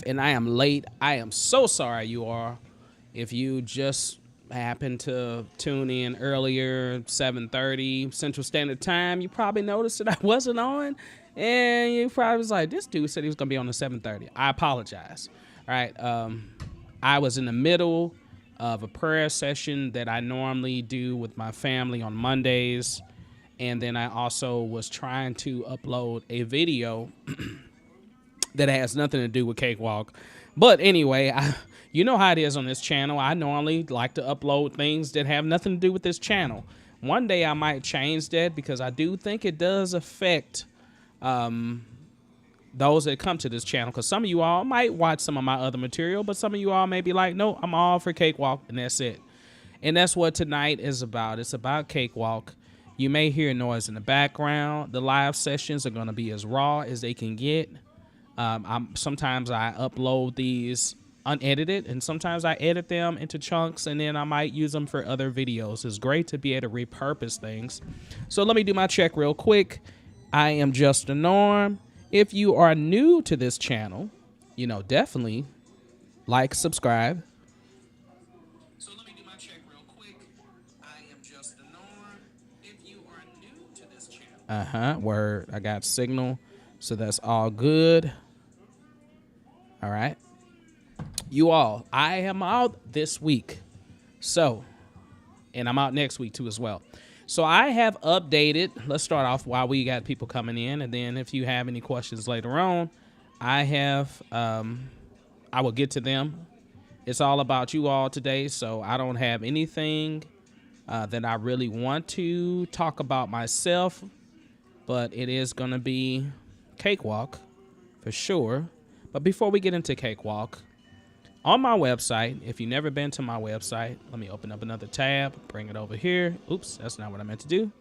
And I am late. I am so sorry, you are. If you just happened to tune in earlier, 7:30 Central Standard Time, you probably noticed that I wasn't on, and you probably was like, "This dude said he was gonna be on the 7:30." I apologize. All right. I was in the middle of a prayer session that I normally do with my family on Mondays, and then I also was trying to upload a video that has nothing to do with Cakewalk. But anyway, you know how it is on this channel. I normally like to upload things that have nothing to do with this channel. One day I might change that because I do think it does affect those that come to this channel. Because some of you all might watch some of my other material, but some of you all may be like, no, I'm all for Cakewalk, and that's it. And that's what tonight is about. It's about Cakewalk. You may hear noise in the background. The live sessions are going to be as raw as they can get. Sometimes I upload these unedited, and sometimes I edit them into chunks, and then I might use them for other videos. It's great to be able to repurpose things. So let me do my check real quick. I am Just the Norm. If you are new to this channel, you know, definitely like, subscribe. So let me do my check real quick. I am Just the Norm. If you are new to this channel. Word. I got signal. So that's all good. All right. You all, I am out this week. So, and I'm out next week too as well. So I have updated. Let's start off while we got people coming in. And then if you have any questions later on, I have, I will get to them. It's all about you all today. So I don't have anything that I really want to talk about myself, but it is going to be Cakewalk for sure. But before we get into Cakewalk, on my website, if you've never been to my website, let me open up another tab, bring it over here. Oops, that's not what I meant to do.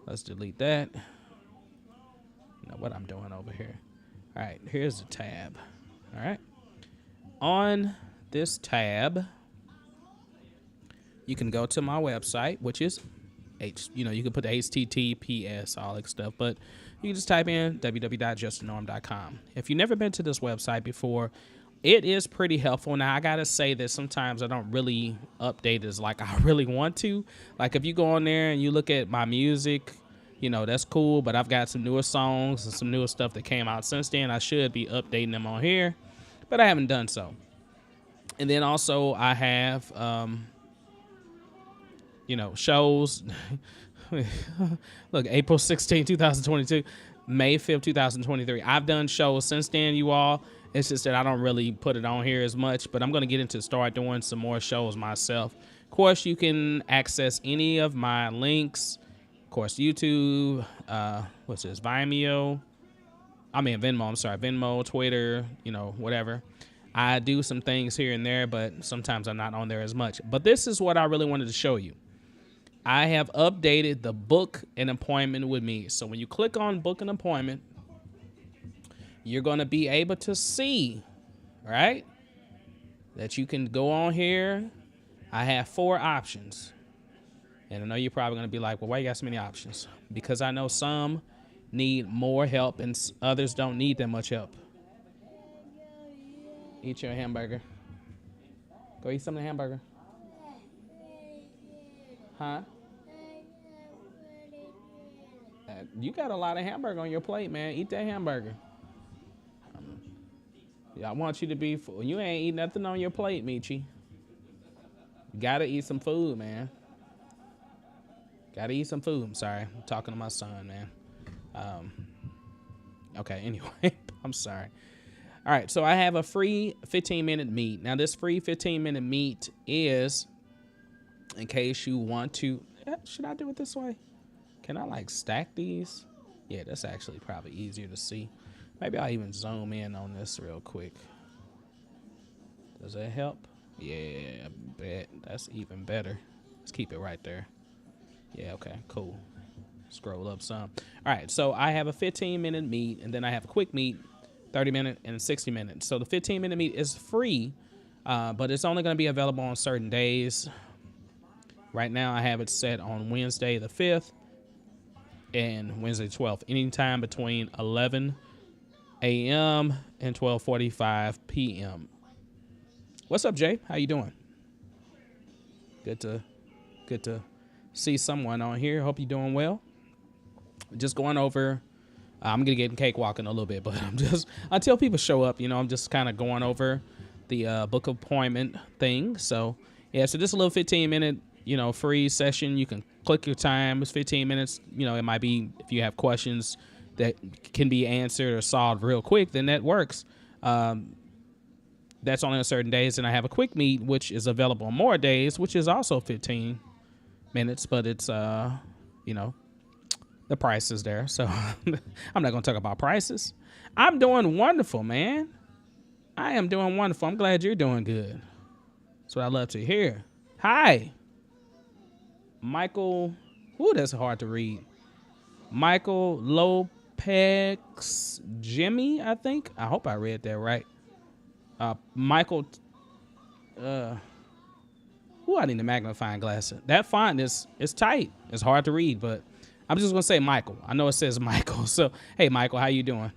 Let's delete that. Know what I'm doing over here. All right, here's the tab. All right. On this tab, you can go to my website, which is you can put the HTTPS, all that stuff, but you can just type in www.justthenorm.com. If you've never been to this website before, it is pretty helpful. Now, I got to say that sometimes I don't really update as like I really want to. Like if you go on there and you look at my music, you know, that's cool, but I've got some newer songs and some newer stuff that came out since then. I should be updating them on here, but I haven't done so. And then also I have, shows. Look, April 16, 2022, May 5th, 2023. I've done shows since then, you all. It's just that I don't really put it on here as much, but I'm going to get into start doing some more shows myself. Of course, you can access any of my links. Of course, YouTube, what's this, Venmo, Twitter, whatever. I do some things here and there, but sometimes I'm not on there as much. But this is what I really wanted to show you. I have updated the book an appointment with me. So when you click on book an appointment, you're going to be able to see, right, that you can go on here. I have 4 options. And I know you're probably going to be like, well, why you got so many options? Because I know some need more help and others don't need that much help. Eat your hamburger. Go eat some of the hamburger. Huh? You got a lot of hamburger on your plate, man. Eat that hamburger. I want you to be full. You ain't eat nothing on your plate, Michi. You gotta eat some food, man. Gotta eat some food. I'm sorry. I'm talking to my son, man. Okay, anyway, I'm sorry. All right, so I have a free 15-minute meet. Now, this free 15-minute meet is, in case you want to, should I do it this way? Can I like stack these? Yeah, that's actually probably easier to see. Maybe I'll even zoom in on this real quick. Does that help? Yeah, I bet. That's even better. Let's keep it right there. Yeah, okay, cool. Scroll up some. All right, so I have a 15-minute meet, and then I have a quick meet, 30-minute and 60 minutes. So the 15-minute meet is free, but it's only going to be available on certain days. Right now, I have it set on Wednesday the 5th and Wednesday the 12th, anytime between 11 a.m. and 12:45 p.m. What's up, Jay? How you doing? Good to see someone on here. Hope you're doing well. Just going over. I'm gonna get in cakewalk in a little bit, but I'm just until people show up. I'm just kind of going over the book appointment thing. So yeah, so just a little 15-minute free session. You can click your time. It's 15 minutes. It might be if you have questions that can be answered or solved real quick, then that works. That's only on certain days, and I have a quick meet which is available on more days, which is also 15 minutes, but it's the price is there, so I'm not going to talk about prices. I'm doing wonderful, man. I am doing wonderful. I'm glad you're doing good. That's what I love to hear. Hi. Michael. Ooh, that's hard to read. Michael Lopez Jimmy, I think. I hope I read that right. Michael. I need a magnifying glass. That font is tight. It's hard to read, but I'm just gonna say Michael. I know it says Michael. So hey, Michael, how you doing?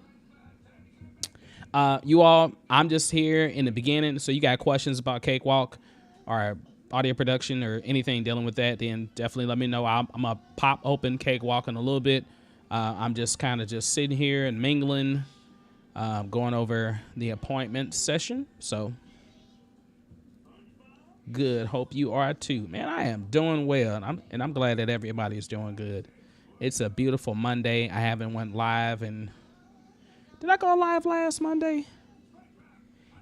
You all, I'm just here in the beginning. So you got questions about Cakewalk or audio production or anything dealing with that, then definitely let me know. I'm gonna pop open Cakewalk in a little bit. I'm just kind of just sitting here and mingling, going over the appointment session. So good. Hope you are too, man. I am doing well, and I'm glad that everybody is doing good. It's a beautiful Monday. I haven't went live, and did I go live last Monday?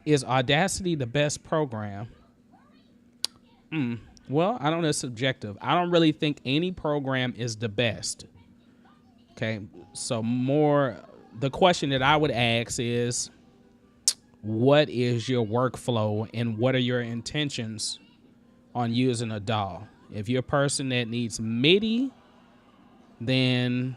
Is Audacity the best program? Well, I don't know. It's subjective. I don't really think any program is the best. Okay, so the question that I would ask is, what is your workflow and what are your intentions on using a DAW? If you're a person that needs MIDI, then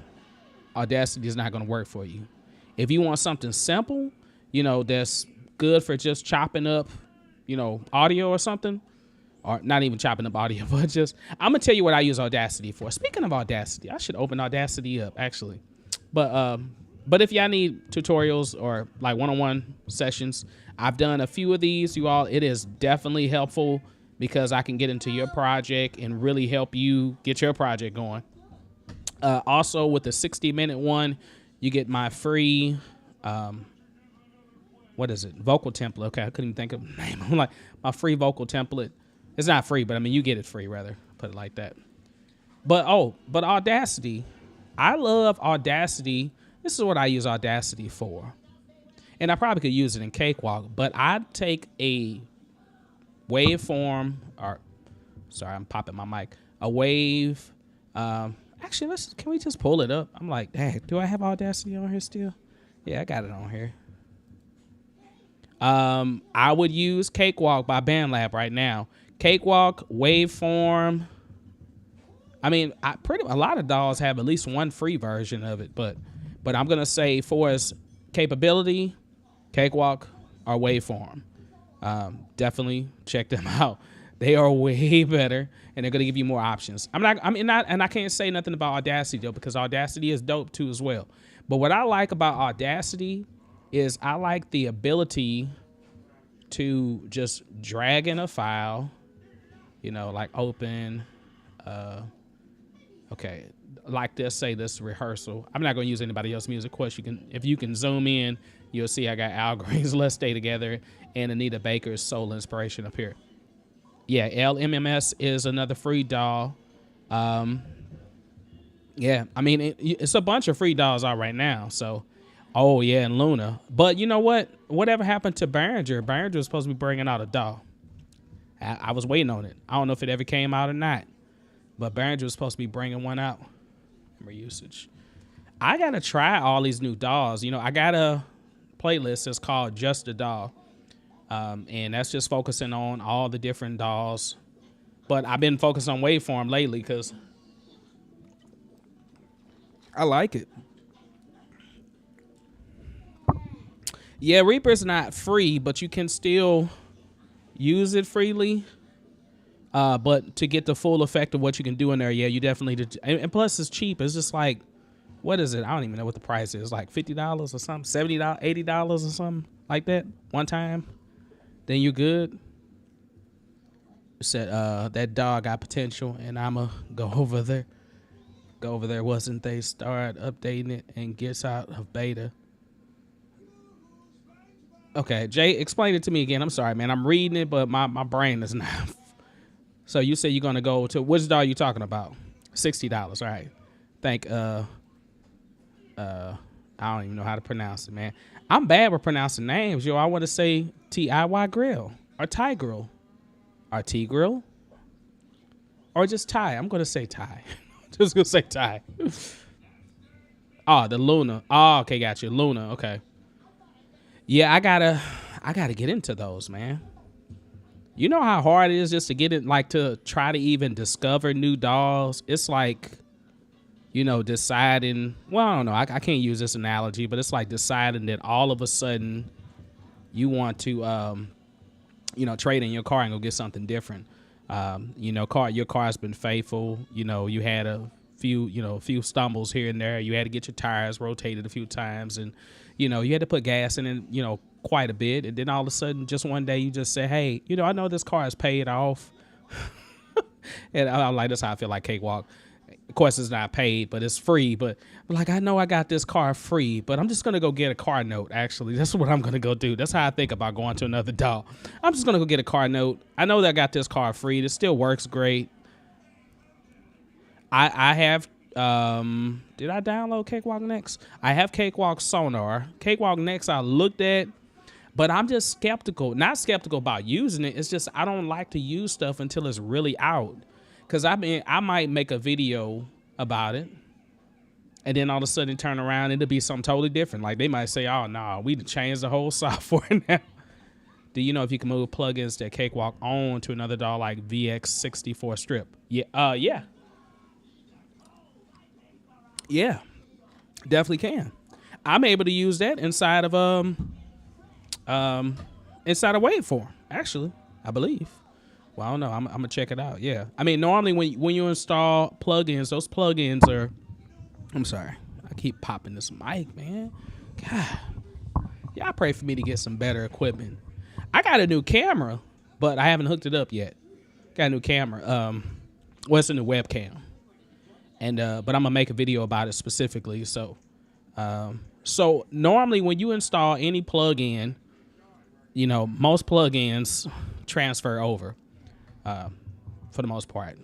Audacity is not going to work for you. If you want something simple, that's good for just chopping up, audio or something, or not even chopping up audio, but just, I'm going to tell you what I use Audacity for. Speaking of Audacity, I should open Audacity up actually. But if y'all need tutorials or like one-on-one sessions, I've done a few of these, you all. It is definitely helpful because I can get into your project and really help you get your project going. Also, with the 60-minute one, you get my free, what is it? Vocal template. Okay, I couldn't even think of the name. I'm like, my free vocal template. It's not free, but I mean, you get it free, rather. Put it like that. But Audacity. I love Audacity. This is what I use Audacity for. And I probably could use it in Cakewalk, but I'd take a waveform, sorry, I'm popping my mic. A wave, actually, can we just pull it up? I'm like, dang, do I have Audacity on here still? Yeah, I got it on here. I would use Cakewalk by Bandlab right now. Cakewalk, waveform. I mean, a lot of DAWs have at least one free version of it, but I'm gonna say for its capability, Cakewalk or waveform. Definitely check them out. They are way better, and they're gonna give you more options. And I can't say nothing about Audacity though, because Audacity is dope too as well. But what I like about Audacity is I like the ability to just drag in a file, like open, okay, like this, say this rehearsal. I'm not gonna use anybody else's music. Of course, if you can zoom in, you'll see I got Al Green's Let's Stay Together and Anita Baker's Soul Inspiration up here. Yeah, LMMS is another free DAW. Yeah, I mean, it's a bunch of free DAWs out right now. So, oh yeah, and Luna. But you know what? Whatever happened to Behringer? Behringer was supposed to be bringing out a DAW. I was waiting on it. I don't know if it ever came out or not. But Behringer was supposed to be bringing one out. Memory usage. I got to try all these new DAWs. I got a playlist that's called Just a DAW. And that's just focusing on all the different DAWs. But I've been focused on waveform lately because I like it. Yeah, Reaper's not free, but you can still use it freely. But to get the full effect of what you can do in there, yeah, you definitely did. And plus it's cheap. It's just like what is it? I don't even know what the price is. Like $50 or something, $70, $80 or something like that one time. Then you're good. Said that dog got potential, and I'ma go over there. Go over there. Wasn't they start updating it and gets out of beta? Okay, Jay, explain it to me again. I'm sorry, man. I'm reading it, but my brain is not. So you say you're gonna go to which dog you talking about? $60. All right. I don't even know how to pronounce it, man. I'm bad with pronouncing names, yo. I want to say TIY Grill or Thai Grill or T Grill or just Thai. I'm gonna say Thai. Just gonna say Thai. Oh, the Luna. Oh, okay, got you. Luna. Okay. Yeah, I gotta get into those, man. You know how hard it is just to get it, like to try to even discover new dogs. It's like, you know, deciding, well, I don't know. I can't use this analogy, but it's like deciding that all of a sudden you want to, you know, trade in your car and go get something different. You know, your car's been faithful. You know, you had a few stumbles here and there. You had to get your tires rotated a few times, and, you know, you had to put gas in it, you know, quite a bit. And then all of a sudden, just one day you just say, hey, you know, I know this car is paid off. And I'm like, that's how I feel like Cakewalk. Of course, it's not paid, but it's free. But like, I know I got this car free, but I'm just going to go get a car note. Actually, that's what I'm going to go do. That's how I think about going to another dog. I'm just going to go get a car note. I know that I got this car free. It still works great. I have, did I download Cakewalk Next? I have Cakewalk Sonar. Cakewalk Next I looked at, but I'm just skeptical. Not skeptical about using it. It's just I don't like to use stuff until it's really out. Because I might make a video about it, and then all of a sudden turn around and it'll be something totally different. Like they might say, oh, no, we changed the whole software now. Do you know if you can move plugins that Cakewalk on to another dog like VX64 strip? Yeah. Yeah, definitely can. I'm able to use that inside of Waveform, actually, I believe. Well, I don't know. I'm gonna check it out. Yeah. I mean, normally when you install plugins, those plugins are. I'm sorry. I keep popping this mic, man. God. Y'all pray for me to get some better equipment. I got a new camera, but I haven't hooked it up yet. Got a new camera. Well, it's a new webcam. And but I'm gonna make a video about it specifically. So normally when you install any plugin, you know, most plugins transfer over for the most part,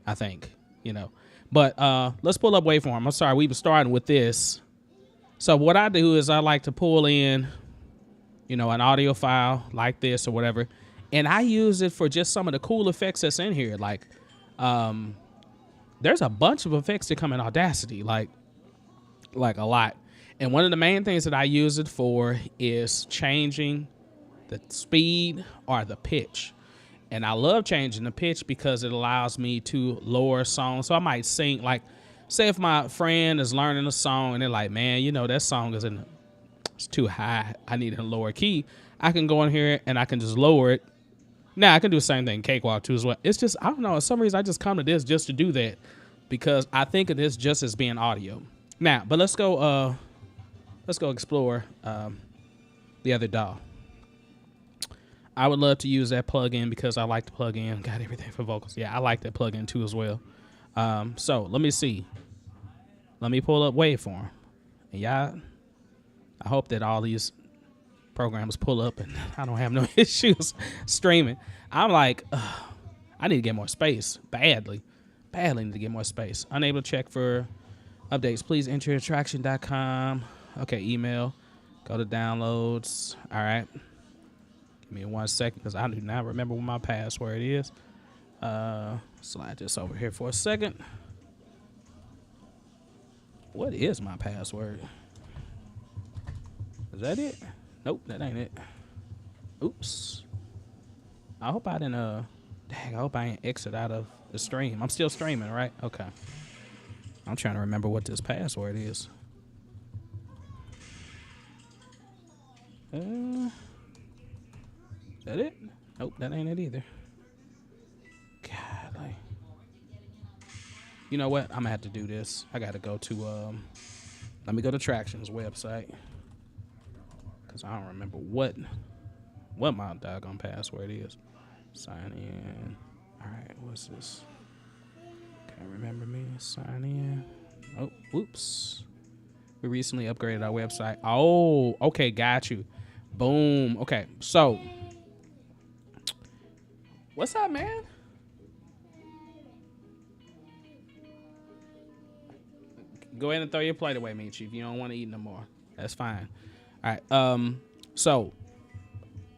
I think, you know. But let's pull up Waveform. I'm sorry, we've been starting with this. So what I do is I like to pull in, you know, an audio file like this or whatever, and I use it for just some of the cool effects that's in here. Like there's a bunch of effects that come in Audacity, like a lot. And one of the main things that I use it for is changing the speed or the pitch. And I love changing the pitch because it allows me to lower songs. So I might sing, like, say if my friend is learning a song and they're like, man, you know, that song is it's too high. I need a lower key. I can go in here and I can just lower it. Now I can do the same thing in Cakewalk too as well. It's just, I don't know, for some reason I just come to this just to do that because I think of this just as being audio. Now, but let's go explore the other DAW. I would love to use that plugin because I like the plugin. Got everything for vocals. Yeah, I like that plugin too as well. So let me see. Let me pull up Waveform. And y'all, I hope that all these programs pull up and I don't have no issues streaming. I'm like, I need to get more space. Badly need to get more space. Unable to check for updates. Please enter attraction.com. Okay, email. Go to downloads. All right. Give me 1 second because I do not remember what my password is. Slide this over here for a second. What is my password? Is that it? Nope, that ain't it. Oops. I hope I didn't, dang, I hope I ain't exit out of the stream. I'm still streaming, right? Okay. I'm trying to remember what this password is. Is that it? Nope, that ain't it either. Golly. You know what? I'm gonna have to do this. I gotta go to Let me go to Traction's website because I don't remember what my doggone password is. Sign in. All right, what's this? Can't remember me. Sign in. Oh, whoops. We recently upgraded our website. Oh, okay, got you. Boom. Okay, so what's up, man? Go ahead and throw your plate away, Michi, if you don't want to eat no more. That's fine. All right. So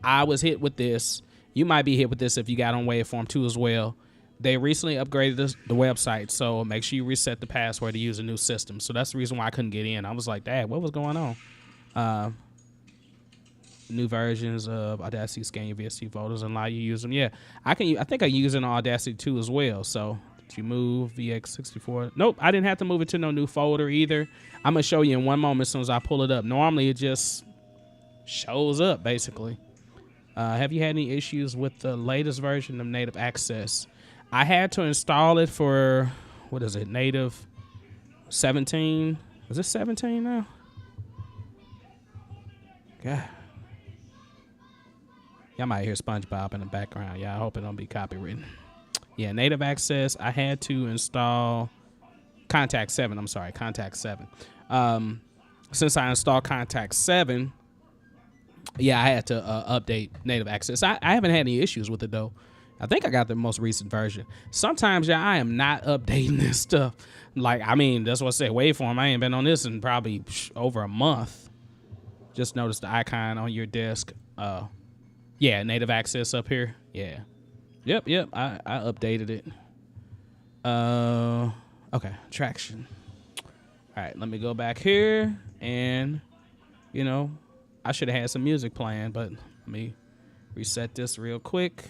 I was hit with this. You might be hit with this if you got on Waveform 2 as well. They recently upgraded the website, so make sure you reset the password to use a new system. So that's the reason why I couldn't get in. I was like, Dad, what was going on? New versions of Audacity scan your VST photos and allow you to use them. Yeah, I think I use it on Audacity 2 as well. So did you move VX64? Nope, I didn't have to move it to no new folder either. I'm gonna show you in one moment as soon as I pull it up. Normally it just shows up basically. Have you had any issues with the latest version of Native Access? I had to install it for, what is it, Native 17? Is it 17 now? God. Y'all might hear SpongeBob in the background. Yeah, I hope it don't be copywritten. Yeah, Native Access. I had to install Contact 7. I'm sorry, Contact 7. Since I installed Contact 7, yeah, I had to update Native Access. I haven't had any issues with it, though. I think I got the most recent version. Sometimes, yeah, I am not updating this stuff. Like, I mean, that's what I say, Waveform. I ain't been on this in probably over a month. Just notice the icon on your desk. Yeah, Native Access up here. Yeah. Yep. I updated it. Okay, Traction. All right, let me go back here. And, you know, I should have had some music playing, but let me reset this real quick.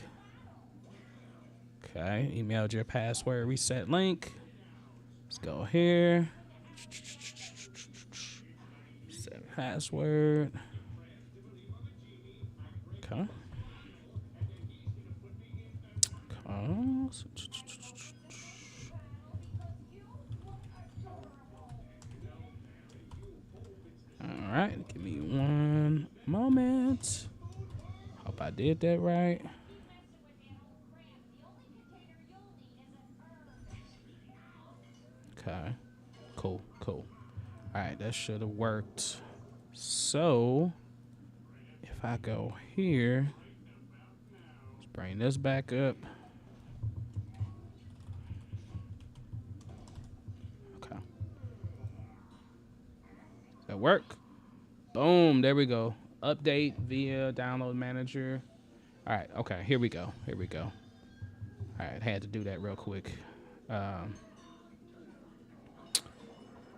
Okay, emailed your password reset link. Let's go here. Set password. Okay. All right, give me one moment. Hope I did that right. Okay, cool. All right, that should have worked. So, if I go here, let's bring this back up. Okay. Does that work? Boom, there we go. Update via download manager. All right, okay, here we go. All right, had to do that real quick.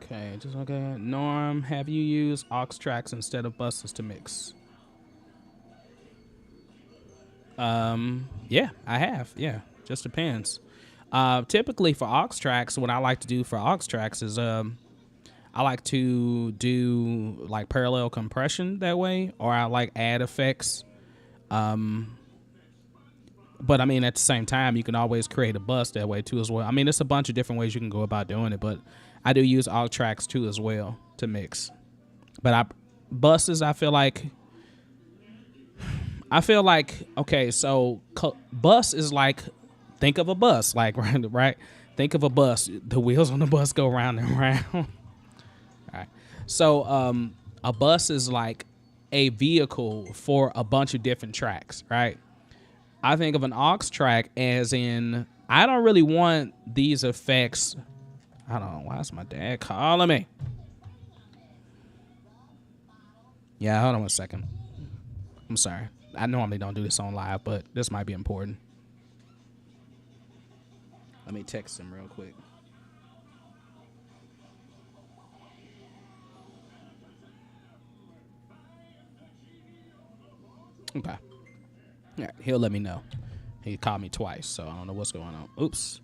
Okay, just okay. Norm, have you used aux tracks instead of buses to mix? Yeah, I have. Yeah, just depends. Typically for aux tracks, what I like to do for aux tracks is I like to do like parallel compression that way, or I like add effects. But I mean, at the same time, you can always create a bus that way too as well. I mean, it's a bunch of different ways you can go about doing it, but I do use aux tracks too as well to mix. But buses, I feel like, okay, so bus is like, think of a bus, like, right? Think of a bus. The wheels on the bus go round and round. All right. So a bus is like a vehicle for a bunch of different tracks, right? I think of an aux track as in, I don't really want these effects. I don't know. Why is my dad calling me? Yeah, hold on 1 second. I'm sorry. I normally don't do this on live, but this might be important. Let me text him real quick. Okay. Yeah, he'll let me know. He called me twice, so I don't know what's going on. Oops.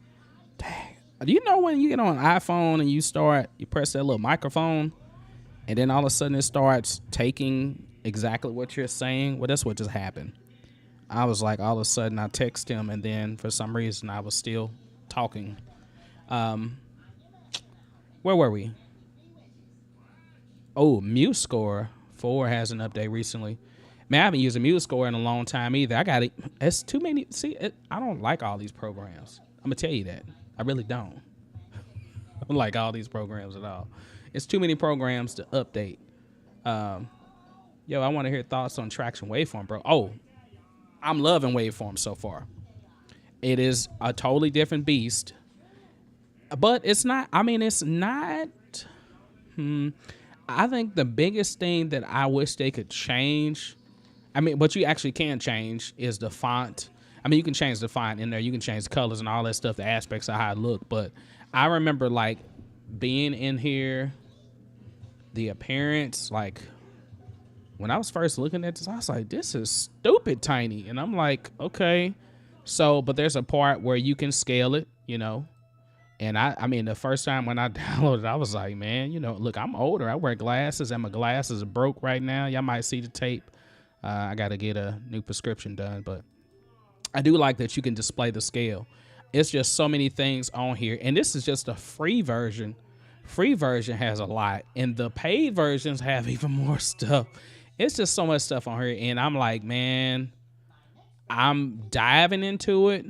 Dang. Do you know when you get on an iPhone and you press that little microphone, and then all of a sudden it starts taking exactly what you're saying? Well, that's what just happened. I was like, all of a sudden I text him, and then for some reason I was still talking. Where were we? Oh, MuseScore 4 has an update recently. Man, I haven't used a MuseScore in a long time either. I got it. It's too many. See, I don't like all these programs. I'm gonna tell you that. I really don't. I don't like all these programs at all. It's too many programs to update. Yo, I want to hear thoughts on traction waveform, bro. Oh, I'm loving waveform so far. It is a totally different beast, but it's not. I mean, it's not. I think the biggest thing that I wish they could change, I mean, what you actually can change is the font. I mean, you can change the font in there. You can change the colors and all that stuff, the aspects of how it look. But I remember like being in here, the appearance, like when I was first looking at this, I was like, this is stupid tiny. And I'm like, okay. So, but there's a part where you can scale it, you know. And I mean, the first time when I downloaded, I was like, man, you know, look, I'm older. I wear glasses and my glasses are broke right now. Y'all might see the tape. I got to get a new prescription done. But I do like that you can display the scale. It's just so many things on here. And this is just a free version. Free version has a lot. And the paid versions have even more stuff. It's just so much stuff on here. And I'm like, man, I'm diving into it.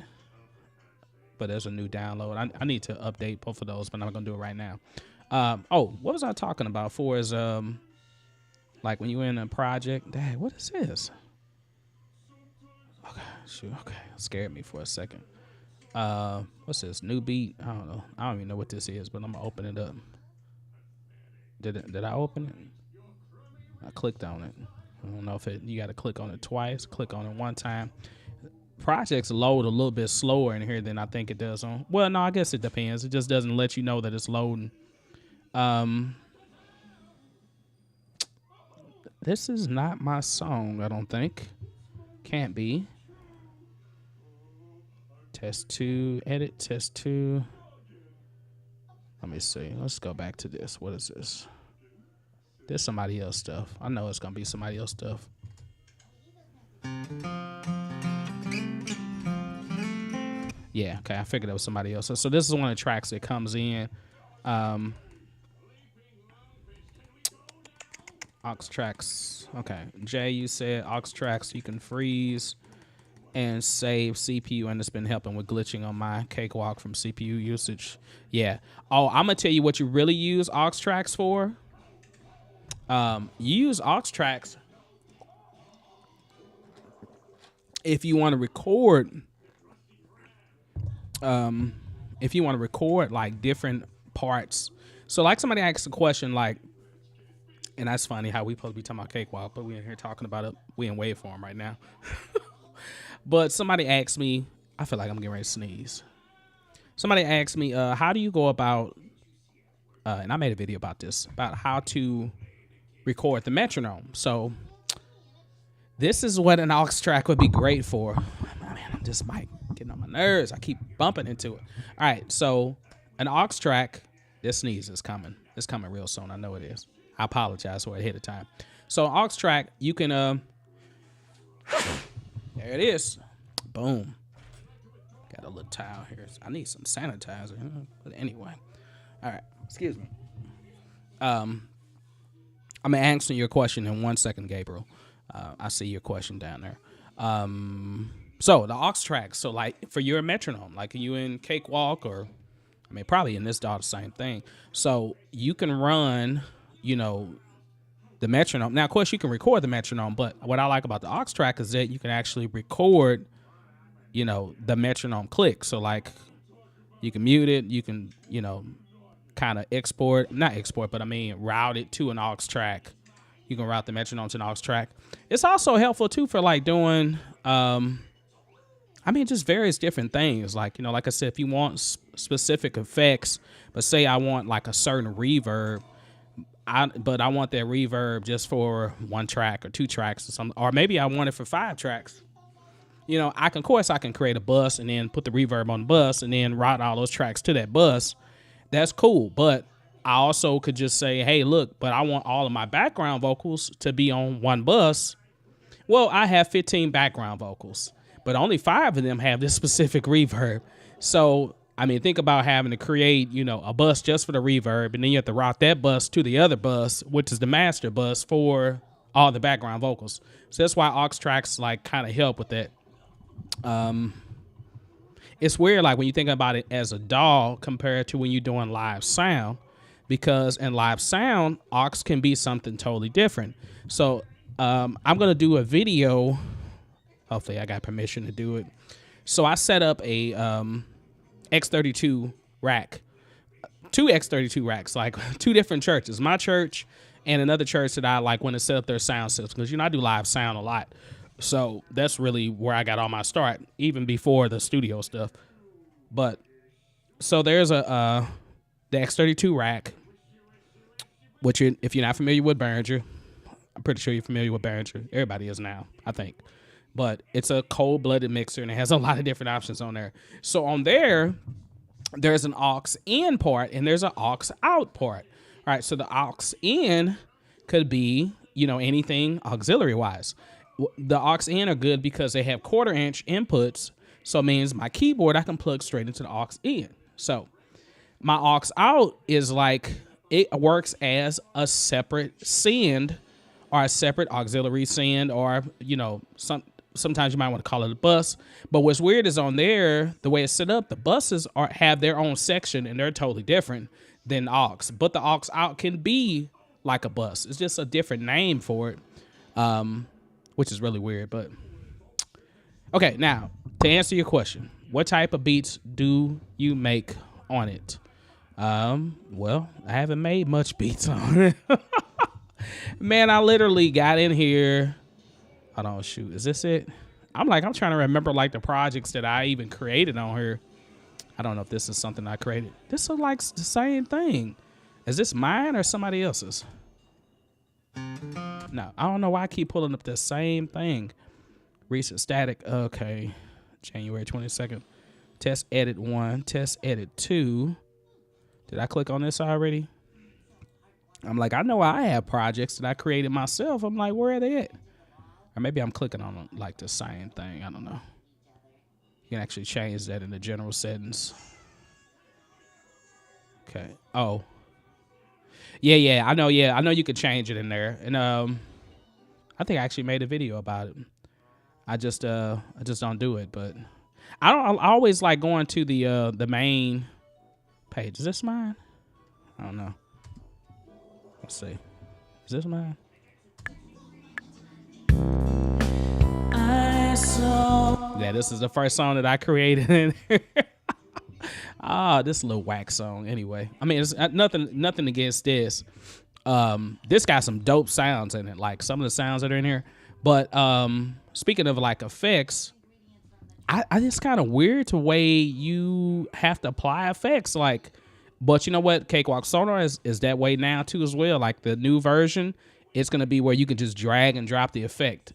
But there's a new download. I need to update both of those, but I'm not gonna do it right now. Oh, what was I talking about? For is like when you're in a project. Dad, what is this? Okay, shoot. Okay, scared me for a second. What's this? New beat? I don't know. I don't even know what this is, but I'm gonna open it up. Did I open it? I clicked on it. I don't know if you got to click on it twice. Click on it one time. Projects load a little bit slower in here than I think it does on. Well, no, I guess it depends. It just doesn't let you know that it's loading. This is not my song, I don't think. Can't be. Test 2, edit, test 2. Let me see. Let's go back to this. What is this? This somebody else stuff. I know it's going to be somebody else stuff. Yeah, okay, I figured it was somebody else. So this is one of the tracks that comes in. Aux tracks. Okay, Jay, you said aux tracks you can freeze and save CPU, and it's been helping with glitching on my Cakewalk from CPU usage. Yeah. Oh, I'm going to tell you what you really use aux tracks for. You use aux tracks if you want to record... if you want to record like different parts. So like somebody asked a question like, and that's funny how we supposed to be talking about Cakewalk, but we in here talking about it. We in waveform right now. But somebody asked me, I feel like I'm getting ready to sneeze. Somebody asked me, how do you go about, and I made a video about this, about how to record the metronome. So this is what an aux track would be great for. Man, this mic getting on my nerves. I keep bumping into it. All right, so an aux track, this sneeze is coming. It's coming real soon. I know it is. I apologize for it ahead of time. So aux track, you can, there it is. Boom. Got a little towel here. I need some sanitizer. But anyway. All right, excuse me. I'm answering your question in 1 second, Gabriel. I see your question down there. So the aux tracks, so like for your metronome, like you in Cakewalk or, I mean, probably in this DAW, the same thing. So you can run, you know, the metronome. Now, of course, you can record the metronome, but what I like about the aux track is that you can actually record, you know, the metronome click. So like you can mute it, you can, you know, kind of not export, but I mean, route it to an aux track. You can route the metronome to an aux track. It's also helpful too for like doing, I mean, just various different things. Like, you know, like I said, if you want specific effects, but say I want like a certain reverb, but I want that reverb just for 1 track or 2 tracks or something, or maybe I want it for 5 tracks. You know, of course I can create a bus and then put the reverb on the bus and then route all those tracks to that bus. That's cool. But I also could just say, hey, look, but I want all of my background vocals to be on 1 bus. Well, I have 15 background vocals, but only 5 of them have this specific reverb. So I mean, think about having to create, you know, a bus just for the reverb, and then you have to route that bus to the other bus, which is the master bus for all the background vocals. So that's why aux tracks like kind of help with that. It's weird, like when you think about it as a DAW compared to when you're doing live sound, because in live sound, aux can be something totally different. So I'm gonna do a video. Hopefully, I got permission to do it. So I set up a X32 rack, two X32 racks, like two different churches, my church and another church that I like when to set up their sound system, because, you know, I do live sound a lot. So that's really where I got all my start, even before the studio stuff. But so there's the X32 rack, which if you're not familiar with Behringer, I'm pretty sure you're familiar with Behringer. Everybody is now, I think. But it's a cold-blooded mixer, and it has a lot of different options on there. So on there, there's an aux in part, and there's an aux out part. All right, so the aux in could be, you know, anything auxiliary-wise. The aux in are good because they have quarter-inch inputs, so it means my keyboard I can plug straight into the aux in. So my aux out is like, it works as a separate send or a separate auxiliary send, or, you know, sometimes you might want to call it a bus. But what's weird is on there, the way it's set up, the buses have their own section, and they're totally different than aux. But the aux out can be like a bus. It's just a different name for it, which is really weird. But okay, now to answer your question, what type of beats do you make on it? Well, I haven't made much beats on it. Man, I literally got in here. Hold on, shoot, is this it? I'm trying to remember like the projects that I even created on here. I don't know if this is something I created. This is like the same thing. Is this mine or somebody else's? No, I don't know why I keep pulling up the same thing. Recent static, okay. January 22nd. Test edit 1, test edit 2. Did I click on this already? I'm like, I know I have projects that I created myself. I'm like, where are they at? Or maybe I'm clicking on like the same thing. I don't know. You can actually change that in the general settings. Okay. Oh. Yeah, I know you could change it in there. And I think I actually made a video about it. I just don't do it, but I always like going to the main page. Is this mine? I don't know. Let's see. Is this mine? Yeah, this is the first song that I created in here. This little whack song. Anyway, I mean, it's nothing against this. This got some dope sounds in it, like some of the sounds that are in here. But speaking of like effects, I just kind of weird the way you have to apply effects. Like, but you know what? Cakewalk Sonar is that way now too as well. Like the new version, it's gonna be where you can just drag and drop the effect.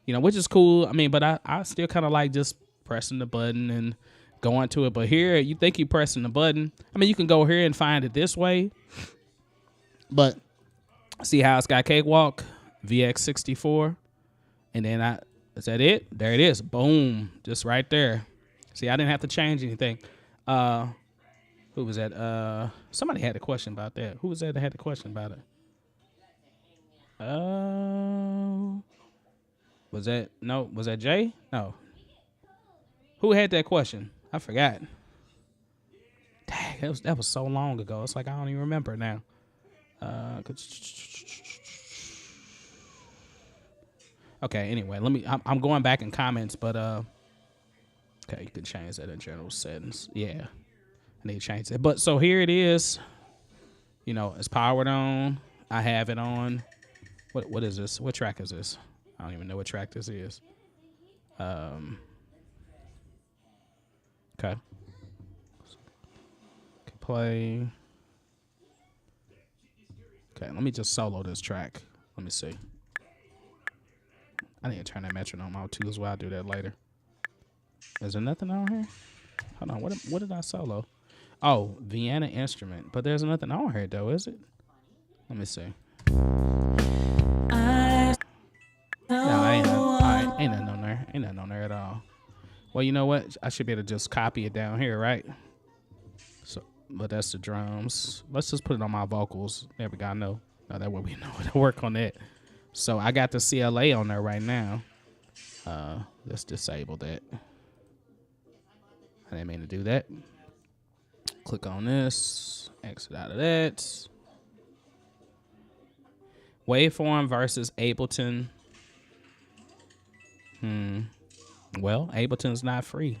You know, which is cool. I mean, but I still kind of like just pressing the button and going to it. But here, you think you're pressing the button. I mean, you can go here and find it this way. But see how it's got Cakewalk, VX64. And then is that it? There it is. Boom. Just right there. See, I didn't have to change anything. Who was that? Somebody had a question about that. Who was that had a question about it? Was that Jay? No. Who had that question? I forgot. Dang, that was so long ago. It's like I don't even remember now. Okay, anyway, I'm going back in comments, but okay, you can change that in general settings. Yeah. I need to change that. But so here it is. You know, it's powered on. I have it on. What is this? What track is this? I don't even know what track this is. Okay. Play. Okay, let me just solo this track. Let me see. I need to turn that metronome out too as well. I'll do that later. Is there nothing on here? Hold on. What did I solo? Oh, Vienna instrument. But there's nothing on here though, is it? Let me see. No, ain't nothing on there. Ain't nothing on there at all. Well, you know what? I should be able to just copy it down here, right? but that's the drums. Let's just put it on my vocals. There we go. No, that way we know to work on that. So I got the CLA on there right now. Let's disable that. I didn't mean to do that. Click on this. Exit out of that. Waveform versus Ableton. Well, Ableton's not free.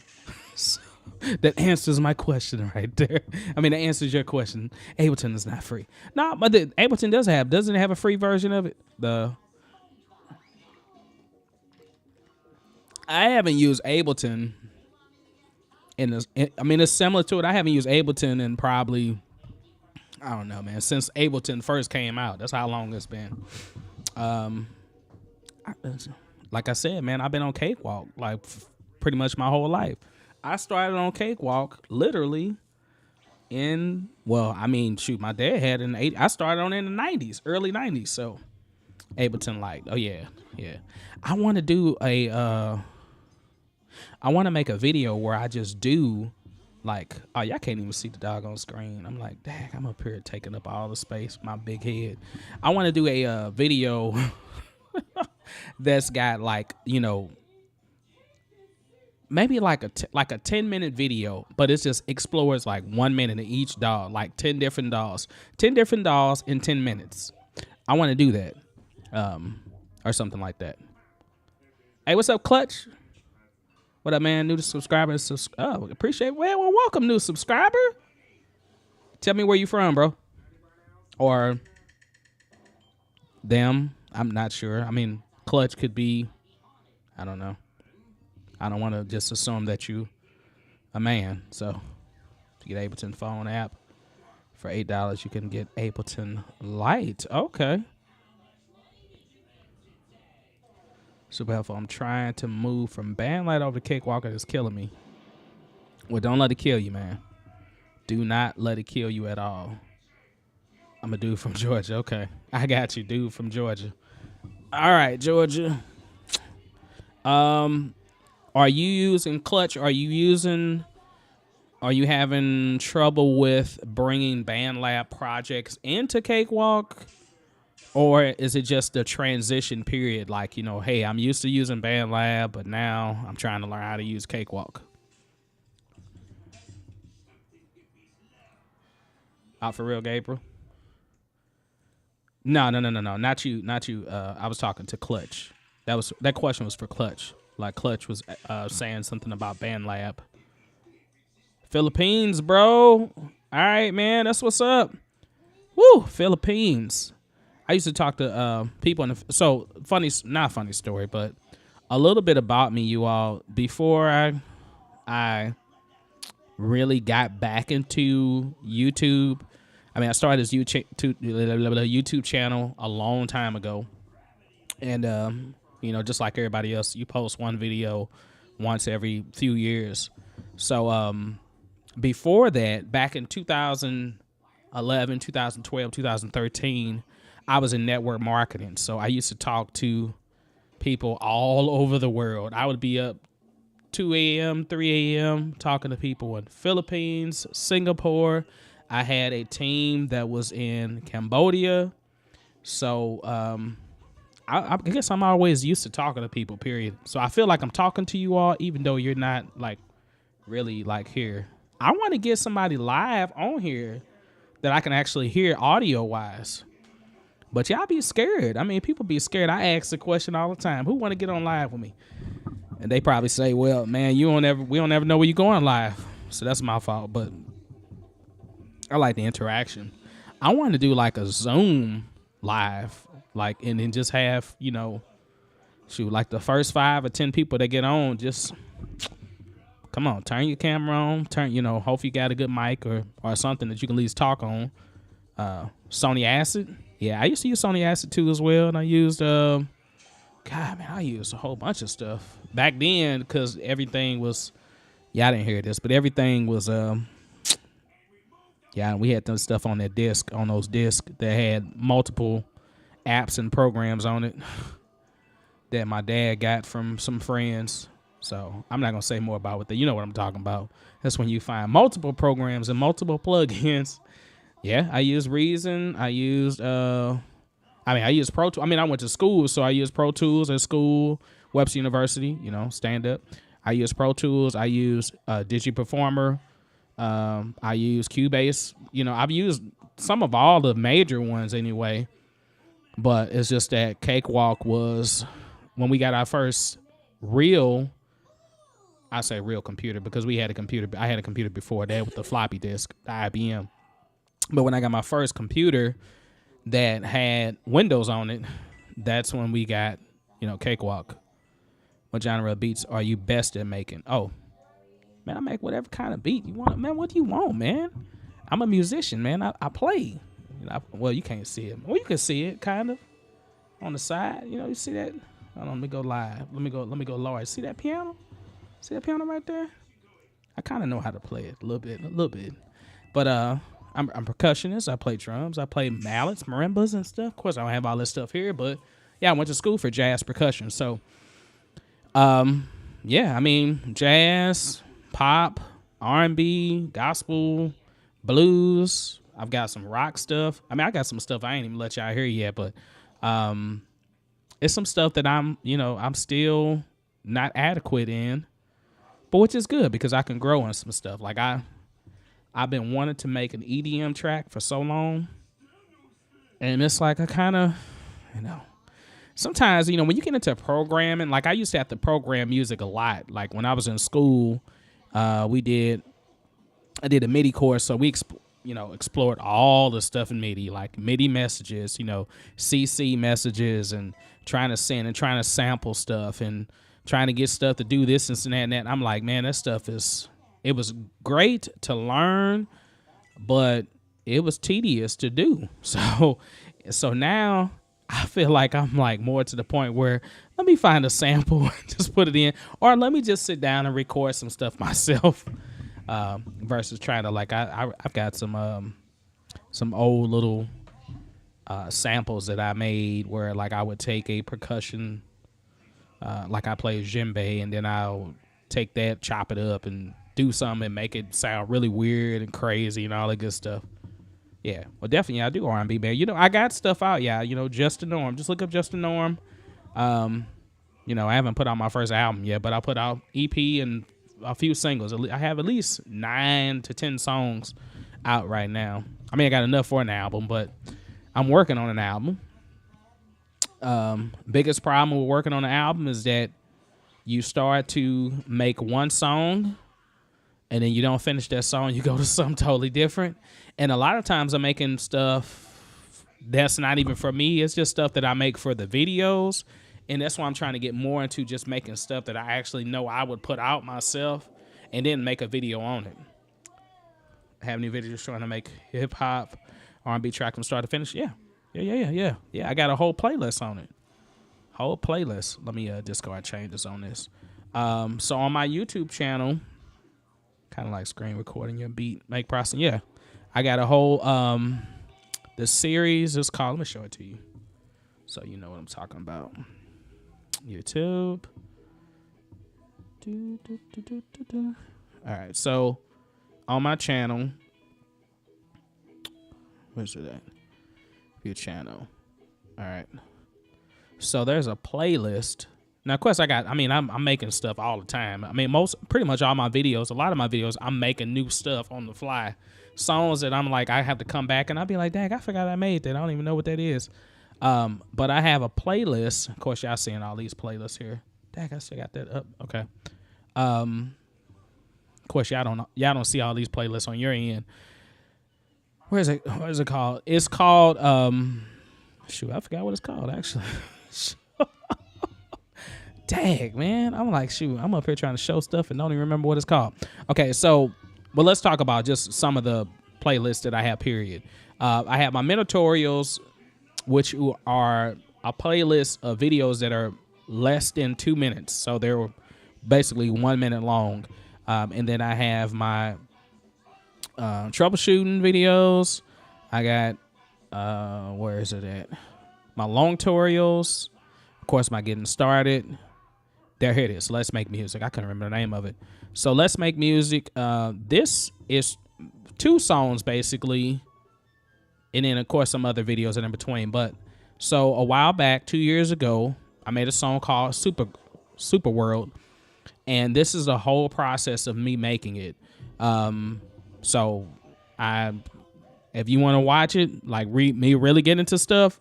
So that answers my question right there. I mean, that answers your question. Ableton is not free. No, but Ableton doesn't it have a free version of it? I haven't used Ableton I mean, it's similar to it. I haven't used Ableton in probably, I don't know, man, since Ableton first came out. That's how long it's been. Like I said, man, I've been on Cakewalk like pretty much my whole life. I started on Cakewalk literally my dad had in the 80s. I started on it in the 90s, early 90s. So Ableton, like, oh yeah. I want to do I want to make a video where I just do like, oh, y'all can't even see the doggone screen. I'm like, dang, I'm up here taking up all the space, my big head. I want to do a video that's got like, maybe like a 10-minute video, but it just explores like 1 minute of each doll, like 10 different dolls in 10 minutes. I want to do that, or something like that. Hey, what's up, Clutch? What up, man? New subscriber. Oh, appreciate it. Well, welcome, new subscriber. Tell me where you from, bro. Or them. I'm not sure. I mean, Clutch could be, I don't know. I don't want to just assume that you a man. So to get Ableton phone app for $8, you can get Ableton Lite. Okay. Super helpful. I'm trying to move from Bandlab over to Cakewalk. It's killing me. Well, don't let it kill you, man. Do not let it kill you at all. I'm a dude from Georgia. Okay. I got you, dude from Georgia. All right, Georgia. Are you using Clutch? Are you having trouble with bringing Bandlab projects into Cakewalk? Or is it just a transition period? Like, hey, I'm used to using Bandlab, but now I'm trying to learn how to use Cakewalk. Out for real, Gabriel? No. Not you. I was talking to Clutch. That question was for Clutch. Like Clutch was saying something about Bandlab. Philippines, bro. All right, man. That's what's up. Woo, Philippines. I used to talk to people, not funny story, but a little bit about me, you all. Before I really got back into YouTube, I mean, I started this YouTube channel a long time ago, and just like everybody else, you post one video once every few years. So before that, back in 2011, 2012, 2013. I was in network marketing, so I used to talk to people all over the world. I would be up 2 a.m., 3 a.m. talking to people in Philippines, Singapore. I had a team that was in Cambodia. So I guess I'm always used to talking to people, period. So I feel like I'm talking to you all, even though you're not like really like here. I want to get somebody live on here that I can actually hear audio-wise. But y'all be scared. I mean, people be scared. I ask the question all the time. Who want to get on live with me? And they probably say, well, man, we don't ever know where you're going live. So that's my fault. But I like the interaction. I want to do like a Zoom live, like, and then just have, like the first 5 or 10 people that get on, just come on, turn your camera on, hope you got a good mic or something that you can at least talk on. Sony Acid. Yeah, I used to use Sony Acid too as well, and I used I used a whole bunch of stuff back then because everything was. Yeah, I didn't hear this, but everything was. We had those stuff on those discs that had multiple apps and programs on it that my dad got from some friends. So I'm not gonna say more about what you know what I'm talking about. That's when you find multiple programs and multiple plugins. Yeah, I use Reason. I used I used Pro Tools. I mean, I went to school, so I used Pro Tools at school, Webster University, stand up. I used Pro Tools. I used DigiPerformer. I use Cubase. I've used some of all the major ones anyway. But it's just that Cakewalk was when we got our first real, I say real computer because we had a computer. I had a computer before that with the floppy disk, the IBM. But when I got my first computer that had Windows on it, that's when we got, Cakewalk. What genre of beats are you best at making? Oh, man, I make whatever kind of beat you want. Man, what do you want, man? I'm a musician, man. I play. Well, you can't see it. Well, you can see it, kind of, on the side. You see that? Hold on, let me go live. Let me go lower. See that piano? See that piano right there? I kind of know how to play it a little bit. But I'm a percussionist. I play drums. I play mallets, marimbas, and stuff. Of course, I don't have all this stuff here, but yeah, I went to school for jazz percussion. So, yeah, I mean, jazz, pop, R&B, gospel, blues. I've got some rock stuff. I mean, I got some stuff I ain't even let y'all hear yet, but it's some stuff that I'm still not adequate in, but which is good because I can grow in some stuff. Like I've been wanting to make an EDM track for so long, and it's like I kind of, sometimes, when you get into programming, like I used to have to program music a lot. Like when I was in school, I did a MIDI course, so we explored all the stuff in MIDI, like MIDI messages, CC messages, and trying to send and trying to sample stuff and trying to get stuff to do this and that and that. I'm like, man, that stuff it was great to learn, but it was tedious to do. So now I feel like I'm like more to the point where let me find a sample and just put it in, or let me just sit down and record some stuff myself. Versus trying to I've got some old little samples that I made where like I would take a percussion, like I play djembe, and then I'll take that, chop it up, and do something and make it sound really weird and crazy and all that good stuff. Yeah, well, definitely I do R&B, man. I got stuff out, yeah. Just the Norm. Just look up Just the Norm. I haven't put out my first album yet, but I put out EP and a few singles. I have at least 9 to 10 songs out right now. I mean, I got enough for an album, but I'm working on an album. Biggest problem with working on an album is that you start to make one song and then you don't finish that song. You go to something totally different. And a lot of times I'm making stuff that's not even for me. It's just stuff that I make for the videos. And that's why I'm trying to get more into just making stuff that I actually know I would put out myself and then make a video on it. I have new videos trying to make hip hop, R&B track from start to finish. Yeah. I got a whole playlist on it. Whole playlist. Let me discard changes on this. So on my YouTube channel, kind of like screen recording your beat, make processing. Yeah. I got a whole, the series is called, let me show it to you so you know what I'm talking about. YouTube. All right, so on my channel, where's it at? Your channel. All right. So there's a playlist. Now, of course, I'm making stuff all the time. I mean, pretty much all my videos, a lot of my videos, I'm making new stuff on the fly. Songs that I'm like, I have to come back and I'll be like, dang, I forgot I made that. I don't even know what that is. But I have a playlist. Of course, y'all seeing all these playlists here. Dang, I still got that up. Okay. Of course, y'all don't see all these playlists on your end. What is it called? It's called, shoot, I forgot what it's called, actually. Dang, man. I'm like, shoot, I'm up here trying to show stuff and don't even remember what it's called. Okay, so, well, let's talk about just some of the playlists that I have, period. I have my Minotaurials, which are a playlist of videos that are less than 2 minutes. So they're basically 1 minute long. And then I have my troubleshooting videos. I got, where is it at? My long tutorials. Of course, my getting started. There it is. Let's Make Music. I couldn't remember the name of it. So Let's Make Music. This is 2 songs basically, and then of course some other videos in between. But so a while back, 2 years ago, I made a song called Super World, and this is the whole process of me making it. So if you want to watch it, like read me really get into stuff,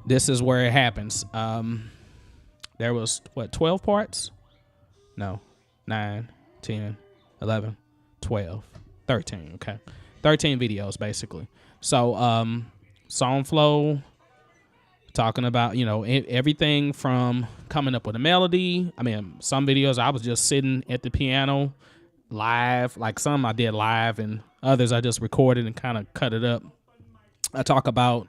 this is where it happens. There was 12 parts? No, 9, 10, 11, 12, 13. Okay, 13 videos basically. So song flow, talking about everything from coming up with a melody. I mean, some videos I was just sitting at the piano live, like some I did live, and others I just recorded and kind of cut it up. I talk about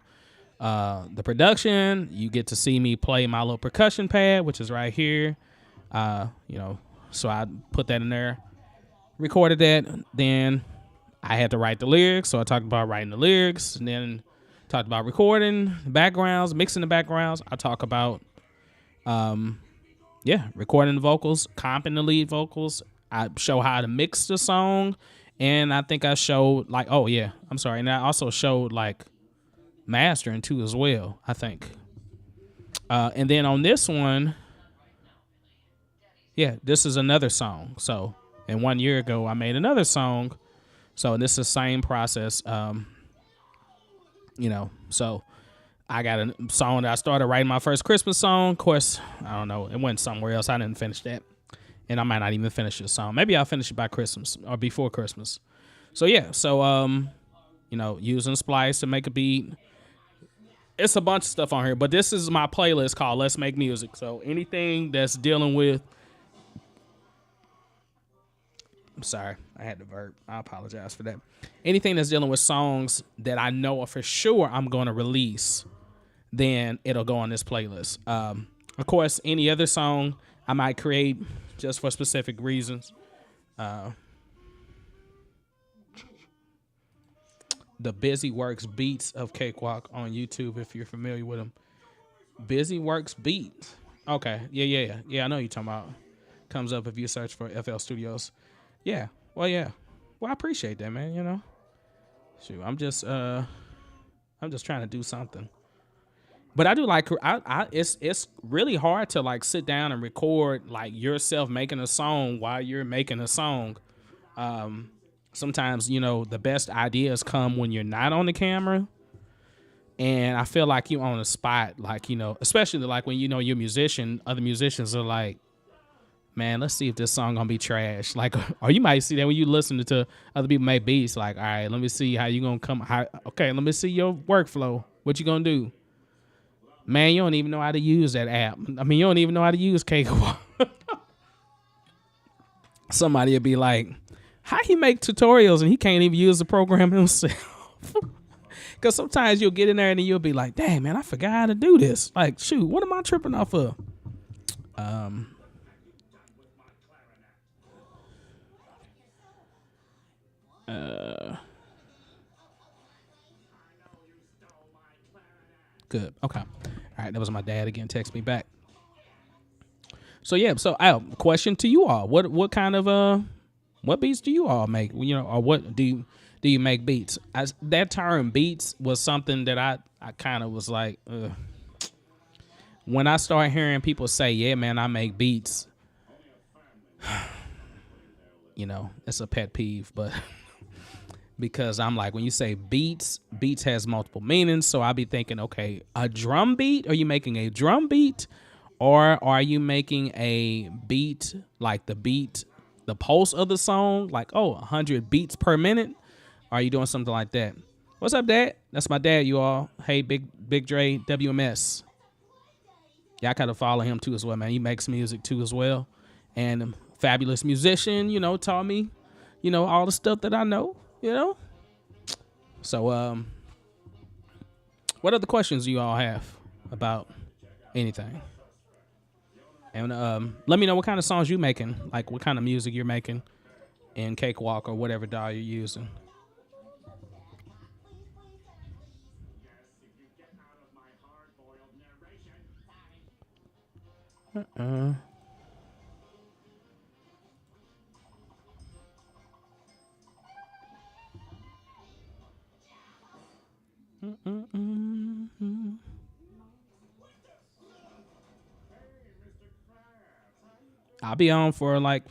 the production. You get to see me play my little percussion pad, which is right here. So I put that in there, recorded that. Then I had to write the lyrics, so I talked about writing the lyrics, and then talked about recording the backgrounds, mixing the backgrounds. I talk about recording the vocals, comping the lead vocals. I show how to mix the song, and I think I showed and I also showed like mastering too as well, I think. And then on this one, this is another song. So, and 1 year ago I made another song. So this is the same process. So I got a song that I started writing my first Christmas song. Of course, I don't know, it went somewhere else. I didn't finish that. And I might not even finish the song. Maybe I'll finish it by Christmas or before Christmas. So using Splice to make a beat. It's a bunch of stuff on here, but this is my playlist called Let's Make Music. So anything that's dealing with, I'm sorry, I had to burp. I apologize for that. Anything that's dealing with songs that I know for sure I'm going to release, then it'll go on this playlist. Of course, any other song I might create just for specific reasons. The Busy Works Beats of Cakewalk on YouTube, if you're familiar with them. Busy Works Beats. Okay, yeah. I know you're talking about. Comes up if you search for FL Studios. Yeah. Well, I appreciate that, man. Shoot, I'm just trying to do something. But I do like it's really hard to like sit down and record like yourself making a song while you're making a song. Sometimes, the best ideas come when you're not on the camera. And I feel like you on the spot, like, especially like when you're a musician, other musicians are like, man, let's see if this song gonna be trash. Like, or you might see that when you listen to other people make beats, like, all right, let me see how you gonna come. Okay, let me see your workflow. What you gonna do? Man, you don't even know how to use that app. I mean, you don't even know how to use Cakewalk. Somebody would be like, how he make tutorials and he can't even use the program himself? Because sometimes you'll get in there and you'll be like, dang, man, I forgot how to do this. Like, shoot, what am I tripping off of? Good. Okay. All right. That was my dad again. Text me back. So question to you all: what kind of what beats do you all make? Or what do you make beats? That term beats was something that I kind of was like, ugh. When I start hearing people say, yeah, man, I make beats, it's a pet peeve, but because I'm like, when you say beats has multiple meanings. So I'll be thinking, okay, a drum beat? Are you making a drum beat? Or are you making a beat, like the pulse of the song? Like, 100 beats per minute? Are you doing something like that? What's up, Dad? That's my dad, you all. Hey, Big Dre, WMS. Yeah, I kind of follow him too as well, man. He makes music too as well. And fabulous musician, taught me, all the stuff that I know. So what other questions do you all have about anything? And let me know what kind of songs you making, like what kind of music you're making in Cakewalk or whatever DAW you're using. I'll be on for like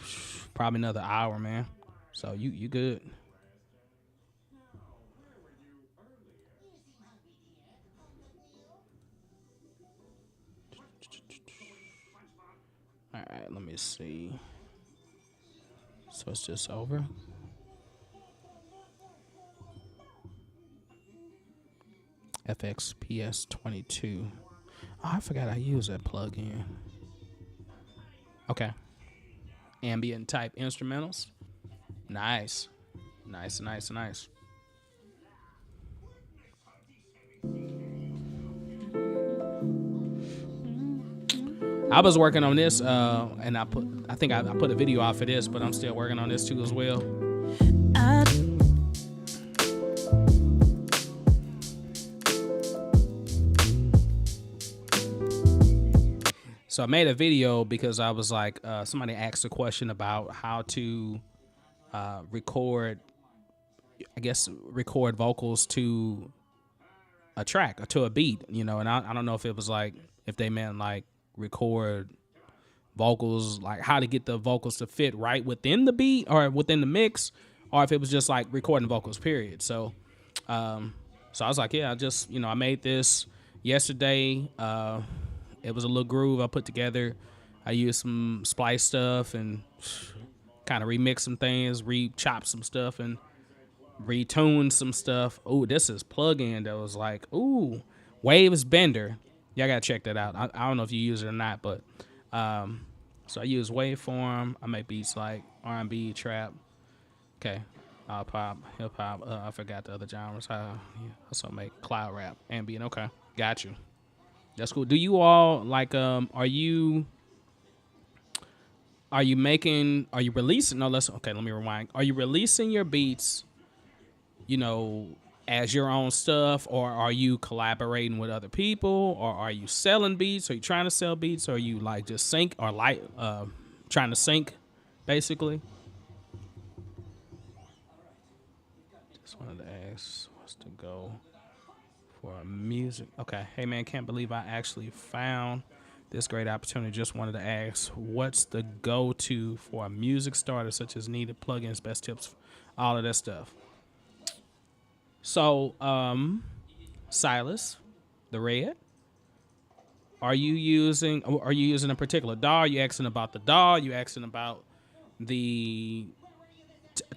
probably another hour, man. So you good. All right, let me see. So it's just over. FXPS22. Oh, I forgot I used that plugin. Okay. Ambient type instrumentals. Nice. Nice. I was working on this, and I think I put a video out for this, but I'm still working on this too as well. So I made a video because I was like, somebody asked a question about how to record vocals to a track or to a beat, and I don't know if it was like, if they meant like record vocals, like how to get the vocals to fit right within the beat or within the mix, or if it was just like recording vocals, period. So I was like, yeah, I made this yesterday. It was a little groove I put together. I used some splice stuff and kind of remix some things, re-chop some stuff, and retune some stuff. Ooh, this is plugin that was like, ooh, Waves Bender. Y'all gotta check that out. I don't know if you use it or not, but so I use waveform. I make beats like R&B, trap. Okay, pop, hip hop. I forgot the other genres. I also make cloud rap, ambient. Okay, got you. That's cool. Do you all like are you releasing, no, let me rewind. Are you releasing your beats, as your own stuff, or are you collaborating with other people, or are you selling beats? Are you trying to sell beats, or are you like just sync or trying to sync basically? Just wanted to ask what's the goal for music. Okay. Hey man, can't believe I actually found this great opportunity. Just wanted to ask, what's the go-to for a music starter, such as needed plugins, best tips, all of that stuff. So, Silas, the Red, are you using a particular DAW? Are you asking about the DAW? Are you asking about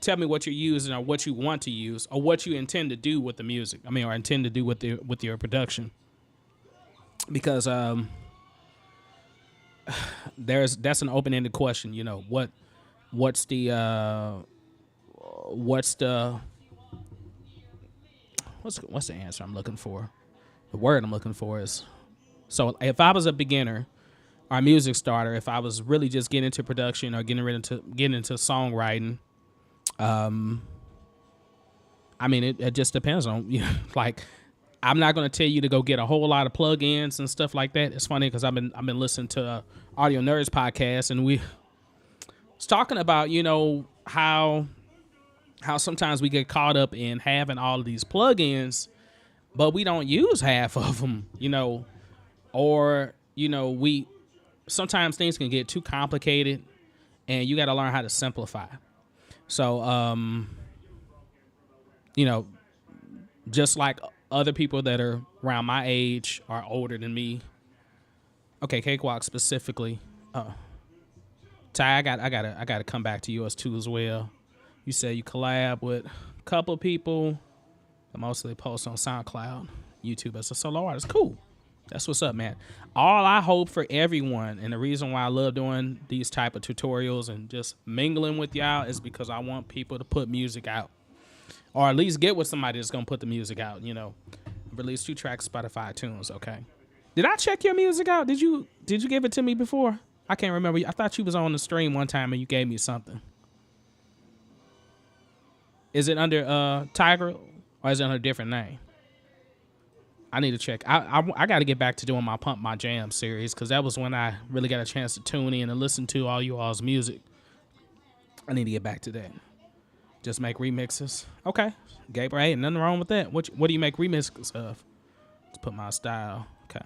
tell me what you're using, or what you want to use, or what you intend to do with the music. Or intend to do with your production. Because that's an open-ended question. What's the answer I'm looking for? The word I'm looking for is, so if I was a beginner or a music starter, if I was really just getting into production or getting into songwriting, it just depends on, like, I'm not going to tell you to go get a whole lot of plugins and stuff like that. It's funny because I've been listening to Audio Nerds podcast, and we was talking about, how sometimes we get caught up in having all of these plugins, but we don't use half of them, or, we sometimes things can get too complicated, and you got to learn how to simplify. So, just like other people that are around my age or older than me. Okay, Cakewalk specifically. Ty, I gotta come back to yours too as well. You say you collab with a couple of people. I mostly post on SoundCloud, YouTube as a solo artist. Cool. That's what's up, man. All I hope for everyone, and the reason why I love doing these type of tutorials and just mingling with y'all, is because I want people to put music out, or at least get with somebody that's gonna put the music out. Release 2 tracks, Spotify, iTunes. Okay. Did I check your music out? Did you give it to me before? I can't remember. I thought you was on the stream one time and you gave me something. Is it under Tiger, or is it under a different name? I need to check. I got to get back to doing my Pump My Jam series, because that was when I really got a chance to tune in and listen to all you all's music. I need to get back to that. Just make remixes. Okay. Gabriel, ain't nothing wrong with that. What do you make remixes of? Let's put my style. Okay.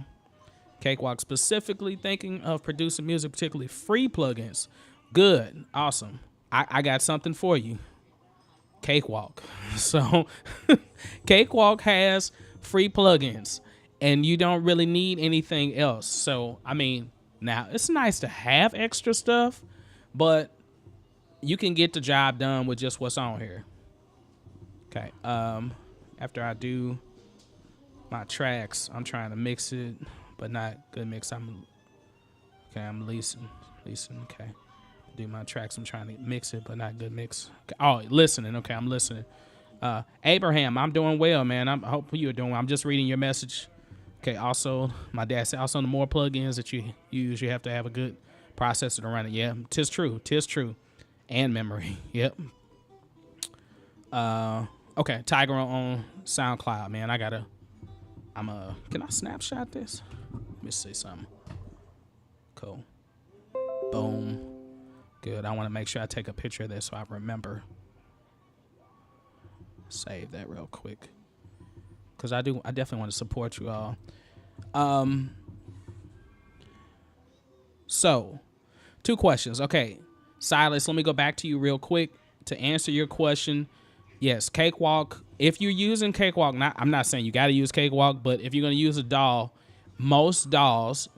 Cakewalk specifically thinking of producing music, particularly free plugins. Good. Awesome. I got something for you. Cakewalk. So Cakewalk has free plugins and you don't really need anything else. So, I mean, now it's nice to have extra stuff, but you can get the job done with just what's on here. Okay. After I do my tracks, I'm trying to mix it, but not good mix. I'm leasing. Okay. Do my tracks. I'm trying to mix it, but not good mix. Okay. Oh, listening. Okay, I'm listening. Abraham, I'm doing well, man. I hope you're doing well. I'm just reading your message. Okay. Also, my dad said also the more plugins that you use, you have to have a good processor to run it. Yeah, tis true. And memory. Yep. Okay. Tiger on SoundCloud, man. Can I snapshot this? Let me see something. Cool. Boom. Good. I want to make sure I take a picture of this so I remember. Save that real quick. Because I definitely want to support you all. So, 2 questions. Okay. Silas, let me go back to you real quick to answer your question. Yes, Cakewalk. If you're using Cakewalk, I'm not saying you got to use Cakewalk, but if you're going to use a DAW, most DAWs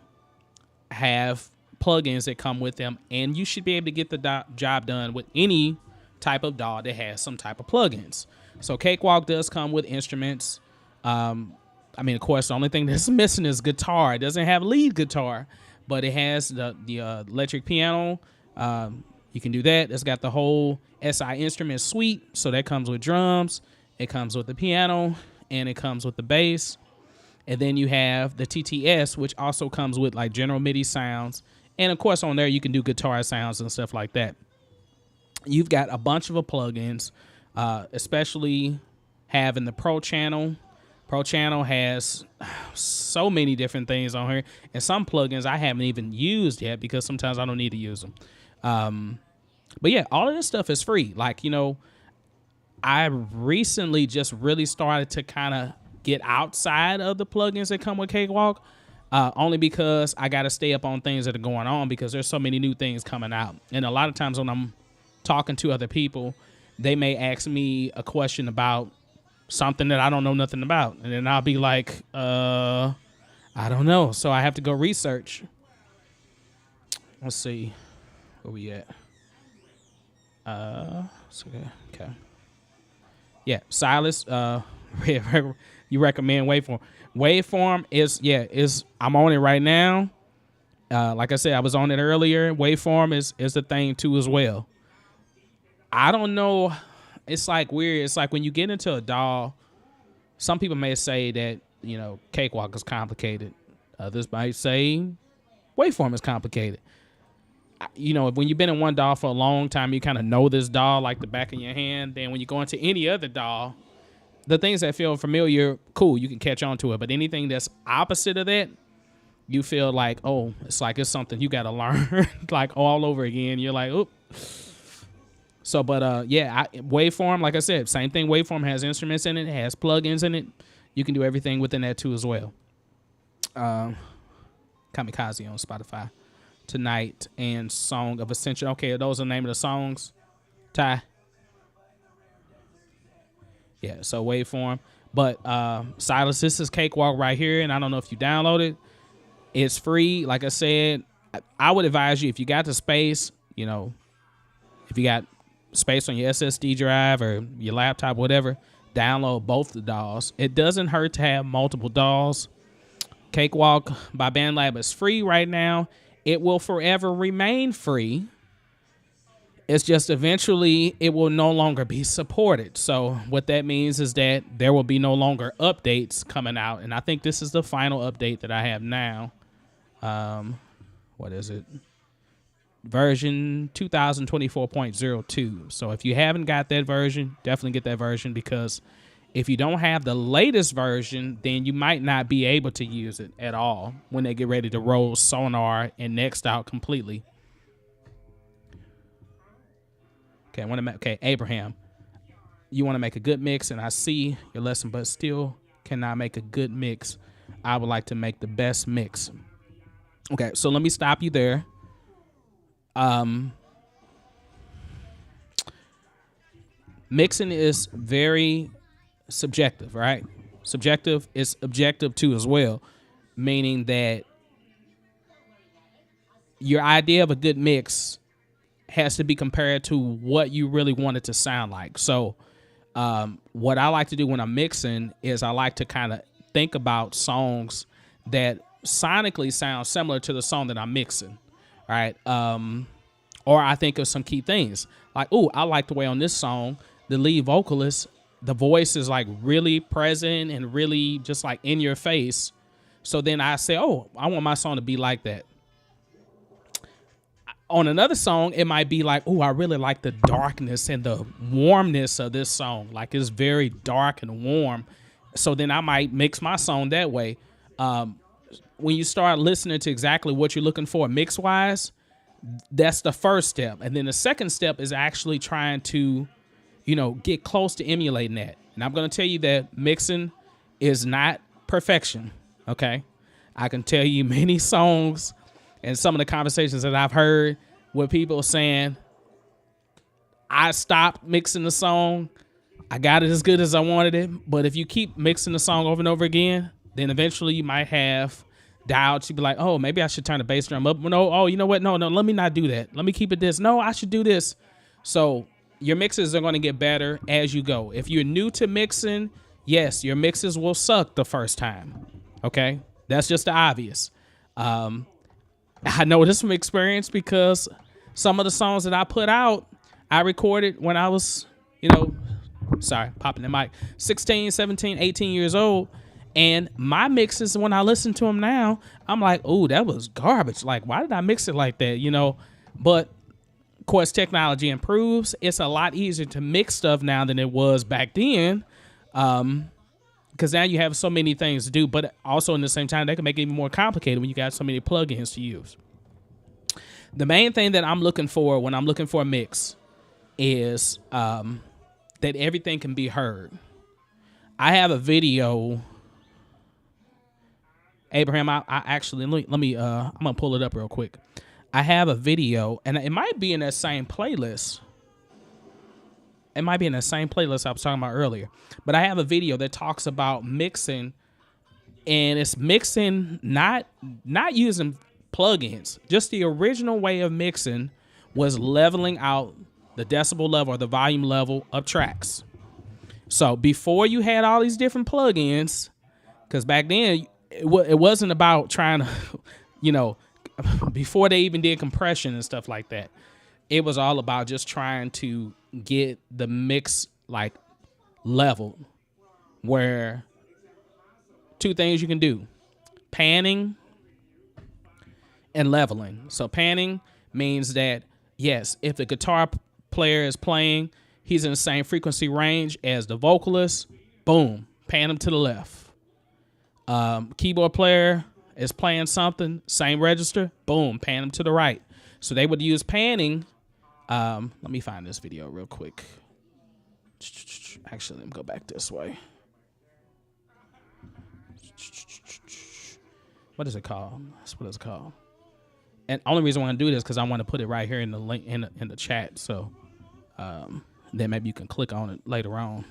have plugins that come with them, and you should be able to get the job done with any type of DAW that has some type of plugins. So Cakewalk does come with instruments. I mean, of course, the only thing that's missing is guitar. It doesn't have lead guitar, but it has the electric piano. You can do that. It's got the whole SI instrument suite. So that comes with drums. It comes with the piano. And it comes with the bass. And then you have the TTS, which also comes with like general MIDI sounds. And of course on there you can do guitar sounds and stuff like that. You've got a bunch of plugins, especially having the Pro channel. Pro channel has so many different things on here. And some plugins I haven't even used yet because sometimes I don't need to use them. But yeah, all of this stuff is free. Like, you know, I recently just really started to kind of get outside of the plugins that come with Cakewalk, only because I got to stay up on things that are going on because there's so many new things coming out. And a lot of times when I'm talking to other people, they may ask me a question about something that I don't know nothing about. And then I'll be like, I don't know. So I have to go research. Let's see. Where we at? Okay. Yeah, Silas, you recommend Waveform. Waveform is I'm on it right now. Like I said, I was on it earlier. Waveform is the thing too as well. I don't know. It's like weird. It's like when you get into a DAW, some people may say that, you know, Cakewalk is complicated. Others might say Waveform is complicated. You know, when you've been in one DAW for a long time, you kind of know this DAW like the back of your hand. Then when you go into any other DAW, the things that feel familiar, cool, you can catch on to it. But anything that's opposite of that, you feel like, oh, it's like it's something you got to learn like all over again. You're like, oop. So, but Waveform, like I said, same thing. Waveform has instruments in it, has plugins in it. You can do everything within that too as well. Kamikaze on Spotify. Tonight and Song of Ascension. Okay, those are the name of the songs. Ty. Yeah, so Waveform. But Silas, this is Cakewalk right here, and I don't know if you download it. It's free. Like I said, I would advise you, if you got the space, you know, if you got space on your SSD drive or your laptop, whatever, download both the DAWs. It doesn't hurt to have multiple DAWs. Cakewalk by Bandlab is free right now. It will forever remain free. It's just eventually it will no longer be supported. So what that means is that there will be no longer updates coming out. And I think this is the final update that I have now. What is it? Version 2024.02. So if you haven't got that version, definitely get that version, because if you don't have the latest version, then you might not be able to use it at all when they get ready to roll Sonar and Next out completely. Okay, Abraham. you want to make a good mix, and I see your lesson, but still cannot make a good mix. I would like to make the best mix. Okay, so let me stop you there. Mixing is very subjective, right? Subjective is objective too as well, meaning that your idea of a good mix has to be compared to what you really want it to sound like. So what I like to do when I'm mixing is I like to kind of think about songs that sonically sound similar to the song that I'm mixing, right? Or I think of some key things like, oh, I like the way on this song, the lead vocalist, the voice is like really present and really just like in your face. So then I say, oh, I want my song to be like that. On another song, it might be like, oh, I really like the darkness and the warmness of this song. Like it's very dark and warm. So then I might mix my song that way. When you start listening to exactly what you're looking for mix-wise, that's the first step. And then the second step is actually trying to, get close to emulating that. And I'm going to tell you that mixing is not perfection, okay? I can tell you many songs and some of the conversations that I've heard with people saying, I stopped mixing the song, I got it as good as I wanted it, but if you keep mixing the song over and over again, then eventually you might have doubts. You'd be like, oh, maybe I should turn the bass drum up. No, oh, you know what? No, let me not do that. Let me keep it this. No, I should do this. So your mixes are going to get better as you go. If you're new to mixing, yes, your mixes will suck the first time. Okay? That's just the obvious. I know this from experience because some of the songs that I put out, I recorded when I was, popping the mic, 16, 17, 18 years old. And my mixes, when I listen to them now, I'm like, oh, that was garbage. Like, why did I mix it like that? But of course, technology improves. It's a lot easier to mix stuff now than it was back then. Because now you have so many things to do, but also in the same time, they can make it even more complicated when you got so many plugins to use. The main thing that I'm looking for when I'm looking for a mix is that everything can be heard. I have a video, Abraham. I actually let me. I'm gonna pull it up real quick. I have a video, and it might be in that same playlist. It might be in the same playlist I was talking about earlier. But I have a video that talks about mixing, and it's mixing not using plugins. Just the original way of mixing was leveling out the decibel level or the volume level of tracks. So before you had all these different plugins, because back then it wasn't about trying to, before they even did compression and stuff like that, it was all about just trying to get the mix like leveled, where two things you can do: panning and leveling. So panning means that, yes, if the guitar player is playing, he's in the same frequency range as the vocalist, boom, pan him to the left. Keyboard player is playing something, same register, boom, pan him to the right. So they would use panning. Let me find this video real quick. Actually, let me go back this way. What is it called? That's what it's called. And the only reason I want to do this is because I want to put it right here in the link in the chat. So then maybe you can click on it later on.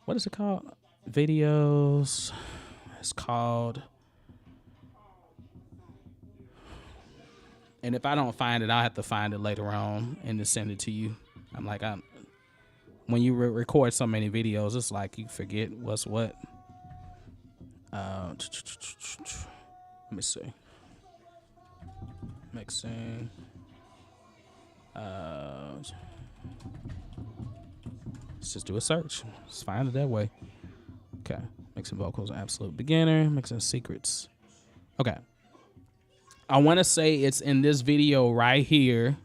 What is it called? Videos. It's called. And if I don't find it, I'll have to find it later on and then send it to you. I'm like, when you record so many videos, it's like you forget what's what. Let me see. Mixing. Let's just do a search. Let's find it that way. Okay. Mixing vocals, absolute beginner. Mixing secrets. Okay. I want to say it's in this video right here,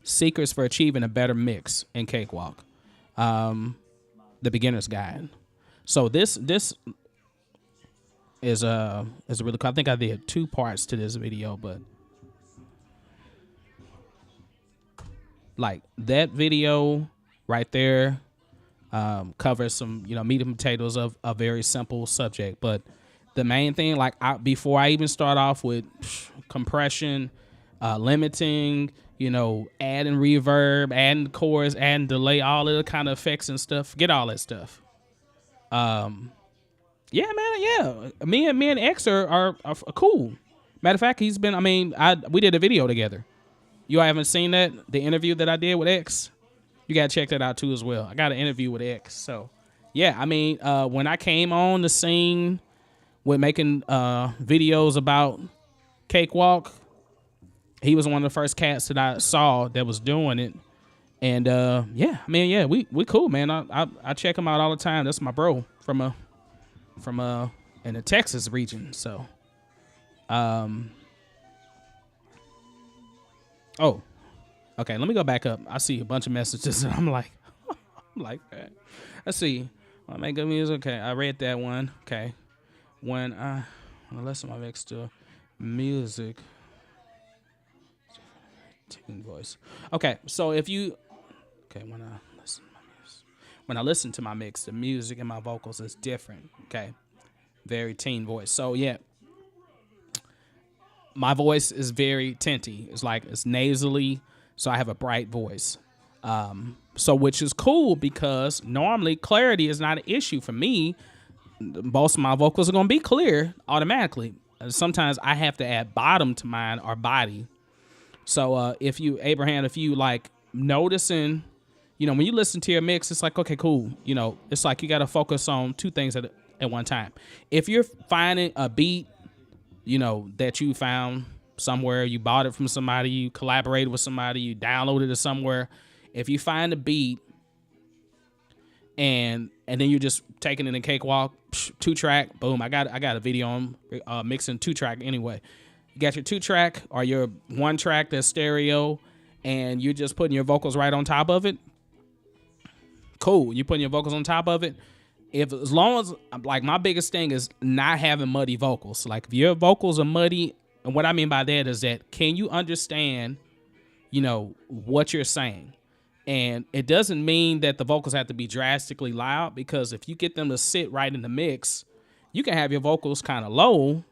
Secrets for Achieving a Better Mix in Cakewalk, the beginner's guide. So this is really cool. I think I did 2 parts to this video, but like that video right there, Cover some, meat and potatoes of a very simple subject. But the main thing, like before I even start off with compression, limiting, adding reverb, adding chorus, adding delay, all of the kind of effects and stuff, forget all that stuff. Yeah, man, yeah. Me and X are cool. Matter of fact, he's been. We did a video together. You haven't seen that? The interview that I did with X? You gotta check that out too as well. I got an interview with X. So yeah, when I came on the scene with making videos about Cakewalk, he was one of the first cats that I saw that was doing it. And we cool, man. I check him out all the time. That's my bro from in the Texas region. So oh, okay, let me go back up. I see a bunch of messages and I'm like let's see. I make good music. Okay, I read that one. Okay. When I listen to my mix to music teen voice. Okay, so when I listen to my mix, the music and my vocals is different. Okay. Very teen voice. So yeah. My voice is very tinty. It's nasally, so I have a bright voice. So which is cool because normally clarity is not an issue for me. Most of my vocals are going to be clear automatically. Sometimes I have to add bottom to mine or body. So if you like noticing, when you listen to your mix, it's like, okay, cool. It's like you got to focus on two things at one time. If you're finding a beat, that you found somewhere, you bought it from somebody, you collaborated with somebody, you downloaded it somewhere. If you find a beat and then you're just taking it in Cakewalk, 2-track, boom, I got a video on mixing 2-track anyway. You got your 2-track or your 1-track that's stereo and you're just putting your vocals right on top of it. Cool. You're putting your vocals on top of it. As long as, like, my biggest thing is not having muddy vocals. Like, if your vocals are muddy, and what I mean by that is that, can you understand, what you're saying? And it doesn't mean that the vocals have to be drastically loud, because if you get them to sit right in the mix, you can have your vocals kind of low,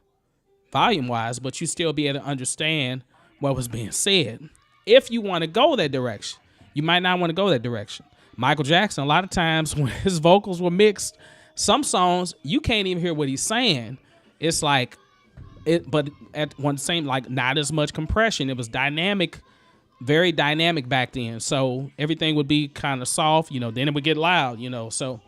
volume-wise, but you still be able to understand what was being said. If you want to go that direction, you might not want to go that direction. Michael Jackson, a lot of times when his vocals were mixed, some songs you can't even hear what he's saying. It's like but at one same, like, not as much compression. It was dynamic, very dynamic back then. So everything would be kind of soft, then it would get loud, So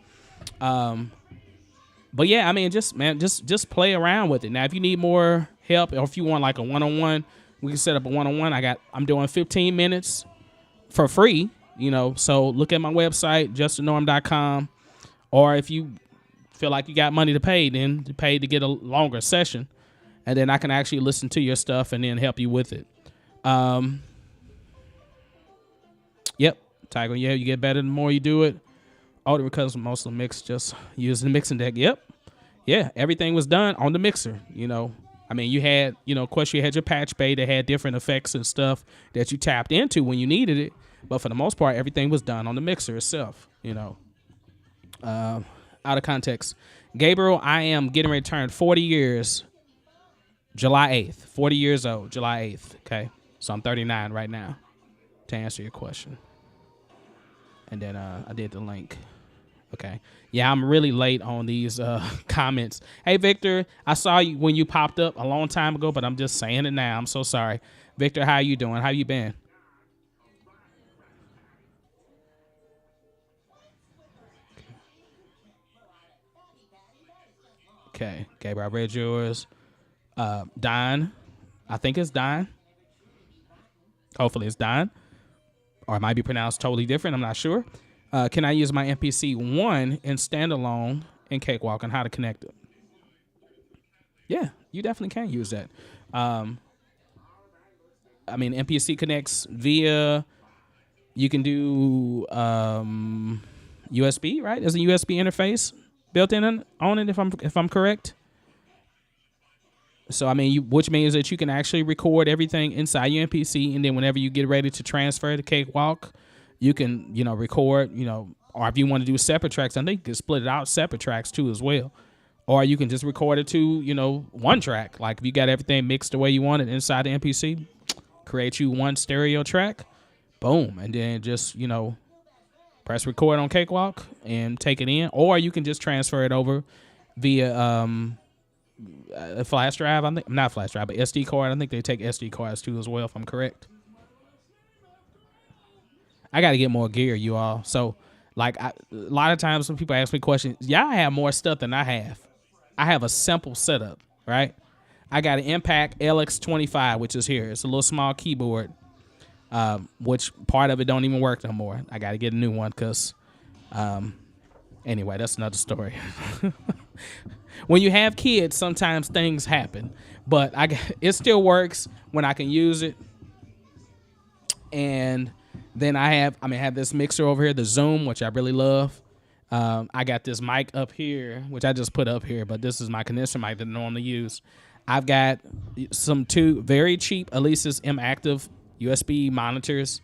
but yeah, just play around with it. Now if you need more help or if you want like a one-on-one, we can set up a one-on-one. I'm doing 15 minutes for free. So look at my website, justthenorm.com, or if you feel like you got money to pay, then you pay to get a longer session, and then I can actually listen to your stuff and then help you with it. Yep, Tiger, yeah, you get better the more you do it. Oh, because most of the mix just use the mixing deck. Yep, yeah, everything was done on the mixer. You had, of course, you had your patch bay that had different effects and stuff that you tapped into when you needed it. But for the most part, everything was done on the mixer itself, out of context. Gabriel, I am getting ready to turn 40 years, July 8th. 40 years old, July 8th, okay? So I'm 39 right now, to answer your question. And then I did the link. Okay. Yeah, I'm really late on these comments. Hey, Victor, I saw you when you popped up a long time ago, but I'm just saying it now. I'm so sorry. Victor, how you doing? How you been? Okay, Gabriel, I read yours. Don, I think it's Don. Hopefully it's Don. Or it might be pronounced totally different. I'm not sure. Can I use my MPC 1 in standalone in Cakewalk and how to connect it? Yeah, you definitely can use that. MPC connects via, you can do USB, right? There's a USB interface built in on it, if I'm correct. So which means that you can actually record everything inside your MPC, and then whenever you get ready to transfer to Cakewalk, You can, record, or if you want to do separate tracks, I think you can split it out separate tracks too as well. Or you can just record it to, one track. Like if you got everything mixed the way you want it inside the MPC, create you one stereo track, boom, and then just, press record on Cakewalk and take it in. Or you can just transfer it over via a flash drive. I think not flash drive, but SD card. I think they take SD cards too as well, if I'm correct. I got to get more gear, you all. So, like, a lot of times when people ask me questions, y'all have more stuff than I have. I have a simple setup, right? I got an Impact LX25, which is here. It's a little small keyboard, which part of it don't even work no more. I got to get a new one because, anyway, that's another story. When you have kids, sometimes things happen. But it still works when I can use it. And then I have this mixer over here, the Zoom, which I really love. I got this mic up here, which I just put up here, but this is my condenser mic that I normally use. I've got two very cheap Alesis M Active USB monitors.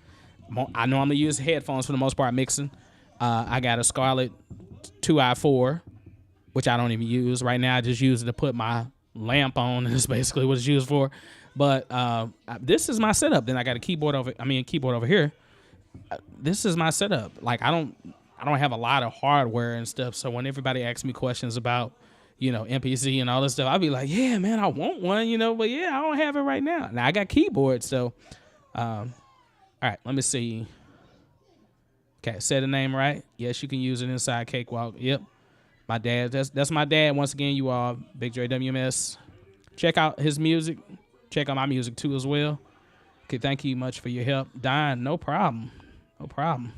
I normally use headphones for the most part mixing. I got a Scarlett 2i4, which I don't even use right now. I just use it to put my lamp on, and it's basically what it's used for. But this is my setup. Then I got a keyboard over here. This is my setup. Like I don't have a lot of hardware and stuff. So when everybody asks me questions about, MPC and all this stuff, I'll be like, yeah, man, I want one, but yeah, I don't have it right now. Now I got keyboards, so all right, let me see. Okay, say the name right. Yes, you can use it inside Cakewalk. Yep. My dad, that's my dad. Once again, you all, Big J WMS. Check out his music. Check out my music too as well. Okay, thank you much for your help. Don, no problem. No problem.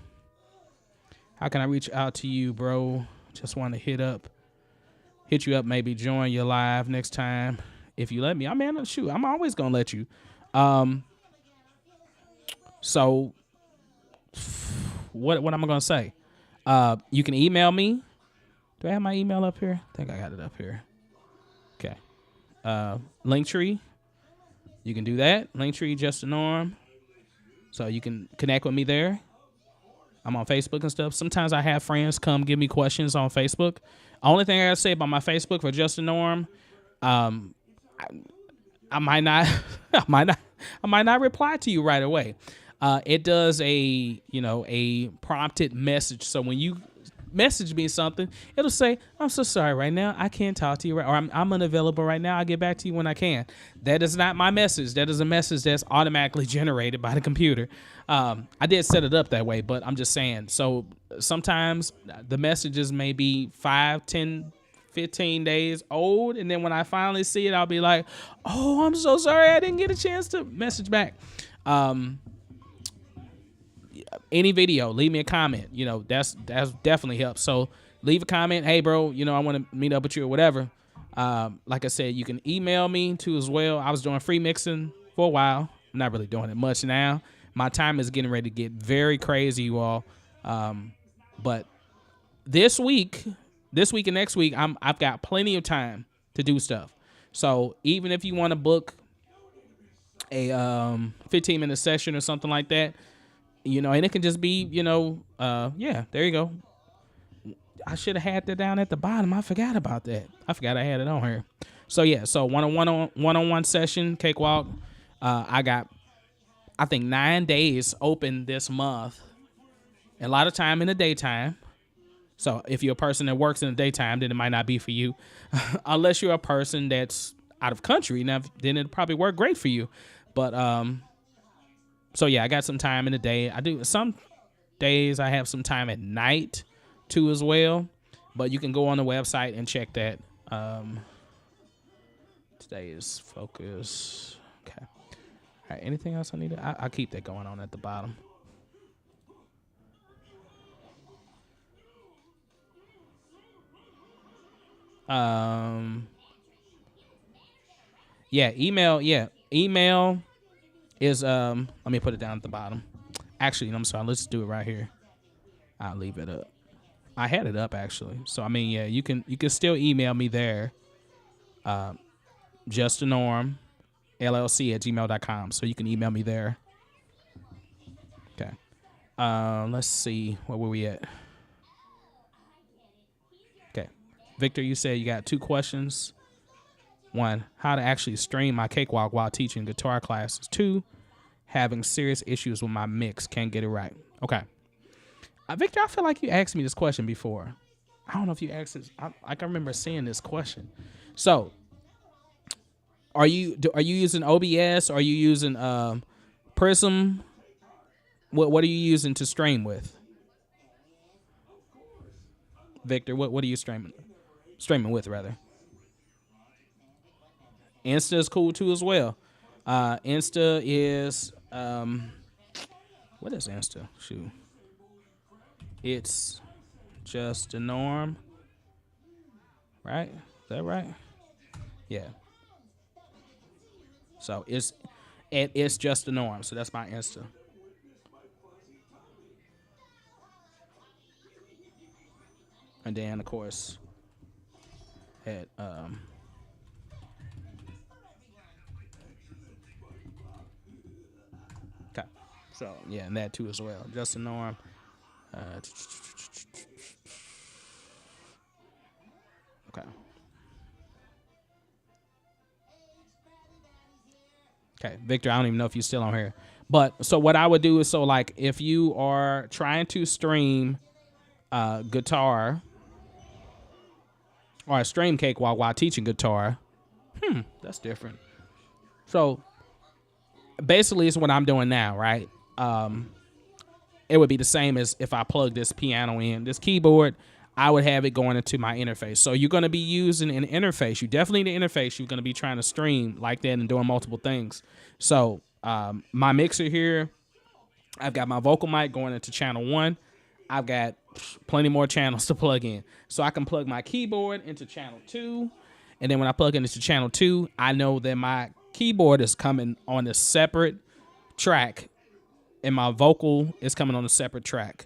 How can I reach out to you, bro? Just want to hit you up, maybe join your live next time if you let me. Shoot, I'm always gonna let you. So what am I gonna say? You can email me. Do I have my email up here? I think I got it up here. Okay. Linktree. You can do that. Linktree, Just the Norm. So you can connect with me there. I'm on Facebook and stuff. Sometimes I have friends come give me questions on Facebook. Only thing I gotta say about my Facebook for Just the Norm, I might not, I might not reply to you right away. It does a prompted message. So when you message me something, it'll say, I'm so sorry right now, I can't talk to you, or I'm unavailable right now, I'll get back to you when I can. That is not my message. That is a message that's automatically generated by the computer. I did set it up that way, but I'm just saying. So sometimes the messages may be 5, 10, 15 days old, and then when I finally see it, I'll be like, oh, I'm so sorry, I didn't get a chance to message back. Any video, leave me a comment. That's definitely helps. So leave a comment. Hey, bro, I want to meet up with you or whatever. Like I said, you can email me too as well. I was doing free mixing for a while. I'm not really doing it much now. My time is getting ready to get very crazy, you all. But this week and next week, I've got plenty of time to do stuff. So even if you want to book a 15-minute session or something like that, and it can just be, yeah, there you go. I should have had that down at the bottom. I forgot about that. I forgot I had it on here. So yeah, so one-on-one session, Cakewalk. I got, I think 9 days open this month. A lot of time in the daytime. So if you're a person that works in the daytime, then it might not be for you. Unless you're a person that's out of country, now then it'd probably work great for you. But so yeah, I got some time in the day. I do some days I have some time at night too as well. But you can go on the website and check that. Today is focus. Okay. All right. Anything else I need? I'll keep that going on at the bottom. Yeah. Email. Yeah. Email is let me put it down at the bottom. Actually, I'm sorry. Let's do it right here. I'll leave it up. I had it up actually. So I mean, yeah, you can still email me there. JustTheNorm LLC@gmail.com. So you can email me there. Okay. Let's see, where were we at? Okay, Victor, you said you got 2 questions. 1, how to actually stream my cakewalk while teaching guitar classes. 2, having serious issues with my mix, can't get it right. Okay, Victor, I feel like you asked me this question before. I don't know if you asked this. I can remember seeing this question. So, are you using OBS? Are you using Prism? What are you using to stream with? Victor, what are you streaming with, rather? Insta is cool too as well. Insta is what is Insta? Shoot. It's just a norm. Right? Is that right? Yeah. So it's just a norm. So that's my Insta. And then of course at okay. So yeah, and that too as well. Just a norm. Okay. Okay, Victor, I don't even know if you're still on here. But so what I would do is, so like if you are trying to stream guitar or stream cakewalk while teaching guitar, that's different. So basically it's what I'm doing now, right? It would be the same as if I plug this piano in, this keyboard, I would have it going into my interface. So you're going to be using an interface. You definitely need an interface. You're going to be trying to stream like that and doing multiple things. So my mixer here, I've got my vocal mic going into channel 1. I've got plenty more channels to plug in. So I can plug my keyboard into channel 2. And then when I plug it into channel 2, I know that my keyboard is coming on a separate track and my vocal is coming on a separate track.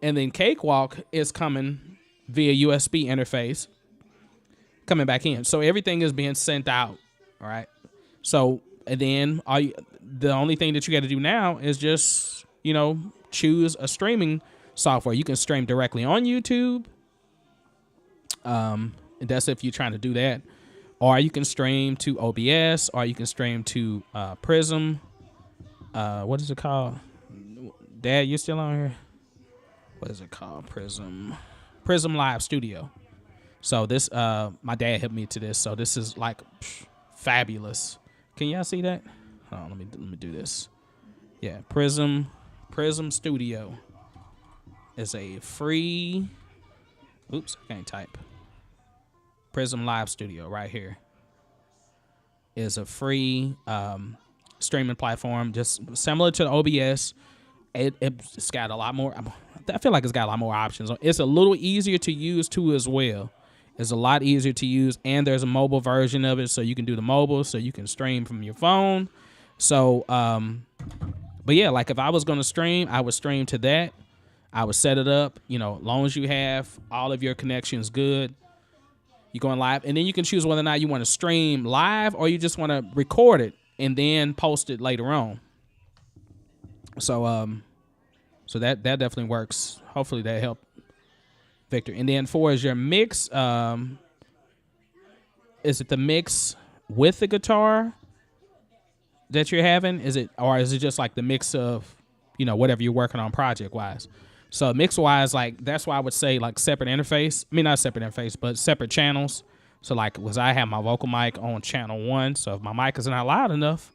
And then Cakewalk is coming via USB interface, coming back in. So everything is being sent out, all right? So, and then the only thing that you got to do now is just, choose a streaming software. You can stream directly on YouTube. And that's if you're trying to do that. Or you can stream to OBS, or you can stream to Prism. What is it called? Dad, you still on here? What is it called? Prism Live Studio. So this, my dad helped me to this. So this is like fabulous. Can y'all see that? Hold on, let me do this. Yeah, Prism Studio is a free. Oops, I can't type. Prism Live Studio right here is a free streaming platform, just similar to the OBS. It's got a lot more. I feel like it's got a lot more options. It's a little easier to use too as well. It's a lot easier to use, and there's a mobile version of it, so you can do the mobile, so you can stream from your phone. So, but yeah, like if I was going to stream, I would stream to that. I would set it up, as long as you have all of your connections good, you're going live, and then you can choose whether or not you want to stream live or you just want to record it and then post it later on. So, so that definitely works. Hopefully that helped, Victor. And then for as your mix, is it the mix with the guitar that you're having? Or is it just like the mix of, whatever you're working on project wise? So mix wise, like that's why I would say like separate interface. I mean, not separate interface, but separate channels. So like, I have my vocal mic on channel 1. So if my mic is not loud enough,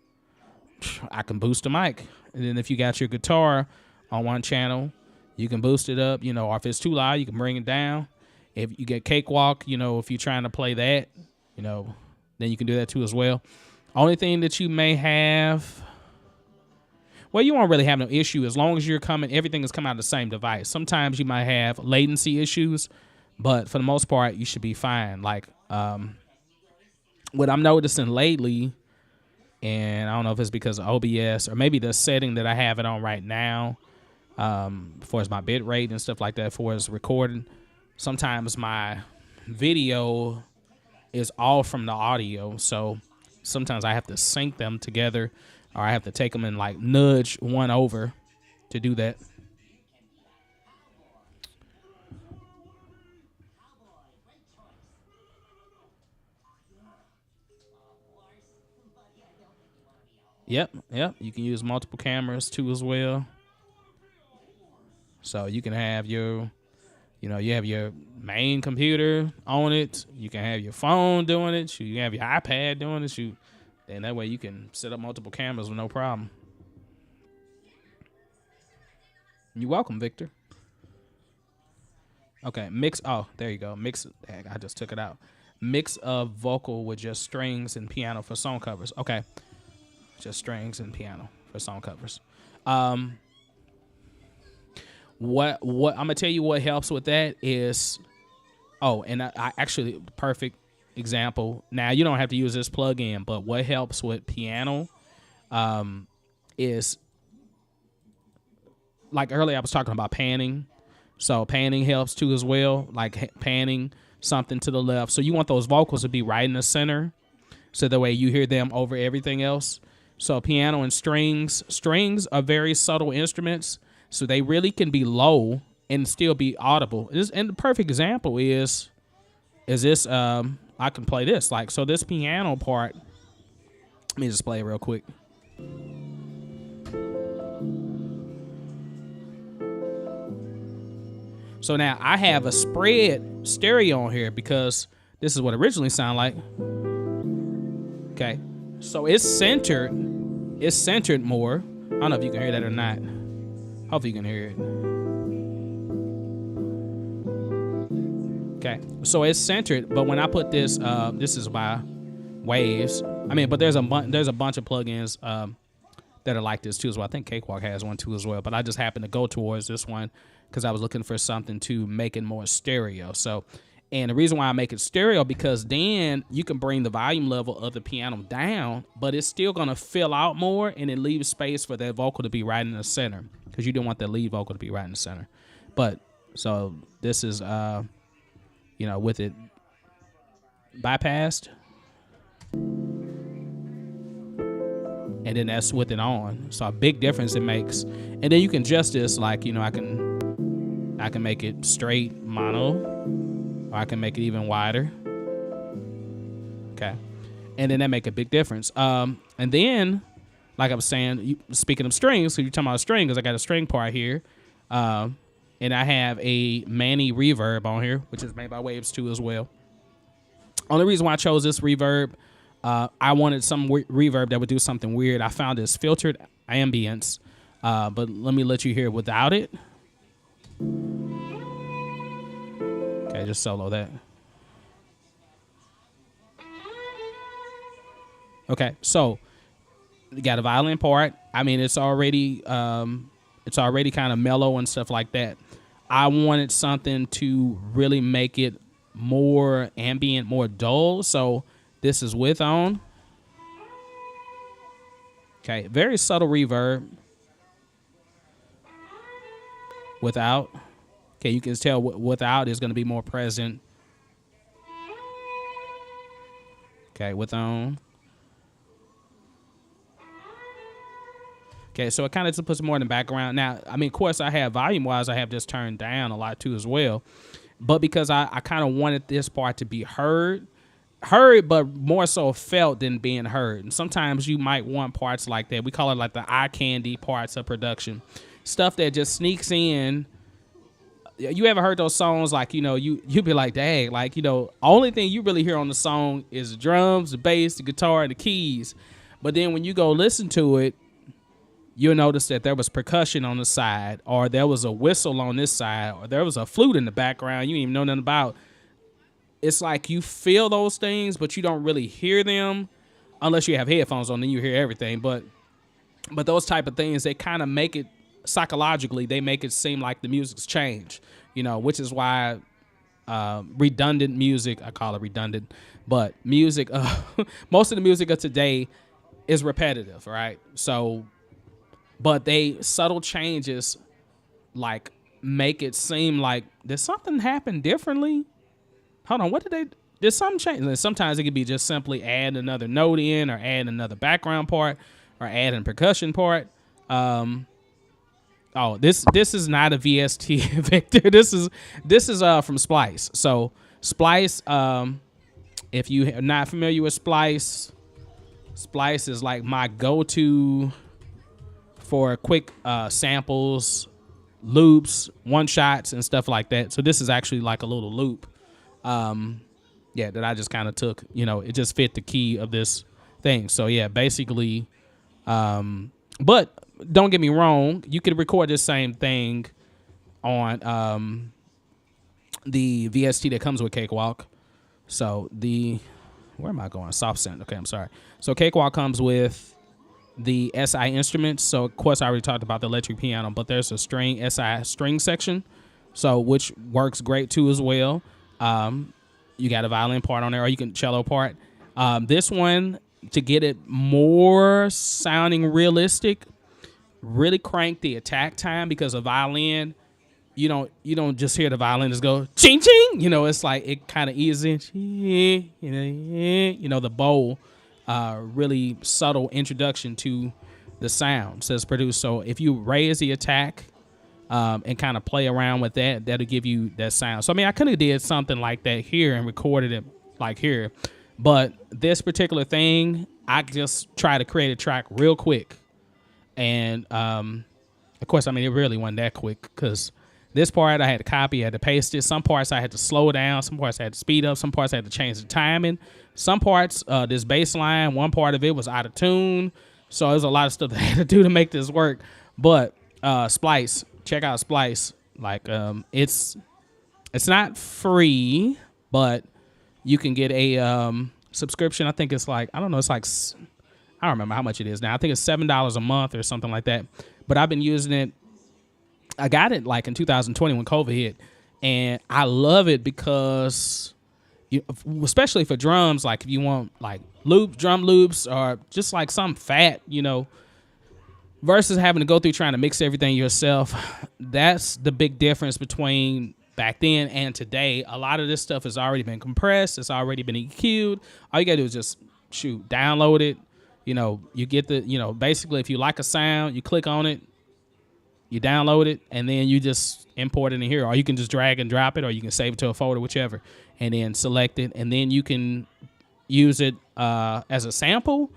I can boost the mic. And then if you got your guitar on one channel, you can boost it up, or if it's too loud, you can bring it down. If you get Cakewalk, if you're trying to play that, then you can do that too as well. Only thing that you may have, well, you won't really have no issue as long as everything is coming out of the same device. Sometimes you might have latency issues, but for the most part, you should be fine. Like, what I'm noticing lately, and I don't know if it's because of OBS or maybe the setting that I have it on right now, for as my bit rate and stuff like that, for as recording, sometimes my video is off from the audio. So sometimes I have to sync them together, or I have to take them and like nudge one over to do that. Yep, yep. You can use multiple cameras too as well. So you can have your, you have your main computer on it. You can have your phone doing it. You can have your iPad doing it. And that way you can set up multiple cameras with no problem. You're welcome, Victor. Okay, mix. Oh, there you go. Mix. I just took it out. Mix of vocal with just strings and piano for song covers. Okay, just strings and piano for song covers. What I'm gonna tell you what helps with that is, and I actually perfect example. Now you don't have to use this plugin, but what helps with piano, is like earlier I was talking about panning. So panning helps too as well, like panning something to the left. So you want those vocals to be right in the center, so that way you hear them over everything else. So piano and strings are very subtle instruments, so they really can be low and still be audible. And the perfect example is this. I can play this, like, so this piano part. Let me just play it real quick. So now I have a spread stereo on here because this is what it originally sounded like. Okay, so it's centered more. I don't know if you can hear that or not. Hopefully you can hear it. Okay, so it's centered, but when I put this, this is by Waves. I mean, but there's a bunch of plugins that are like this too as well. I think Cakewalk has one too as well, but I just happened to go towards this one because I was looking for something to make it more stereo. So, and the reason why I make it stereo, because then you can bring the volume level of the piano down, but it's still gonna fill out more, and it leaves space for that vocal to be right in the center, because you don't want that lead vocal to be right in the center. But so this is with it bypassed, and then that's with it on. So a big difference it makes. And then you can adjust this, like, I can make it straight mono, or I can make it even wider. Okay, and then that make a big difference. And then, like I was saying, speaking of strings, so you're talking about a string, because I got a string part here, and I have a Manny reverb on here, which is made by Waves too as well. Only reason why I chose this reverb, I wanted some reverb that would do something weird. I found this filtered ambience, but let me let you hear it without it. Okay, just solo that. Okay, so you got a violin part. I mean, it's already kind of mellow and stuff like that. I wanted something to really make it more ambient, more dull. So this is with on. Okay, very subtle reverb. Without. Okay, you can tell without is going to be more present. Okay, with on. Okay, so it kind of just puts more in the background. Now, I mean, of course, I have volume-wise, I have this turned down a lot too as well. But because I kind of wanted this part to be heard, but more so felt than being heard. And sometimes you might want parts like that. We call it like the eye candy parts of production. Stuff that just sneaks in. You ever heard those songs, like, you be like, dang, like, only thing you really hear on the song is the drums, the bass, the guitar, and the keys. But then when you go listen to it, you'll notice that there was percussion on the side, or there was a whistle on this side, or there was a flute in the background you didn't even know nothing about. It's like you feel those things, but you don't really hear them unless you have headphones on, then you hear everything. But those type of things, they kind of make it, psychologically, they make it seem like the music's changed, which is why redundant music, I call it redundant, but music, most of the music of today is repetitive, right? So, but subtle changes, like, make it seem like, did something happen differently? Hold on, did something change? And sometimes it could be just simply add another note in, or add another background part, or add a percussion part. This is not a VST, Victor. This is from Splice. So Splice, if you are not familiar with Splice, Splice is like my go-to for quick samples, loops, one-shots, and stuff like that. So this is actually like a little loop, yeah, that I just kind of took. You know, it just fit the key of this thing. So yeah, basically, but don't get me wrong, you could record this same thing on the VST that comes with Cakewalk. So where am I going? Soft synth. Okay, I'm sorry. So Cakewalk comes with the SI instruments. So of course I already talked about the electric piano, but there's a SI string section, so which works great too as well. You got a violin part on there, or you can cello part. This one, to get it more sounding realistic, really crank the attack time, because a violin, you don't just hear the violinist go ching ching. You know, it's like it kind of eases in. You know, the bow, really subtle introduction to the sounds that's produced. So if you raise the attack and kind of play around with that, that'll give you that sound. So I mean, I could have did something like that here and recorded it like here, but this particular thing, I just try to create a track real quick. And of course, I mean, it really wasn't that quick, because this part I had to copy, I had to paste it. Some parts I had to slow down, some parts I had to speed up, some parts I had to change the timing. Some parts, this bass line, one part of it was out of tune. So there's a lot of stuff that I had to do to make this work. But Splice, check out Splice. Like, it's not free, but you can get a subscription. I think it's like, I don't know, it's like, I don't remember how much it is now. I think it's $7 a month or something like that. But I've been using it. I got it like in 2020 when COVID hit, and I love it because, especially for drums, like if you want like drum loops, or just like some fat, you know, versus having to go through trying to mix everything yourself. That's the big difference between back then and today. A lot of this stuff has already been compressed. It's already been EQ'd. All you gotta do is just download it. You know, you get basically if you like a sound, you click on it, you download it, and then you just import it in here. Or you can just drag and drop it, or you can save it to a folder, whichever, and then select it. And then you can use it as a sample,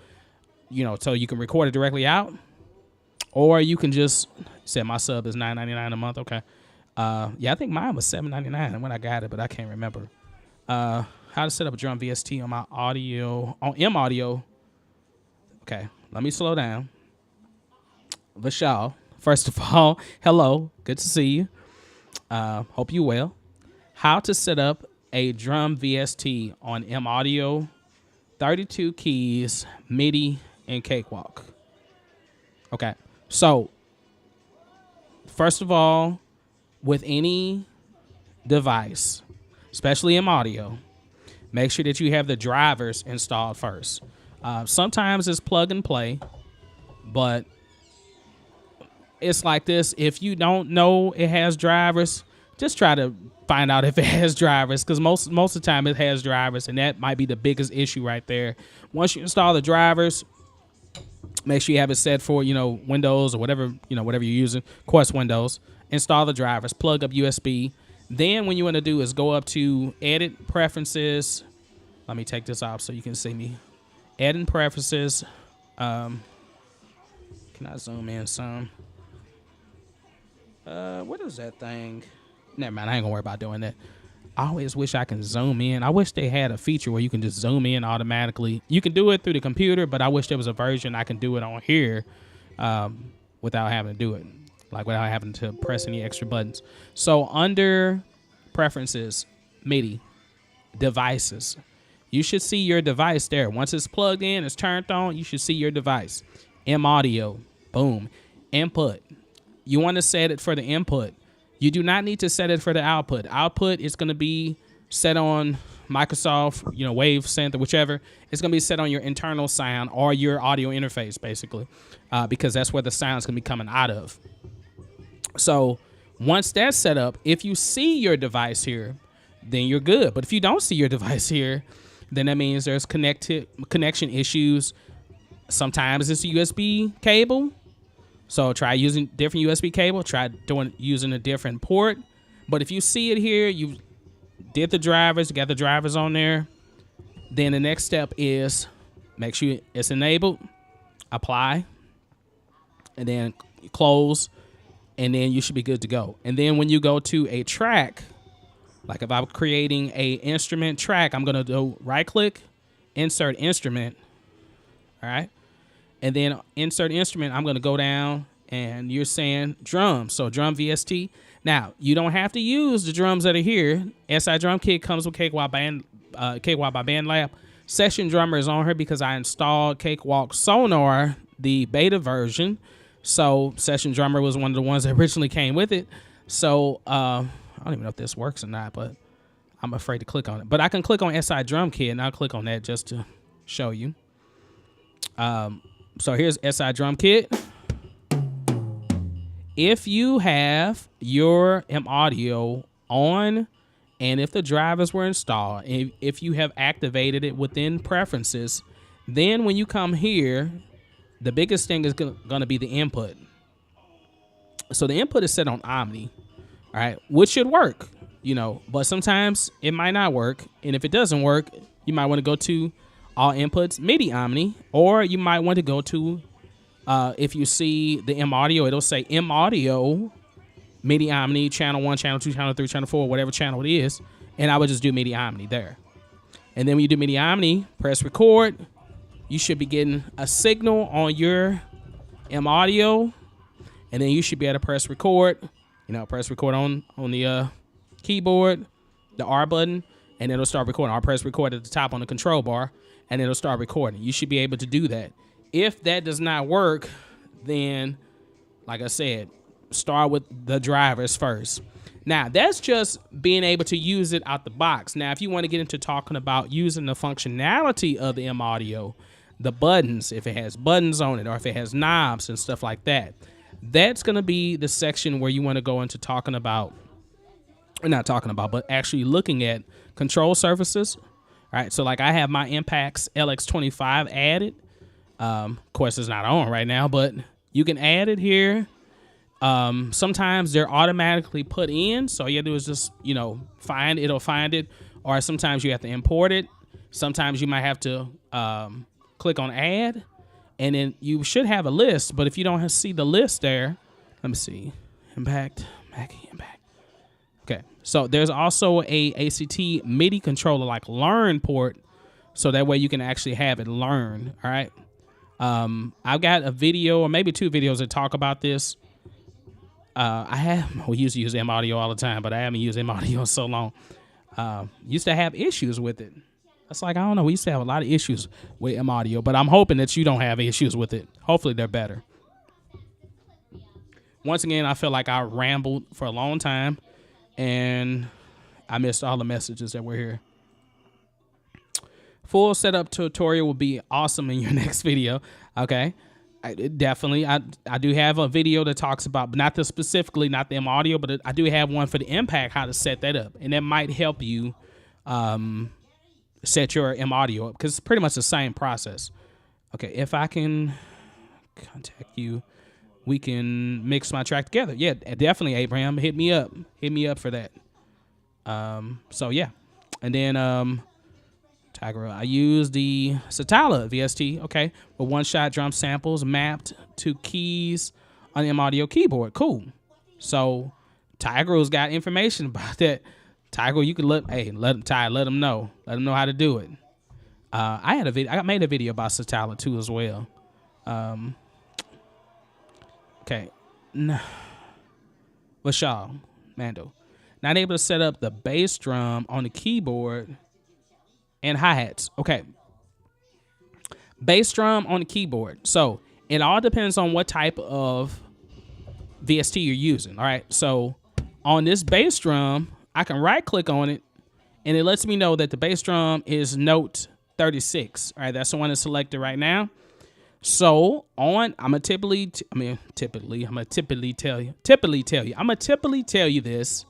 you know, so you can record it directly out. Or you can just say my sub is $9.99 a month. Okay. Yeah, I think mine was $7.99 when I got it, but I can't remember. How to set up a drum VST on my audio, on M Audio. Okay, let me slow down. Vishal, first of all, hello, good to see you. Hope you well. How to set up a drum VST on M Audio, 32 keys, MIDI, and Cakewalk. Okay, so first of all, with any device, especially M Audio, make sure that you have the drivers installed first. Sometimes it's plug and play, but it's like this. If you don't know it has drivers, just try to find out if it has drivers, because most of the time it has drivers, and that might be the biggest issue right there. Once you install the drivers, make sure you have it set for, you know, Windows or whatever, you know, whatever you're using. Of course, Windows. Install the drivers, plug up USB. Then what you want to do is go up to Edit Preferences. Let me take this off so you can see me. Edit Preferences. Can I zoom in some? What is that thing? Never mind, I ain't gonna worry about doing that. I always wish I can zoom in. I wish they had a feature where you can just zoom in automatically. You can do it through the computer, but I wish there was a version I can do it on here without having to do it, like without having to press any extra buttons. So under Preferences, MIDI, Devices, you should see your device there. Once it's plugged in, it's turned on, you should see your device. M Audio, boom. Input, you want to set it for the input. You do not need to set it for the output. Output is going to be set on Microsoft, you know, Wave Synth or whichever. It's going to be set on your internal sound or your audio interface, basically, because that's where the sound's going to be coming out of. So once that's set up, if you see your device here, then you're good. But if you don't see your device here, then that means there's connection issues. Sometimes it's a USB cable. So try using different USB cable. Try using a different port. But if you see it here, you did the drivers, you got the drivers on there. Then the next step is Make sure it's enabled. Apply. And then close. And then you should be good to go. And then when you go to a track, like if I'm creating a instrument track, I'm going to do right click, insert instrument. All right. And then insert instrument, I'm going to go down and you're saying drums. So drum VST. Now, you don't have to use the drums that are here. SI Drum Kit comes with Cakewalk by Bandlab. Session Drummer is on here because I installed Cakewalk Sonar, the beta version. So Session Drummer was one of the ones that originally came with it. So I don't even know if this works or not, but I'm afraid to click on it. But I can click on SI Drum Kit, and I'll click on that just to show you. So here's SI Drum Kit. If you have your M audio on, and if the drivers were installed, if you have activated it within preferences, then when you come here, the biggest thing is going to be the input. So the input is set on Omni, all right, which should work, you know, but sometimes it might not work. And if it doesn't work, you might want to go to all inputs, MIDI Omni, or you might want to go to, if you see the M audio, it'll say M audio, MIDI Omni, channel 1, channel 2, channel 3, channel 4, whatever channel it is. And I would just do MIDI Omni there. And then when you do MIDI Omni, press record. You should be getting a signal on your M audio, and then you should be able to press record. You know, press record on the keyboard, the R button, and it'll start recording. Or press record at the top on the control bar, and it'll start recording. You should be able to do that. If that does not work, then, like I said, start with the drivers first. Now, that's just being able to use it out the box. Now, if you want to get into talking about using the functionality of the M audio, the buttons, if it has buttons on it, or if it has knobs and stuff like that, that's going to be the section where you want to go into talking about, or not talking about, but actually looking at control surfaces. All right, so like I have my Impacts LX25 added. Of course, it's not on right now, but you can add it here. Sometimes they're automatically put in, so all you have to do is just, you know, it'll find it, or sometimes you have to import it. Sometimes you might have to click on add, and then you should have a list, but if you don't see the list there, let me see, Impact, Mackie, Impact. Okay, so there's also a ACT MIDI controller like learn port, so that way you can actually have it learn, all right? I've got a video, or maybe 2 videos that talk about this. We used to use M audio all the time, but I haven't used M audio in so long. Used to have issues with it. That's like, I don't know, we used to have a lot of issues with M audio, but I'm hoping that you don't have issues with it. Hopefully they're better. Once again, I feel like I rambled for a long time, and I missed all the messages that were here. Full setup tutorial will be awesome in your next video. Okay. I do have a video that talks about, but not specifically not the M audio, but I do have one for the Impact, how to set that up. And that might help you set your M audio up, because it's pretty much the same process. Okay, if I can contact you, we can mix my track together. Yeah, definitely, Abraham. Hit me up. Hit me up for that. So yeah. And then Tiger, I use the Satala VST, okay, with one-shot drum samples mapped to keys on the M audio keyboard. Cool. So Tiger's got information about that. Tiger, you can let him know. Let him know how to do it. I made a video about Satala too as well. Okay. Vishal, Mando. Not able to set up the bass drum on the keyboard and hi-hats. Okay. Bass drum on the keyboard. So it all depends on what type of VST you're using. All right. So on this bass drum, I can right click on it and it lets me know that the bass drum is note 36. All right. That's the one that's selected right now. So I'm gonna typically tell you this.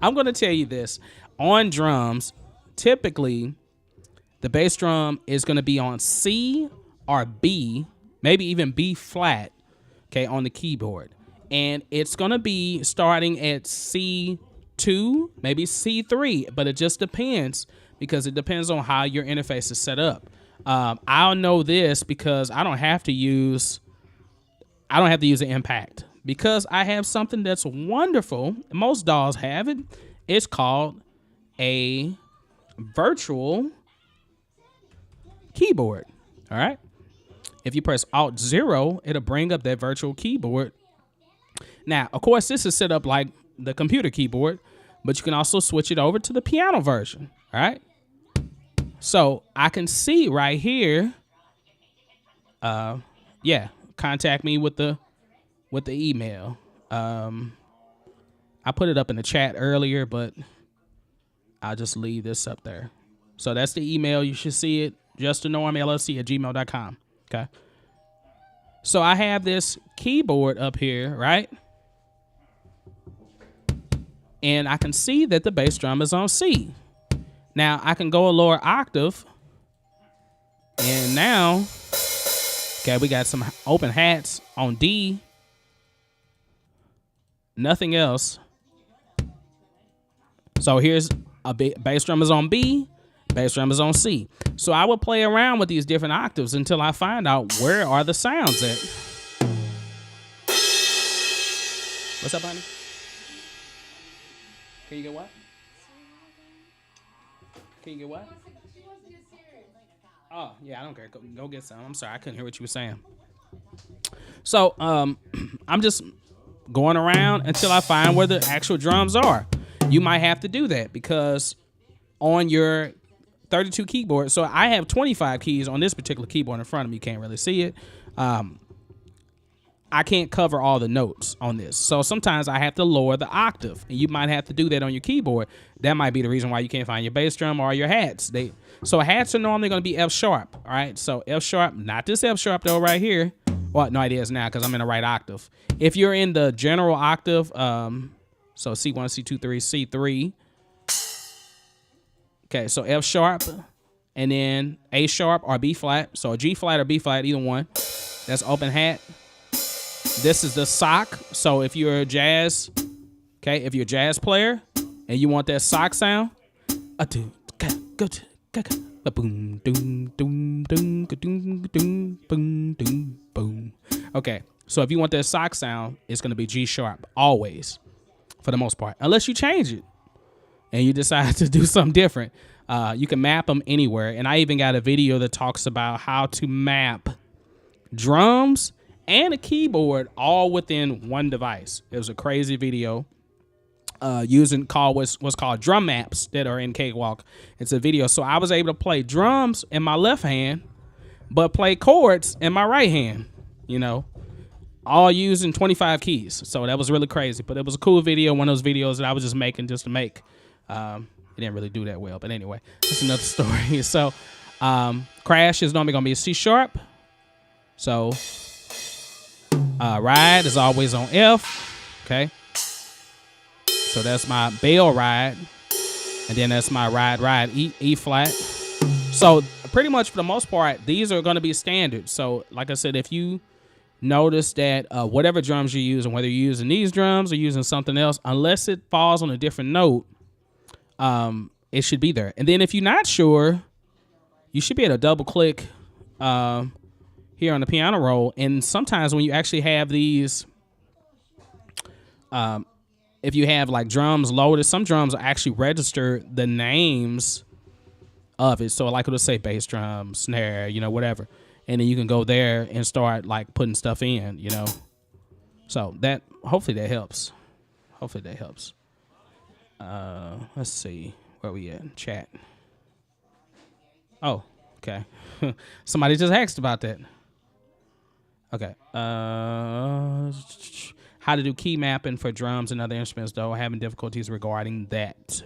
I'm gonna tell you this on drums. Typically, the bass drum is going to be on C or B, maybe even B flat, okay, on the keyboard. And it's going to be starting at C2, maybe C3, but it just depends, because it depends on how your interface is set up. I'll know this because I don't have to use an impact because I have something that's wonderful. Most dolls have it. It's called a virtual keyboard. All right. If you press Alt 0, it'll bring up that virtual keyboard. Now, of course, this is set up like the computer keyboard, but you can also switch it over to the piano version. All right. So I can see right here. Yeah, contact me with the email. I put it up in the chat earlier, but I'll just leave this up there. So that's the email. You should see it. justthenormllc@gmail.com. Okay. So I have this keyboard up here, right? And I can see that the bass drum is on C. Now I can go a lower octave. And now, okay, we got some open hats on D. Nothing else. So here's a bass drum is on B, bass drum is on C. So I will play around with these different octaves until I find out where are the sounds at. What's up, honey? Can you get what? Can you get what? Oh, yeah, I don't care. Go get some. I'm sorry, I couldn't hear what you were saying. So, I'm just going around until I find where the actual drums are. You might have to do that because on your 32 keyboard, so I have 25 keys on this particular keyboard in front of me. You can't really see it. I can't cover all the notes on this. So sometimes I have to lower the octave, and you might have to do that on your keyboard. That might be the reason why you can't find your bass drum or your hats. So hats are normally going to be F sharp, all right? So F sharp, not this F sharp though right here. Well, no, it is now because I'm in the right octave. If you're in the general octave, so C1, C2, 3, C3. Okay, so F sharp, and then A sharp or B flat. So a G flat or B flat, either one. That's open hat. This is the sock. So if you're a jazz, okay, if you're a jazz player and you want that sock sound, okay, so if you want that sock sound, it's going to be G sharp always, for the most part, unless you change it and you decide to do something different. You can map them anywhere, and I even got a video that talks about how to map drums and a keyboard all within one device. It was a crazy video using what's called drum maps that are in Cakewalk. It's a video. So I was able to play drums in my left hand, but play chords in my right hand, you know, all using 25 keys. So that was really crazy, but it was a cool video. One of those videos that I was just making just to make. It didn't really do that well, but anyway, that's another story. So crash is normally going to be a C sharp. So ride is always on F, okay? So that's my bell ride, and then that's my ride, E flat. So pretty much for the most part, these are going to be standard. So like I said, if you notice that whatever drums you're using, whether you're using these drums or using something else, unless it falls on a different note, it should be there. And then if you're not sure, you should be able to double click here on the piano roll, and sometimes when you actually have these, if you have like drums loaded, some drums will actually register the names of it. So like it'll say bass drum, snare, you know, whatever, and then you can go there and start like putting stuff in, you know. So that hopefully that helps. Hopefully that helps. Let's see where we at. Chat. Oh, okay. Somebody just asked about that. Okay. How to do key mapping for drums and other instruments, though, having difficulties regarding that.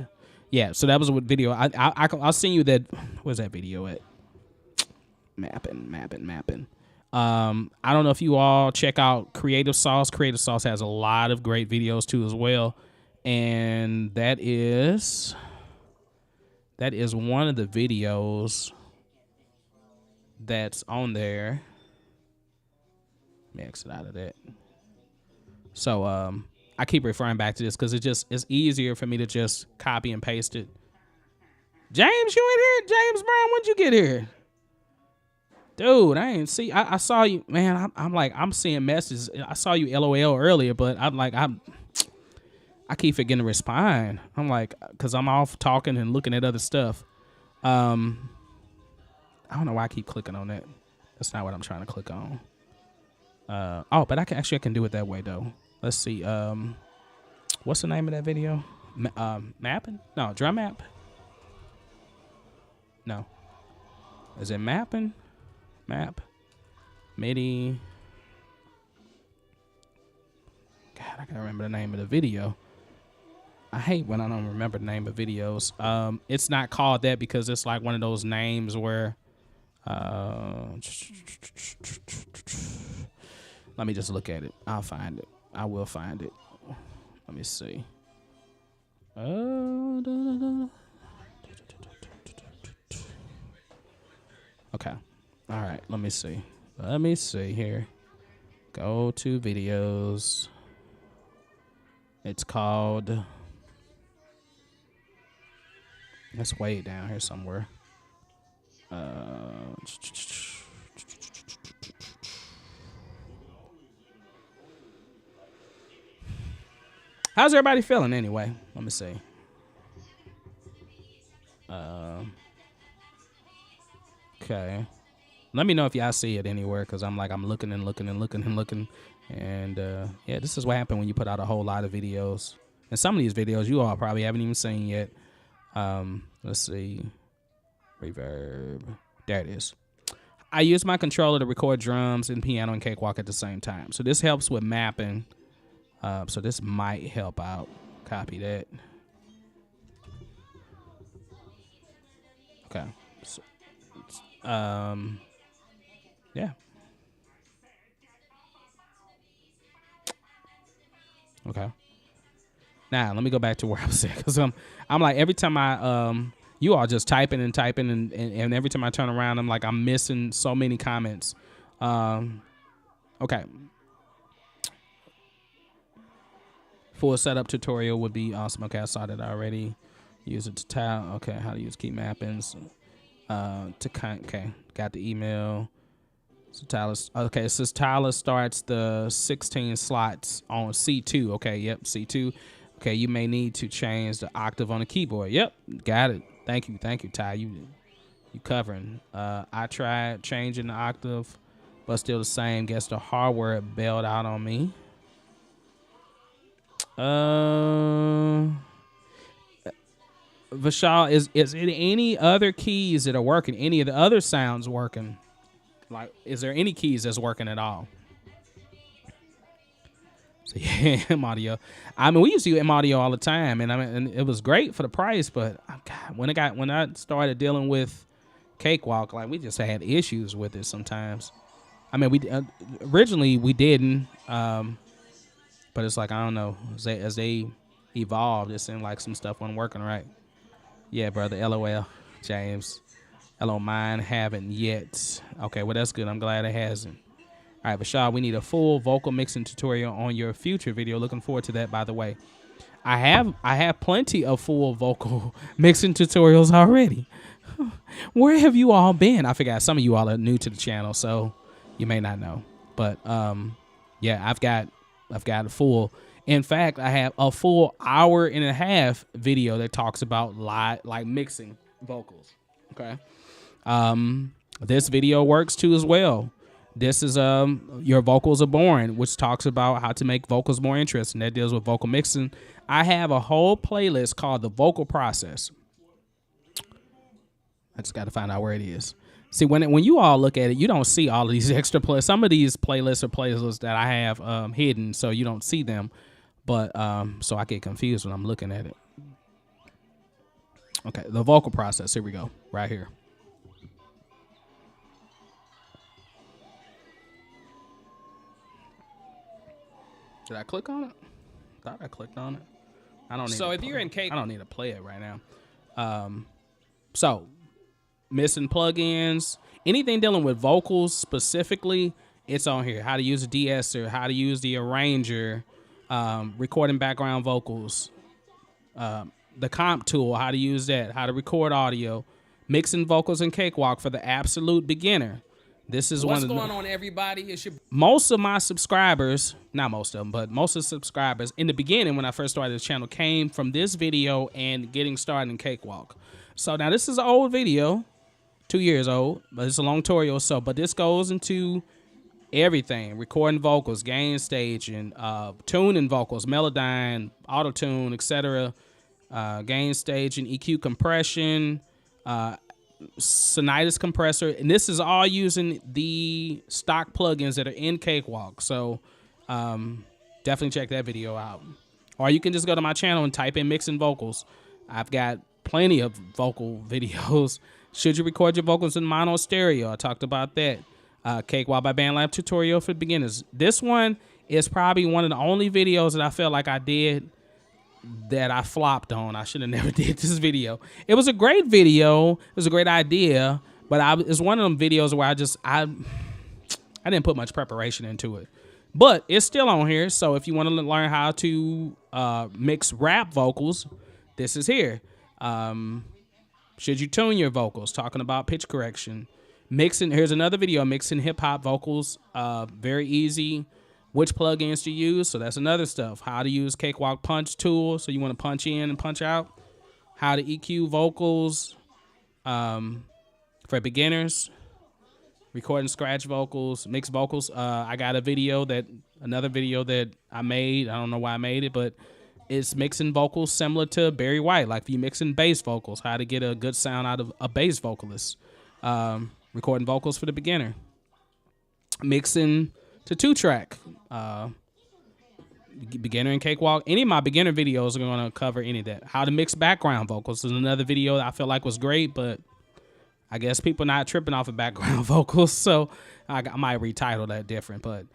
Yeah, so that was a video. I'll send you that. Where's that video at? Mapping. I don't know if you all check out Creative Sauce. Creative Sauce has a lot of great videos, too, as well. And that is one of the videos that's on there. Let me exit out of that. So I keep referring back to this because it's easier for me to just copy and paste it. James, you in here? James Brown, when'd you get here? Dude, I ain't see. I saw you, man. I'm like, I'm seeing messages. I saw you LOL earlier, but I'm like, I keep forgetting to respond. I'm like, because I'm off talking and looking at other stuff. I don't know why I keep clicking on that. That's not what I'm trying to click on. Oh, but I can do it that way though. Let's see. What's the name of that video? Mapping? No, drum map. No. Is it mapping? Map. MIDI. God, I gotta remember the name of the video. I hate when I don't remember the name of videos. It's not called that because it's like one of those names where let me just look at it. I'll find it. I will find it. Let me see. Okay. All right. Let me see. Let me see here. Go to videos. It's called. It's way down here somewhere. How's everybody feeling anyway? Let me see. Okay. Let me know if y'all see it anywhere, because I'm looking and looking and looking and looking. And yeah, this is what happened when you put out a whole lot of videos. And some of these videos you all probably haven't even seen yet. Let's see. Reverb. There it is. I use my controller to record drums and piano and cakewalk at the same time. So this helps with mapping. So this might help out. Copy that. Okay. So, yeah. Okay. Now let me go back to where I was at, because I'm like, every time you all just typing and typing and every time I turn around, I'm like, I'm missing so many comments. Okay. Full setup tutorial would be awesome. Okay, I saw that already. Use it to tile. Okay, how to use key mappings. Okay, got the email. So Tyler, okay, it says Tyler starts the 16 slots on C2. Okay, yep, C2. Okay, you may need to change the octave on the keyboard. Yep, got it. Thank you, Ty. You covering. I tried changing the octave, but still the same. Guess the hardware bailed out on me. Vishal, is it any other keys that are working? Any of the other sounds working? Like, is there any keys that's working at all? So yeah, M-Audio. I mean, we used to use M-Audio all the time, and and it was great for the price. But God, when I started dealing with Cakewalk, like, we just had issues with it sometimes. I mean, we originally we didn't, but it's like, I don't know, as they evolved, it seemed like some stuff wasn't working right. Yeah, brother. LOL, James. Hello, mine haven't yet. Okay, well, that's good. I'm glad it hasn't. All right, Bashar, we need a full vocal mixing tutorial on your future video. Looking forward to that, by the way. I have plenty of full vocal mixing tutorials already. Where have you all been? I forgot. Some of you all are new to the channel, so you may not know. But yeah, I've got a full. In fact, I have a full hour and a half video that talks about like mixing vocals. Okay. This video works too as well. This is Your Vocals Are Boring, which talks about how to make vocals more interesting. That deals with vocal mixing. I have a whole playlist called The Vocal Process. I just got to find out where it is. See, when you all look at it, you don't see all of these extra playlists. Some of these playlists are playlists that I have hidden, so you don't see them. But so I get confused when I'm looking at it. Okay, The Vocal Process. Here we go, right here. Did I click on it? Thought I clicked on it. I don't need. So if you're in Cake, I don't need to play it right now. So missing plugins, anything dealing with vocals specifically, it's on here. How to use a de-esser, how to use the arranger, recording background vocals, the comp tool, how to use that, how to record audio, mixing vocals in Cakewalk for the absolute beginner, This is what's going on, everybody. It's most of my subscribers, not most of them, but most of the subscribers in the beginning when I first started this channel came from this video and getting started in Cakewalk. So now this is an old video, 2 years old, but it's a long tutorial. So, but this goes into everything: recording vocals, gain staging, tuning vocals, melodyne, auto tune, etc. Gain staging, EQ compression, Sonitis compressor, and this is all using the stock plugins that are in Cakewalk. So definitely check that video out, or you can just go to my channel and type in mixing vocals. I've got plenty of vocal videos. Should you record your vocals in mono stereo? I talked about that. Cakewalk by Bandlab tutorial for beginners. This one is probably one of the only videos that I felt like I did that I flopped on. I should have never did this video. It was a great video. It was a great idea, but it's one of them videos where I didn't put much preparation into it. But it's still on here, so if you want to learn how to mix rap vocals, this is here. Should you tune your vocals? Talking about pitch correction. Mixing, here's another video, mixing hip-hop vocals. Very easy. Which plugins to use, so that's another stuff. How to use Cakewalk punch tool, so you want to punch in and punch out. How to EQ vocals for beginners. Record and scratch vocals, mix vocals. I got another video that I made. I don't know why I made it, but it's mixing vocals similar to Barry White. Like if you mixing bass vocals, how to get a good sound out of a bass vocalist. Recording vocals for the beginner. Mixing to 2-track. Beginner in Cakewalk. Any of my beginner videos are going to cover any of that. How to mix background vocals is another video that I feel like was great, but I guess people not tripping off of background vocals, so I might retitle that different. But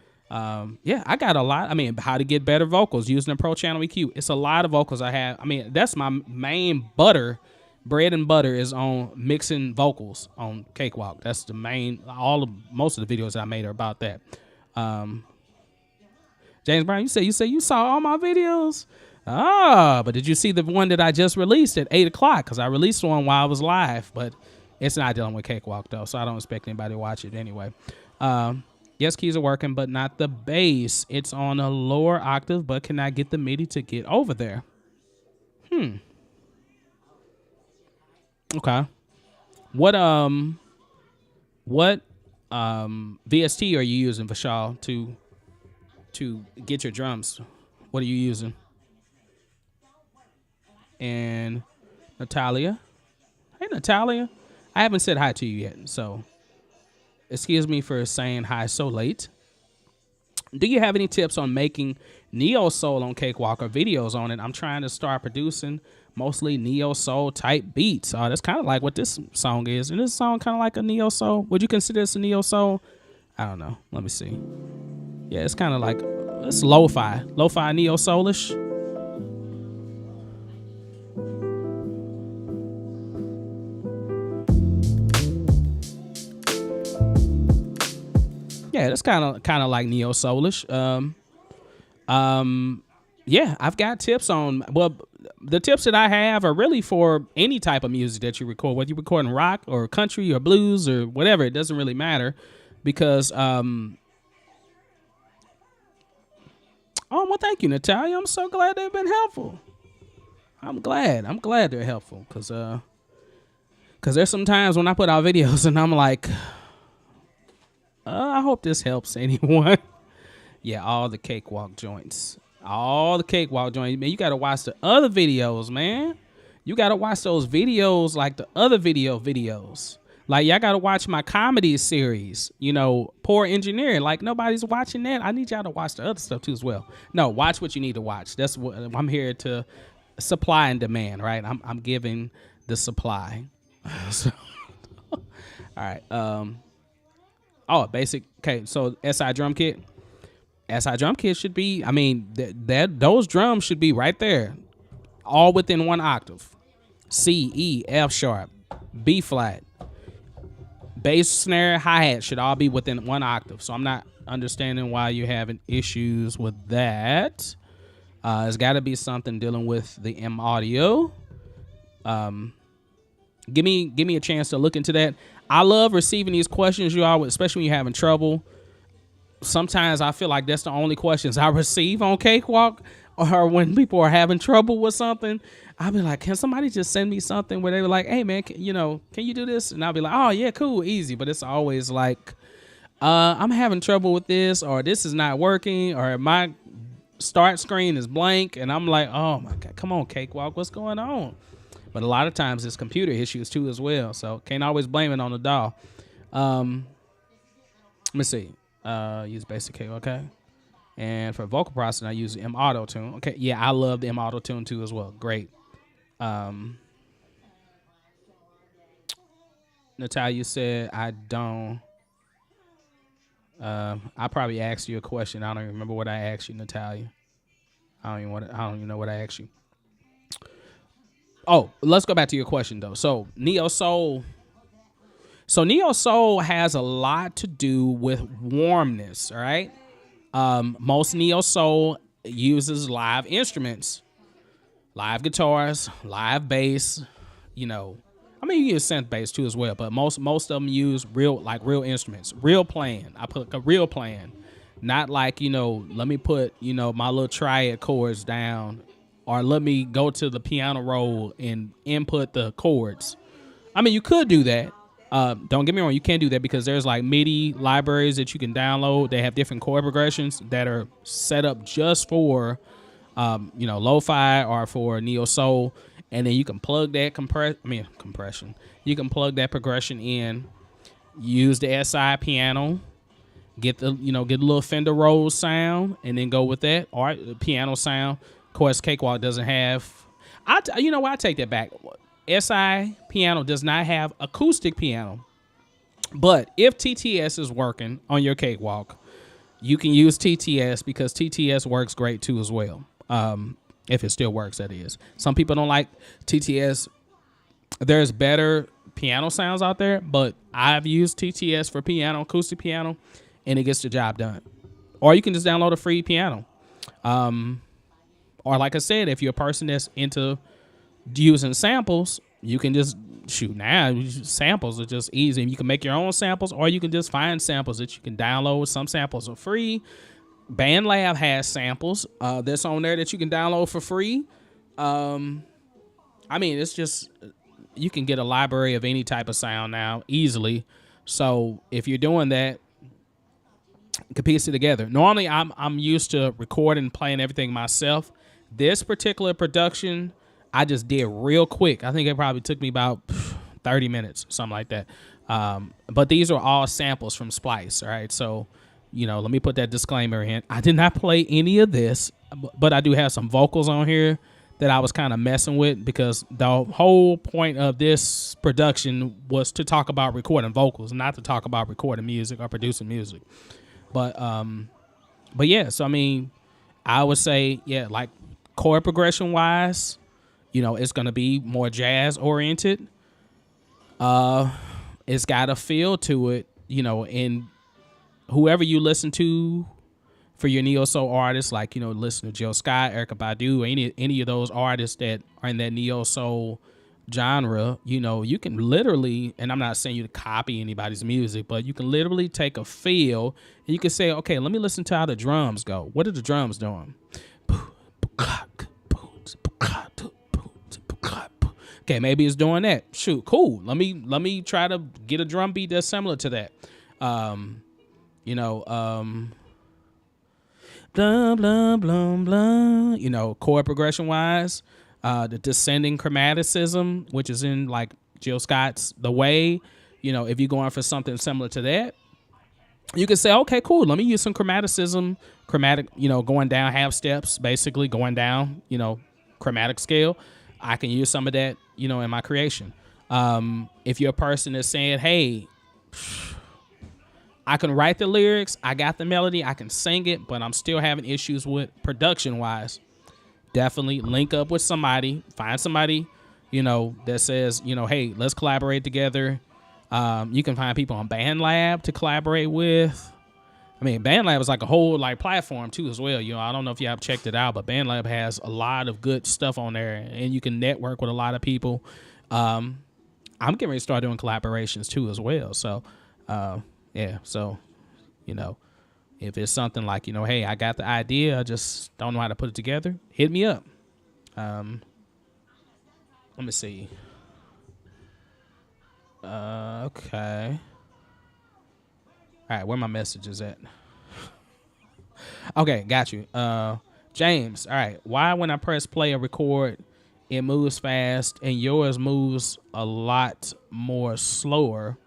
yeah, I got a lot. I mean, how to get better vocals using the Pro Channel EQ. It's a lot of vocals I have. I mean, that's my main bread and butter is on mixing vocals on Cakewalk. That's the main. Most of the videos that I made are about that. James Brown, you say you saw all my videos. But did you see the one that I just released at 8 o'clock? Because I released one while I was live, but it's not dealing with Cakewalk though, so I don't expect anybody to watch it anyway. Yes, keys are working, but not the bass. It's on a lower octave, but can I get the MIDI to get over there? Okay. What VST are you using, Vishal, to get your drums? What are you using? And Natalia. Hey, Natalia. I haven't said hi to you yet, so excuse me for saying hi so late. Do you have any tips on making neo soul on Cakewalk or videos on it? I'm trying to start producing mostly neo soul type beats. That's kind of like what this song is. And this song kind of like a neo soul. Would you consider this a neo soul? I don't know. Let me see. Yeah, it's kind of like, it's lo-fi neo soulish. Yeah, that's kind of like neo soulish. Yeah, I've got tips on, well, the tips that I have are really for any type of music that you record, whether you're recording rock or country or blues or whatever. It doesn't really matter because, oh, well, thank you, Natalia. I'm so glad they've been helpful. I'm glad they're helpful because there's some times when I put out videos and I'm like, I hope this helps anyone. Yeah, all the Cakewalk joints. All the Cakewalk joints. Man, you got to watch the other videos, man. You got to watch those videos like the other videos. Like, y'all got to watch my comedy series, Poor Engineering. Like, nobody's watching that. I need y'all to watch the other stuff, too, as well. No, watch what you need to watch. That's what I'm here to supply and demand, right? I'm giving the supply. So, all right. Basic. Okay, so SI drum kit. SI drum kit should be, I mean, those drums should be right there, all within one octave. C, E, F sharp, B flat. Bass, snare, hi-hat should all be within one octave. So I'm not understanding why you're having issues with that. It's got to be something dealing with the M audio. Give me a chance to look into that. I love receiving these questions, you all, especially when you're having trouble. Sometimes I feel like that's the only questions I receive on Cakewalk, or when people are having trouble with something. I'll be like, can somebody just send me something where they were like, hey man, can you do this? And I'll be like, oh yeah, cool, easy. But it's always like, I'm having trouble with this, or this is not working, or my start screen is blank, and I'm like, oh my God, come on, Cakewalk, what's going on? But a lot of times it's computer issues too as well, so can't always blame it on the DAW. Let me see. Use basic K, okay? And for vocal processing, I use M Auto Tune. Okay, yeah, I love the M Auto Tune too as well. Great. Natalia said, I don't. I probably asked you a question. I don't even remember what I asked you, Natalia. I don't even know what I asked you. Oh, let's go back to your question though. So Neo Soul has a lot to do with warmness, all right? Most Neo Soul uses live instruments, live guitars, live bass, I mean, you use synth bass too as well, but most of them use real instruments, real playing. I put a real playing, not like, let me put, my little triad chords down, or let me go to the piano roll and input the chords. I mean, you could do that. Don't get me wrong, you can't do that because there's like MIDI libraries that you can download. They have different chord progressions that are set up just for, lo-fi or for neo soul, and then you can plug that compression. You can plug that progression in, use the SI piano, get the little Fender Rhodes sound, and then go with that, or the piano sound. Of course, Cakewalk doesn't have. I take that back. SI piano does not have acoustic piano, but if TTS is working on your Cakewalk, you can use TTS because TTS works great too as well. If it still works, that is. Some people don't like TTS. There's better piano sounds out there, but I've used TTS for piano, acoustic piano, and it gets the job done. Or you can just download a free piano. Or like I said, if you're a person that's into using samples, you can just now. Samples are just easy. You can make your own samples, or you can just find samples that you can download. Some samples are free. Bandlab has samples that's on there that you can download for free. It's just, you can get a library of any type of sound now easily. So if you're doing that, you can piece it together. Normally, I'm used to recording and playing everything myself. This particular production, I just did real quick. I think it probably took me about 30 minutes, something like that. But these are all samples from Splice, all right? So, let me put that disclaimer in. I did not play any of this, but I do have some vocals on here that I was kind of messing with because the whole point of this production was to talk about recording vocals, not to talk about recording music or producing music. But yeah, so I would say, yeah, like chord progression wise, it's gonna be more jazz oriented. It's got a feel to it, and whoever you listen to for your neo soul artists, like listen to Jill Scott, Erykah Badu, any of those artists that are in that neo soul genre, you can literally, and I'm not saying you to copy anybody's music, but you can literally take a feel and you can say, okay, let me listen to how the drums go. What are the drums doing? Okay, maybe it's doing that. Shoot, cool. Let me try to get a drum beat that's similar to that. Blah blah blah blah. Chord progression wise, the descending chromaticism, which is in like Jill Scott's The Way. If you're going for something similar to that, you can say, okay, cool. Let me use some chromatic, going down half steps, basically going down, chromatic scale. I can use some of that, in my creation. If you're a person that's saying, hey, I can write the lyrics, I got the melody, I can sing it, but I'm still having issues with production-wise, definitely link up with somebody, find somebody, that says, hey, let's collaborate together. You can find people on Bandlab to collaborate with. Bandlab is like a whole platform too as well. I don't know if you have checked it out, but Bandlab has a lot of good stuff on there, and you can network with a lot of people. I I'm getting ready to start doing collaborations too as well. So, yeah. So, you know, if it's something like, you know, hey, I got the idea, I just don't know how to put it together, hit me up. Let me see. Okay. All right, where my messages at? Okay, got you. James, all right. Why when I press play or record, it moves fast and yours moves a lot more slower?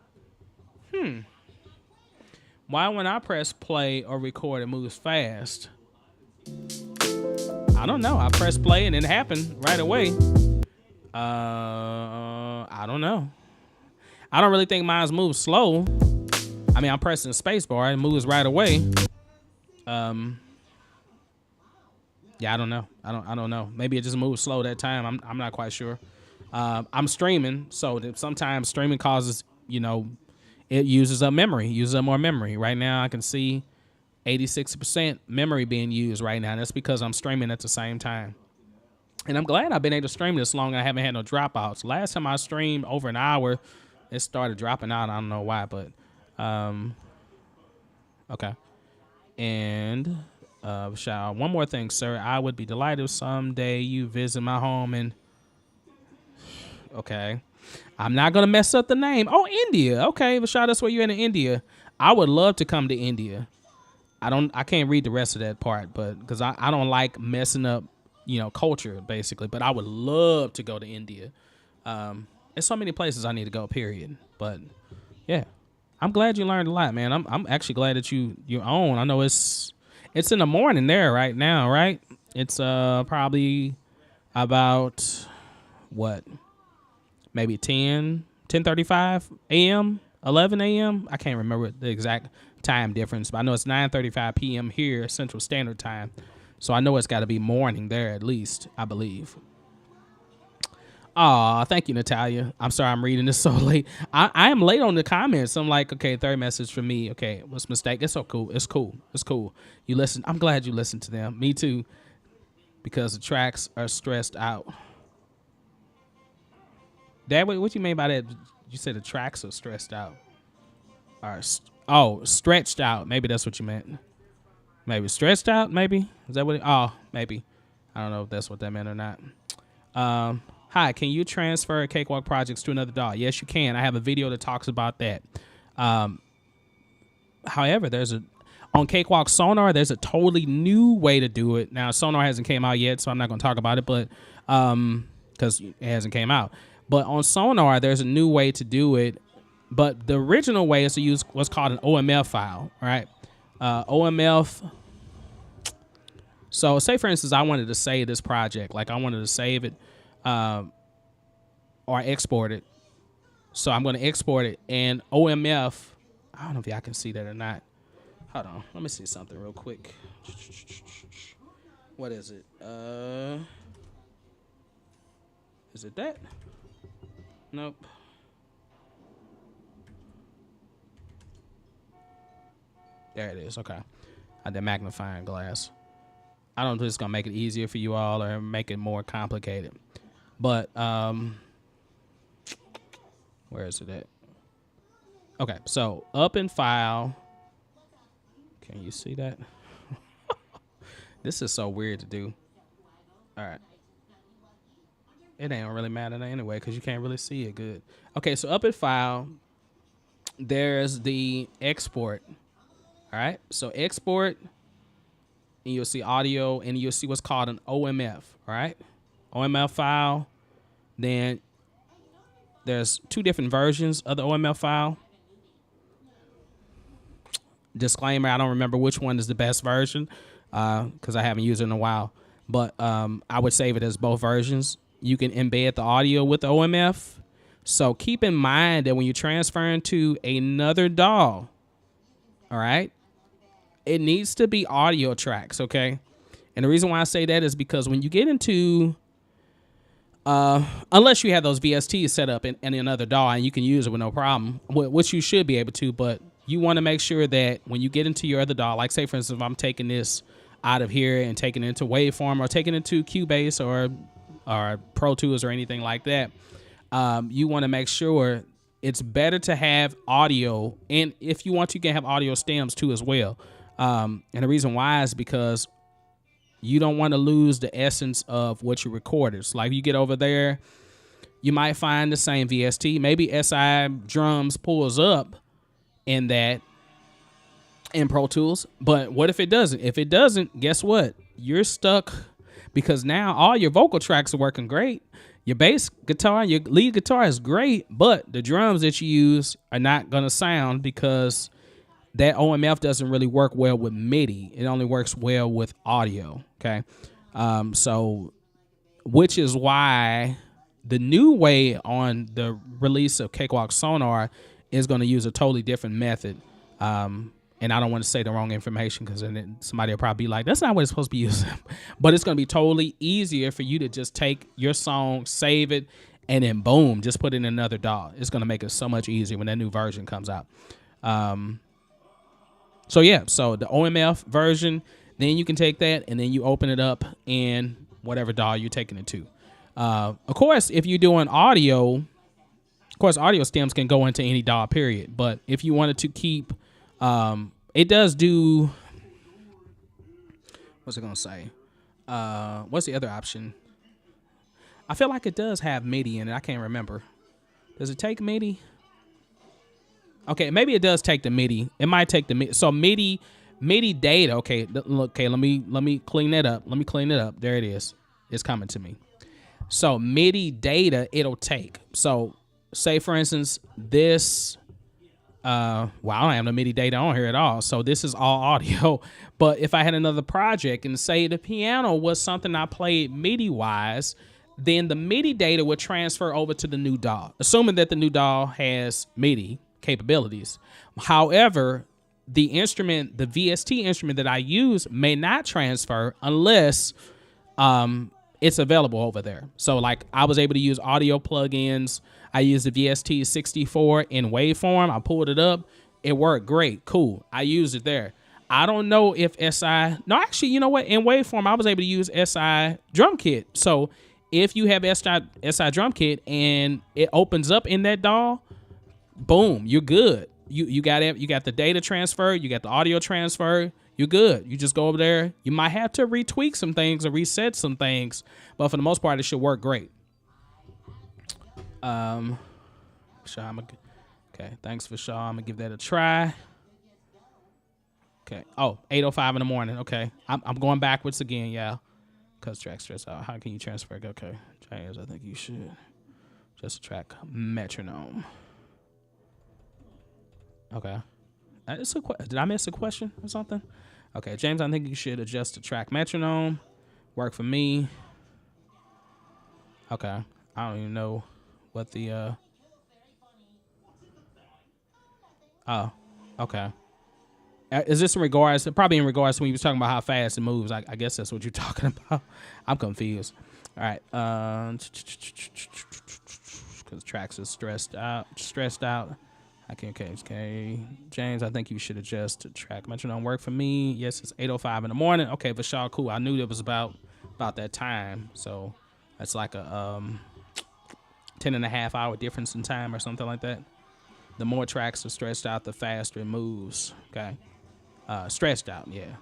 Why when I press play or record, it moves fast? I don't know. I press play and it happened right away. I don't know. I don't really think mine's moves slow. I mean, I'm pressing spacebar, it moves right away. Yeah, I don't know. I don't know. Maybe it just moves slow that time. I'm not quite sure. I'm streaming, so that sometimes streaming causes, you know, it uses up memory, uses up more memory. Right now, I can see 86% memory being used right now. That's because I'm streaming at the same time. And I'm glad I've been able to stream this long and I haven't had no dropouts. Last time I streamed over an hour, it started dropping out. I don't know why, but okay. And one more thing, sir. I would be delighted if someday you visit my home and okay. I'm not gonna mess up the name. Oh, India. Okay, Vashal, that's where you're in India. I would love to come to India. I can't read the rest of that part, but because I don't like messing up, you know, culture basically. But I would love to go to India. There's so many places I need to go, period. But yeah. I'm glad you learned a lot, man. I'm actually glad that you're on. I know it's in the morning there right now, right? It's probably about what? Maybe 10:35 a.m., 11 a.m. I can't remember the exact time difference, but I know it's 9:35 p.m. here, Central Standard Time. So I know it's got to be morning there at least, I believe. Aw, thank you, Natalia. I'm sorry I'm reading this so late. I am late on the comments. I'm like, okay, third message from me. Okay, what's mistake? It's so cool. It's cool. It's cool. You listen. I'm glad you listened to them. Me too, because the tracks are stressed out. Dad, what you mean by that? You said the tracks are stressed out. Stretched out. Maybe that's what you meant. Maybe stretched out, maybe? Is that what maybe. I don't know if that's what that meant or not. Hi, can you transfer Cakewalk projects to another DAW? Yes, you can. I have a video that talks about that. However, on Cakewalk Sonar, there's a totally new way to do it. Now, Sonar hasn't came out yet, so I'm not going to talk about it, but because it hasn't came out. But on Sonar, there's a new way to do it. But the original way is to use what's called an OMF file, right? OMF. So say, for instance, I wanted to save this project. Like I wanted to save it or export it. So I'm going to export it. And OMF, I don't know if y'all can see that or not. Hold on. Let me see something real quick. What is it? Is it that? Nope. There it is. Okay. The magnifying glass. I don't know if it's going to make it easier for you all or make it more complicated. But, where is it at? Okay. So, up in file. Can you see that? This is so weird to do. All right. It ain't really matter anyway because you can't really see it good. Okay. So, up in file, there's the export. All right, so export, and you'll see audio, and you'll see what's called an OMF, all right? OMF file. Then there's two different versions of the OMF file. Disclaimer, I don't remember which one is the best version because I haven't used it in a while. But I would save it as both versions. You can embed the audio with the OMF. So keep in mind that when you're transferring to another DAW, all right, it needs to be audio tracks, okay? And the reason why I say that is because when you get into, unless you have those VSTs set up in another DAW and you can use it with no problem, which you should be able to, but you want to make sure that when you get into your other DAW, like say for instance, if I'm taking this out of here and taking it into Waveform or taking it to Cubase or Pro Tools or anything like that, you want to make sure it's better to have audio, and if you want, you can have audio stems too as well. And the reason why is because you don't want to lose the essence of what you recorded. So like you get over there, you might find the same VST. Maybe SI drums pulls up in that in Pro Tools. But what if it doesn't? If it doesn't, guess what? You're stuck, because now all your vocal tracks are working great. Your bass guitar, your lead guitar is great, but the drums that you use are not going to sound because that OMF doesn't really work well with MIDI. It only works well with audio, okay? So, which is why the new way on the release of Cakewalk Sonar is going to use a totally different method. And I don't want to say the wrong information, because then somebody will probably be like, that's not what it's supposed to be used. But it's going to be totally easier for you to just take your song, save it, and then boom, just put it in another DAW. It's going to make it so much easier when that new version comes out. So yeah, so the OMF version, then you can take that and then you open it up in whatever DAW you're taking it to. Of course, if you're doing audio, of course, audio stems can go into any DAW, period. But if you wanted to keep, it does do, what's it going to say? What's the other option? I feel like it does have MIDI in it. I can't remember. Does it take MIDI? Okay, maybe it does take the MIDI. It might take the MIDI. So MIDI data. Okay, look. Okay, let me clean that up. Let me clean it up. There it is. It's coming to me. So MIDI data it'll take. So say for instance this. Well, I don't have no MIDI data on here at all. So this is all audio. But if I had another project and say the piano was something I played MIDI wise, then the MIDI data would transfer over to the new DAW, assuming that the new DAW has MIDI capabilities. However, the instrument, the VST instrument that I use may not transfer unless it's available over there. So like I was able to use audio plugins. I used the VST 64 in waveform. I pulled it up. It worked great. Cool. I used it there. I don't know if SI, no, actually, you know what? In waveform, I was able to use SI drum kit. So if you have SI drum kit and it opens up in that DAW, boom, you're good. You got it. You got the data transfer. You got the audio transfer. You're good. You just go over there. You might have to retweak some things or reset some things, but for the most part, it should work great. Shaw, okay, thanks for Shaw. I'm gonna give that a try. Okay. Oh, 8:05 in the morning. Okay, I'm going backwards again, yeah. Cause track stress out. How can you transfer? Okay, James, I think you should just track metronome. Okay. Did I miss a question or something? Okay, James, I think you should adjust the track metronome. Work for me. Okay. I don't even know what the oh, okay. Is this in regards, probably in regards to when you was talking about how fast it moves? I guess that's what you're talking about. I'm confused. All right. Because tracks is stressed out. Okay. James, I think you should adjust to track metronome. Work for me. Yes, it's 8:05 in the morning. Okay, Vishal, cool. I knew it was about that time. So that's like a 10.5 hour difference in time or something like that. The more tracks are stretched out, the faster it moves. Okay. Stretched out, yeah.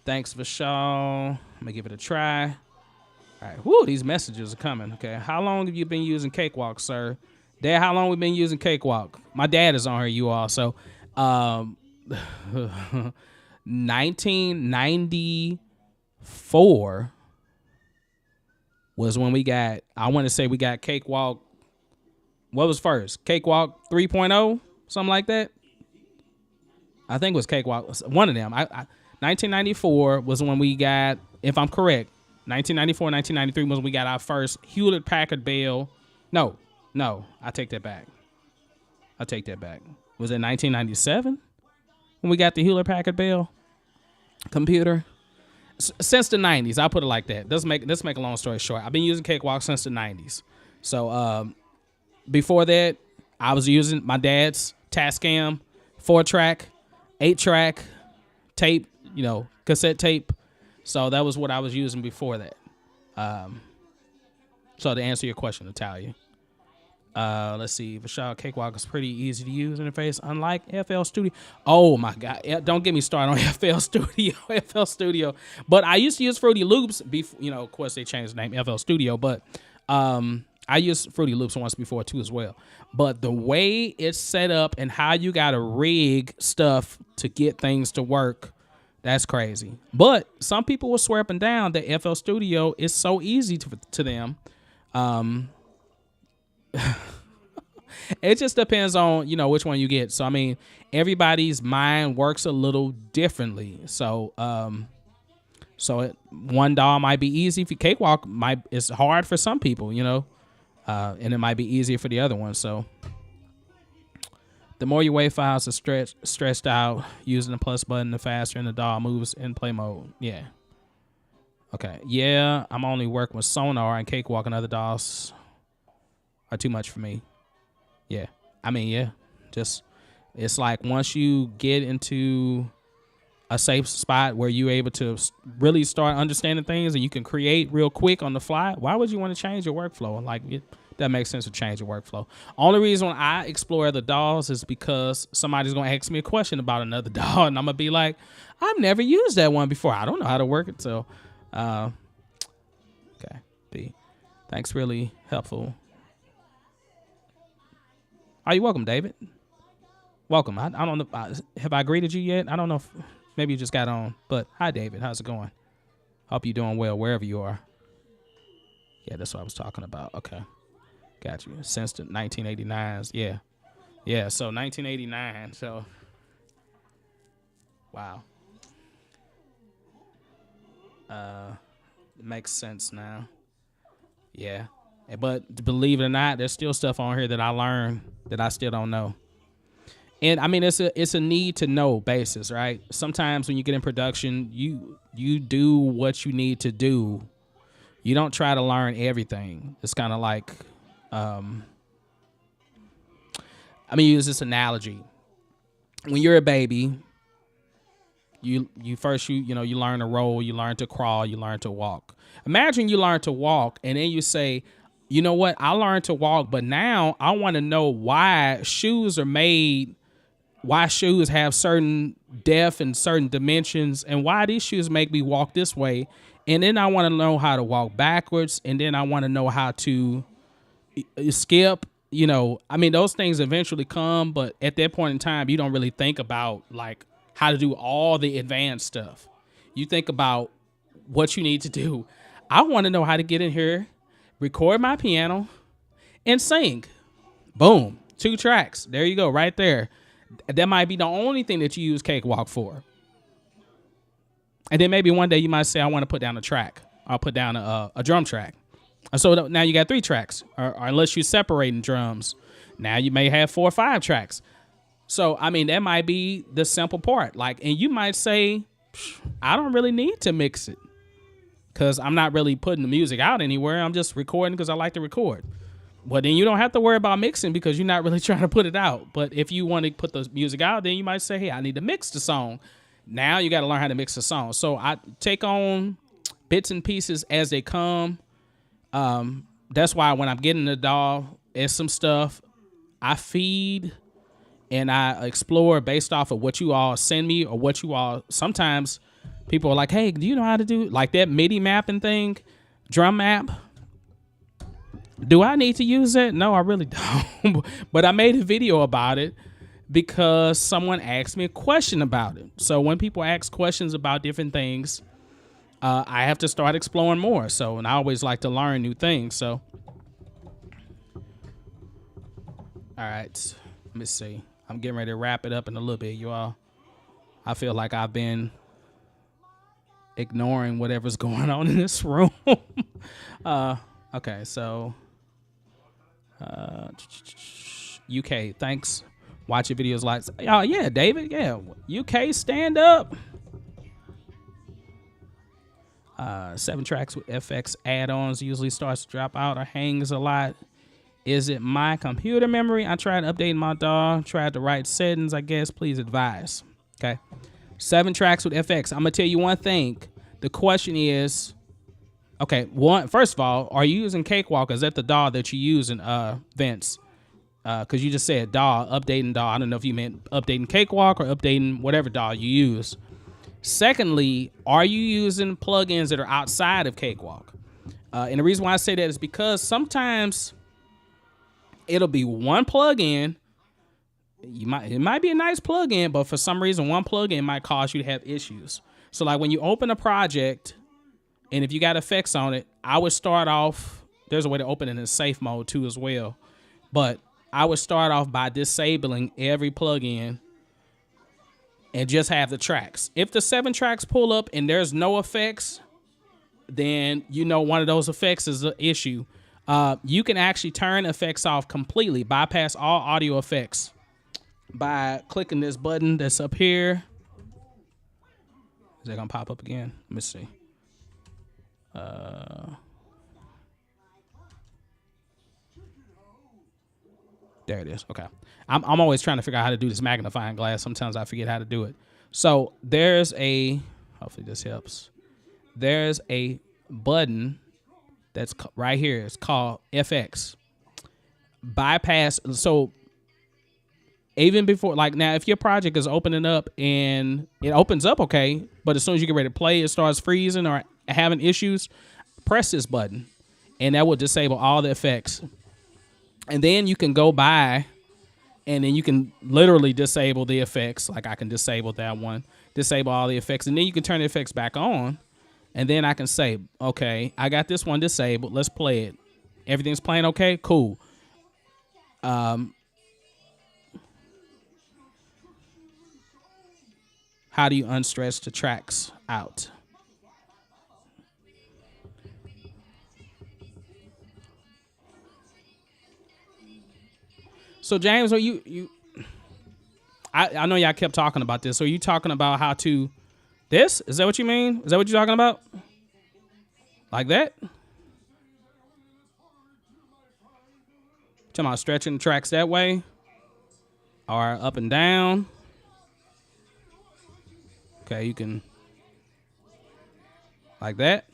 Thanks, Vishal. I'm gonna give it a try. All right. Whoo, these messages are coming. Okay. How long have you been using Cakewalk, sir? Dad, how long we been using Cakewalk? My dad is on here, you all. So 1994 was when we got, I want to say we got Cakewalk. What was first? Cakewalk 3.0? Something like that? I think it was Cakewalk. One of them. 1994 was when we got, if I'm correct, 1994, 1993 was when we got our first Hewlett-Packard Bell. No, I take that back. Was it 1997 when we got the Hewlett-Packard Bell computer? Since the 90s, I'll put it like that. Let's make a long story short. I've been using Cakewalk since the 90s. So before that, I was using my dad's Tascam 4-track, 8-track tape, cassette tape. So that was what I was using before that. So to answer your question, Natalia. Let's see. Vishal Cakewalk is pretty easy to use interface, unlike FL Studio. Oh my God! Don't get me started on FL Studio. FL Studio. But I used to use Fruity Loops before. You know, of course, they changed the name FL Studio. But I used Fruity Loops once before too as well. But the way it's set up and how you gotta rig stuff to get things to work, that's crazy. But some people will swear up and down that FL Studio is so easy to them. It just depends on, you know, which one you get. So I mean, everybody's mind works a little differently. So one DAW might be easy for Cakewalk, it's hard for some people, you know, and it might be easier for the other one. So the more your WAV files are stretched out, using the plus button, the faster and the DAW moves in play mode. Yeah. Okay. Yeah, I'm only working with Sonar, and Cakewalk and other DAWs are too much for me. Yeah. I mean, yeah. Just, it's like once you get into a safe spot where you're able to really start understanding things and you can create real quick on the fly, why would you want to change your workflow? Like, that makes sense to change your workflow. Only reason I explore other DAWs is because somebody's going to ask me a question about another DAW, and I'm going to be like, I've never used that one before. I don't know how to work it. So, okay. B. Thanks. Really helpful. Are you welcome, David? Welcome. I don't know. Have I greeted you yet? I don't know if maybe you just got on. But hi, David. How's it going? Hope you're doing well wherever you are. Yeah, that's what I was talking about. Okay. Got you. Since the 1989s. Yeah. Yeah, so 1989. So, wow. Makes sense now. Yeah. But believe it or not, there's still stuff on here that I learned that I still don't know. And I mean, it's a need to know basis, right? Sometimes when you get in production, you do what you need to do. You don't try to learn everything. It's kind of like, I'm gonna use this analogy. When you're a baby, you first you learn to roll, you learn to crawl, you learn to walk. Imagine you learn to walk, and then you say, you know what? I learned to walk, but now I want to know why shoes are made, why shoes have certain depth and certain dimensions, and why these shoes make me walk this way. And then I want to know how to walk backwards, and then I want to know how to skip. You know, I mean, those things eventually come, but at that point in time, you don't really think about like how to do all the advanced stuff. You think about what you need to do. I want to know how to get in here, record my piano, and sing. Boom. 2 tracks. There you go, right there. That might be the only thing that you use Cakewalk for. And then maybe one day you might say, I want to put down a track. I'll put down a drum track. And so now you got 3 tracks. Or unless you're separating drums, now you may have 4 or 5 tracks. So, I mean, that might be the simple part. Like, and you might say, I don't really need to mix it, because I'm not really putting the music out anywhere. I'm just recording because I like to record. Well, then you don't have to worry about mixing because you're not really trying to put it out. But if you want to put the music out, then you might say, hey, I need to mix the song. Now you got to learn how to mix the song. So I take on bits and pieces as they come. That's why when I'm getting the DAW, it's some stuff I feed and I explore based off of what you all send me or what you all, sometimes people are like, hey, do you know how to do like that MIDI mapping thing, drum map? Do I need to use that? No, I really don't. But I made a video about it because someone asked me a question about it. So when people ask questions about different things, I have to start exploring more. So, and I always like to learn new things. So, all right, let me see. I'm getting ready to wrap it up in a little bit, you all. I feel like I've been ignoring whatever's going on in this room. Okay, so UK, thanks. Watch your videos like, oh yeah, David, yeah, UK, stand up. 7 tracks with FX add-ons usually starts to drop out or hangs a lot. Is it my computer memory? I tried updating my DAW, tried the right settings, I guess. Please advise. Okay, 7 tracks with FX. I'm gonna tell you one thing. The question is, okay, first of all, are you using Cakewalk? Is that the DAW that you use in Vince? because you just said DAW, updating DAW. I don't know if you meant updating Cakewalk or updating whatever DAW you use. Secondly, are you using plugins that are outside of Cakewalk? And the reason why I say that is because sometimes it'll be one plugin. It might be a nice plugin, but for some reason, one plugin might cause you to have issues. So like when you open a project, and if you got effects on it, I would start off. There's a way to open it in safe mode too as well, but I would start off by disabling every plugin and just have the tracks. If the 7 tracks pull up and there's no effects, then you know one of those effects is an issue. You can actually turn effects off completely, bypass all audio effects by clicking this button that's up here. Is that gonna pop up again? Let me see. There it is. Okay. I'm always trying to figure out how to do this magnifying glass. Sometimes I forget how to do it. So there's hopefully this helps. There's a button that's right here. It's called FX. Bypass. So even before, like now, if your project is opening up and it opens up okay, but as soon as you get ready to play, it starts freezing or having issues, press this button and that will disable all the effects. And then you can go by and then you can literally disable the effects. Like I can disable that one, disable all the effects, and then you can turn the effects back on. And then I can say, okay, I got this one disabled. Let's play it. Everything's playing okay? Cool. How do you unstretch the tracks out? So James, are you I know y'all kept talking about this. So are you talking about how to this? Is that what you mean? Is that what you're talking about? Like that? Talking about stretching the tracks that way? Or up and down? Okay, you can like that.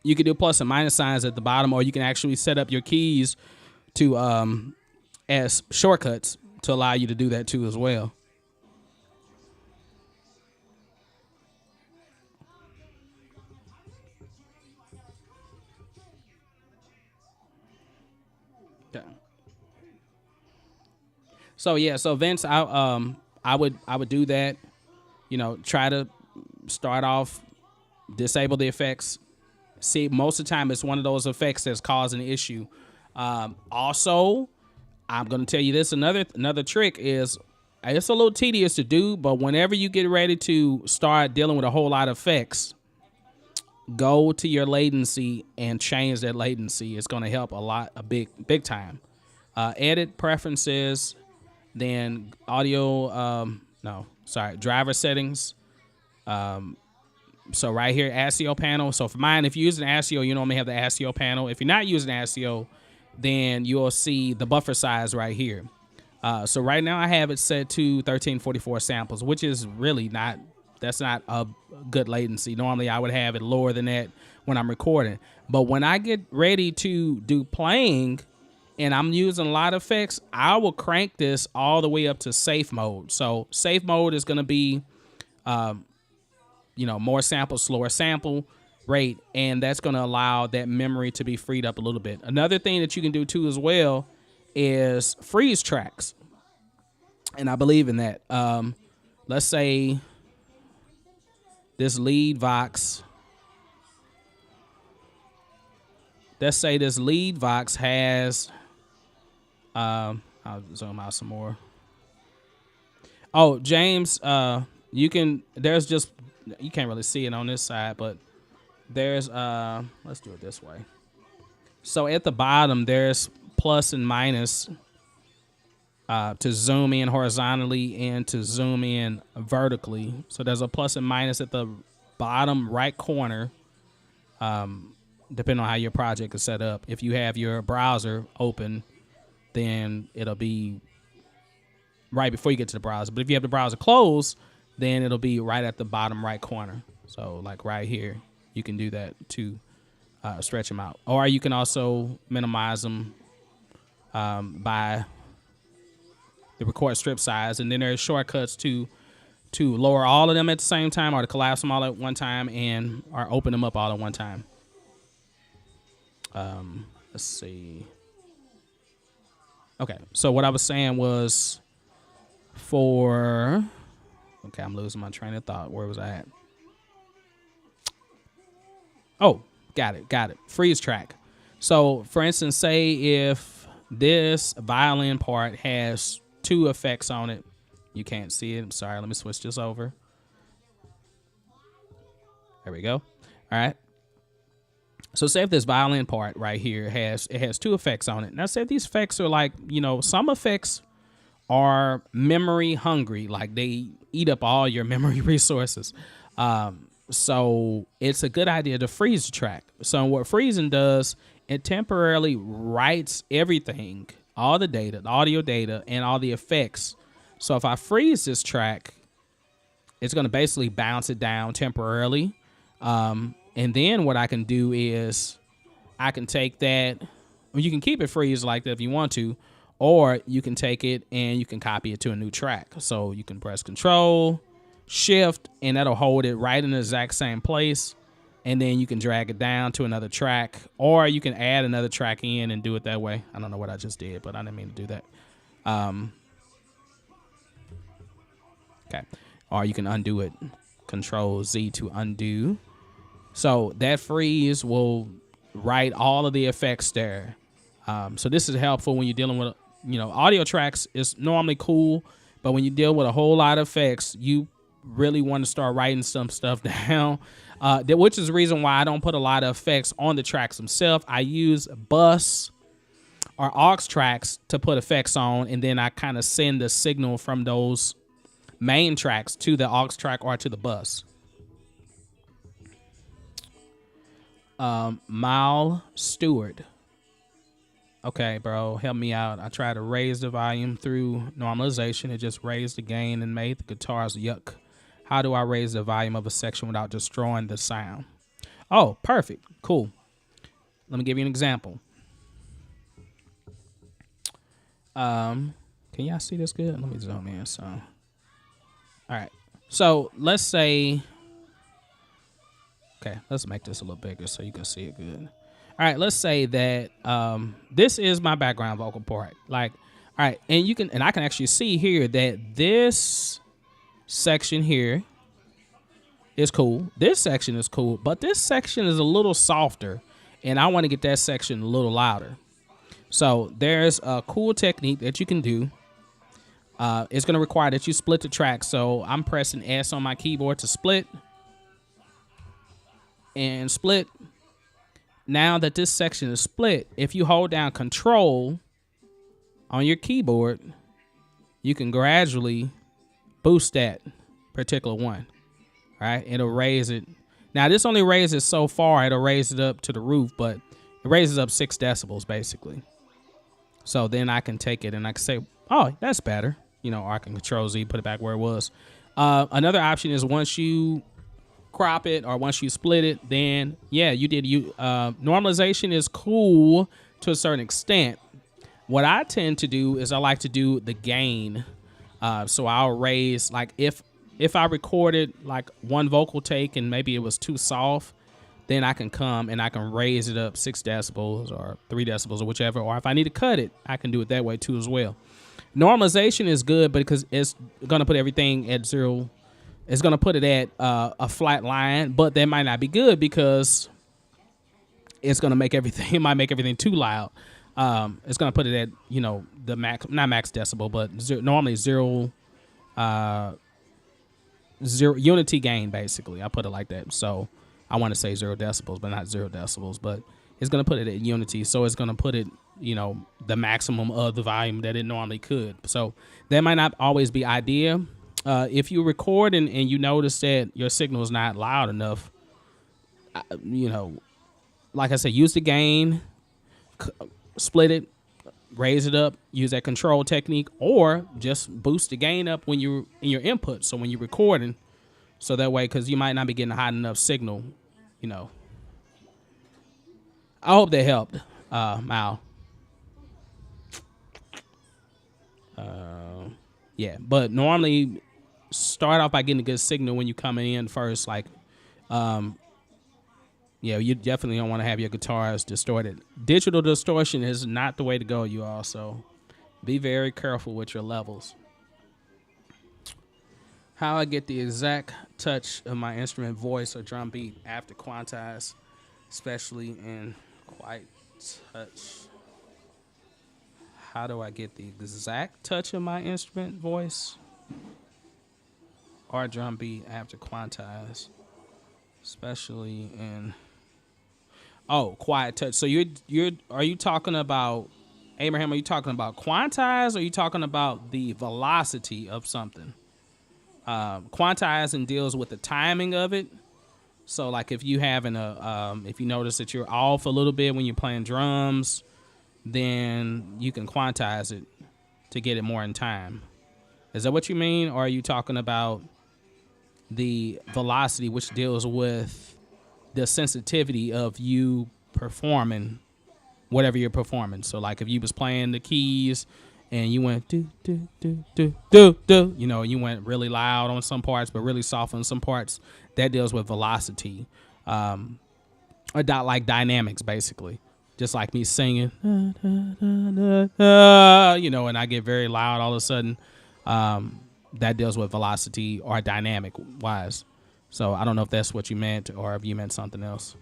You can do plus and minus signs at the bottom, or you can actually set up your keys to as shortcuts to allow you to do that too as well. Okay. So yeah, so Vince, I would do that. You know, try to start off, disable the effects. See, most of the time it's one of those effects that's causing an issue. Also, I'm gonna tell you this. Another trick is it's a little tedious to do, but whenever you get ready to start dealing with a whole lot of effects, go to your latency and change that latency. It's gonna help a big time. Edit preferences, then audio. Driver settings. So right here, ASIO panel. So for mine, if you're using ASIO, you normally have the ASIO panel. If you're not using ASIO, then you'll see the buffer size right here. So right now I have it set to 1344 samples, which is really that's not a good latency. Normally I would have it lower than that when I'm recording. But when I get ready to do playing and I'm using a lot of effects, I will crank this all the way up to safe mode. So safe mode is going to be, more sample, slower sample rate, and that's going to allow that memory to be freed up a little bit. Another thing that you can do too as well is freeze tracks, and I believe in that. Let's say this lead vox. Let's say this lead vox has. I'll zoom out some more. Oh, James, you can. There's just. You can't really see it on this side, but there's let's do it this way. So at the bottom there's plus and minus to zoom in horizontally and to zoom in vertically. So there's a plus and minus at the bottom right corner, depending on how your project is set up. If you have your browser open, then it'll be right before you get to the browser. But if you have the browser closed, then it'll be right at the bottom right corner. So like right here, you can do that too. stretch them out. Or you can also minimize them by the record strip size, and then there's shortcuts to lower all of them at the same time, or to collapse them all at one time, or open them up all at one time. Let's see. Okay, so what I was saying was okay, I'm losing my train of thought. Where was I at? Oh, got it. Freeze track. So, for instance, say if this violin part has 2 effects on it. You can't see it. I'm sorry. Let me switch this over. There we go. All right. So say if this violin part right here has 2 effects on it. Now say if these effects are like, some effects are memory hungry, like they eat up all your memory resources. So it's a good idea to freeze the track. So what freezing does, it temporarily writes everything, all the data, the audio data, and all the effects. So if I freeze this track, it's going to basically bounce it down temporarily. And then what I can do is I can take that, or you can keep it freeze like that if you want to, or you can take it and you can copy it to a new track. So you can press Control, Shift, and that'll hold it right in the exact same place. And then you can drag it down to another track, or you can add another track in and do it that way. I don't know what I just did, but I didn't mean to do that. Okay. Or you can undo it. Control Z to undo. So that freeze will write all of the effects there. So this is helpful when you're dealing with, audio tracks is normally cool, but when you deal with a whole lot of effects, you really want to start writing some stuff down, which is the reason why I don't put a lot of effects on the tracks themselves. I use bus or aux tracks to put effects on, and then I kind of send the signal from those main tracks to the aux track or to the bus. Mal Stewart. Okay, bro, help me out. I tried to raise the volume through normalization. It just raised the gain and made the guitars yuck. How do I raise the volume of a section without destroying the sound? Oh, perfect. Cool. Let me give you an example. Can y'all see this good? Let me zoom in. So, all right. So let's say, okay, let's make this a little bigger so you can see it good. All right, let's say that this is my background vocal part. Like, all right, and I can actually see here that this section here is cool. This section is cool, but this section is a little softer, and I want to get that section a little louder. So there's a cool technique that you can do. It's going to require that you split the track. So I'm pressing S on my keyboard to split and split. Now that this section is split, if you hold down Control on your keyboard, you can gradually boost that particular one. All right, it'll raise it. Now this only raises so far. It'll raise it up to the roof, but it raises up 6 decibels basically. So then I can take it and I can say, oh, that's better. Or I can Control Z, put it back where it was. Another option is once you crop it or once you split it, then yeah, normalization is cool to a certain extent. What I tend to do is I like to do the gain. So I'll raise, like if I recorded like one vocal take and maybe it was too soft, then I can come and I can raise it up 6 decibels or 3 decibels or whichever. Or if I need to cut it, I can do it that way too as well. Normalization is good because it's going to put everything at 0. It's going to put it at a flat line, but that might not be good because it's going to make everything, it might make everything too loud. It's going to put it at, the max, not max decibel, but normally 0 unity gain, basically. I put it like that. So I want to say 0 decibels, but not 0 decibels, but it's going to put it at unity. So it's going to put it, the maximum of the volume that it normally could. So that might not always be ideal. If you record and you notice that your signal is not loud enough, like I said, use the gain, split it, raise it up, use that control technique, or just boost the gain up when you're in your input. So when you're recording, so that way, because you might not be getting a hot enough signal, I hope they helped, Mal. Yeah, but normally start off by getting a good signal when you coming in first. Like, yeah, you definitely don't want to have your guitars distorted. Digital distortion is not the way to go, you all. So be very careful with your levels. How I get the exact touch of my instrument, voice, or drum beat after quantize, especially in quiet touch. How do I get the exact touch of my instrument, voice, or drum beat after quantize, especially in quiet touch? So are you talking about, Abraham? Are you talking about quantize, or are you talking about the velocity of something? Quantizing deals with the timing of it. So like if you having if you notice that you're off a little bit when you're playing drums, then you can quantize it to get it more in time. Is that what you mean? Or are you talking about the velocity, which deals with the sensitivity of you performing whatever you're performing? So like if you was playing the keys and you went do do do do do do, you know, you went really loud on some parts but really soft on some parts, that deals with velocity, or like dynamics basically. Just like me singing, you know, and I get very loud all of a sudden. That deals with velocity or dynamic wise. So I don't know if that's what you meant or if you meant something else.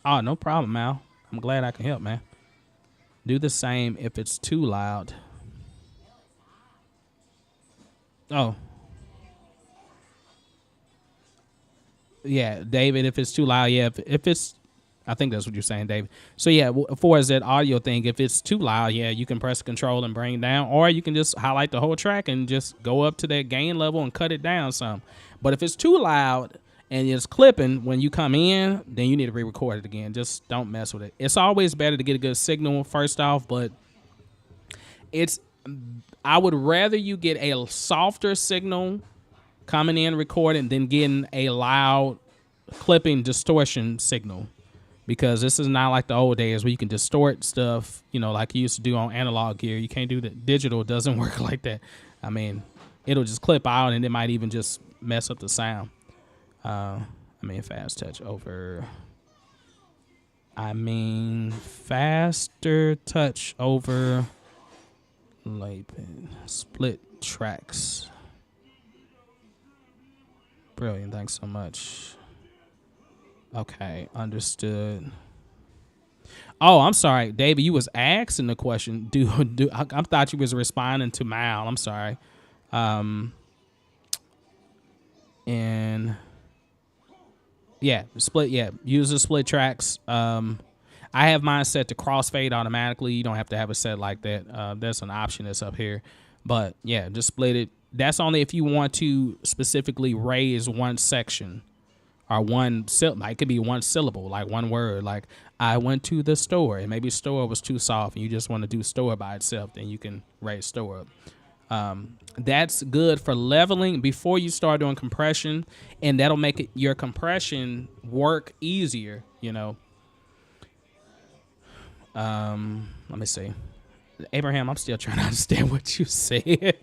Oh, no problem, Mal. I'm glad I can help, man. Do the same if it's too loud. Oh. Yeah, David, if it's too loud, yeah, if it's, I think that's what you're saying, David. So yeah, for as that audio thing, if it's too loud, yeah, you can press control and bring it down, or you can just highlight the whole track and just go up to that gain level and cut it down some. But if it's too loud and it's clipping when you come in, then you need to re-record it again. Just don't mess with it. It's always better to get a good signal first off, but I would rather you get a softer signal coming in recording than getting a loud clipping distortion signal, because this is not like the old days where you can distort stuff, you know, like you used to do on analog gear. You can't do that. Digital doesn't work like that. I mean, it'll just clip out and it might even just mess up the sound. Fast faster touch over split tracks. Brilliant. Thanks so much. Okay. Understood. Oh, I'm sorry, David. You was asking the question. I thought you was responding to Mal. I'm sorry. And yeah, split. Yeah, use the split tracks. I have mine set to crossfade automatically. You don't have to have it set like that. There's an option that's up here, but yeah, just split it. That's only if you want to specifically raise one section or one syllable. It could be one syllable, like one word, like I went to the store, and maybe store was too soft and you just want to do store by itself, then you can raise store up. That's good for leveling before you start doing compression, and that'll make your compression work easier, you know. Let me see. Abraham, I'm still trying to understand what you said.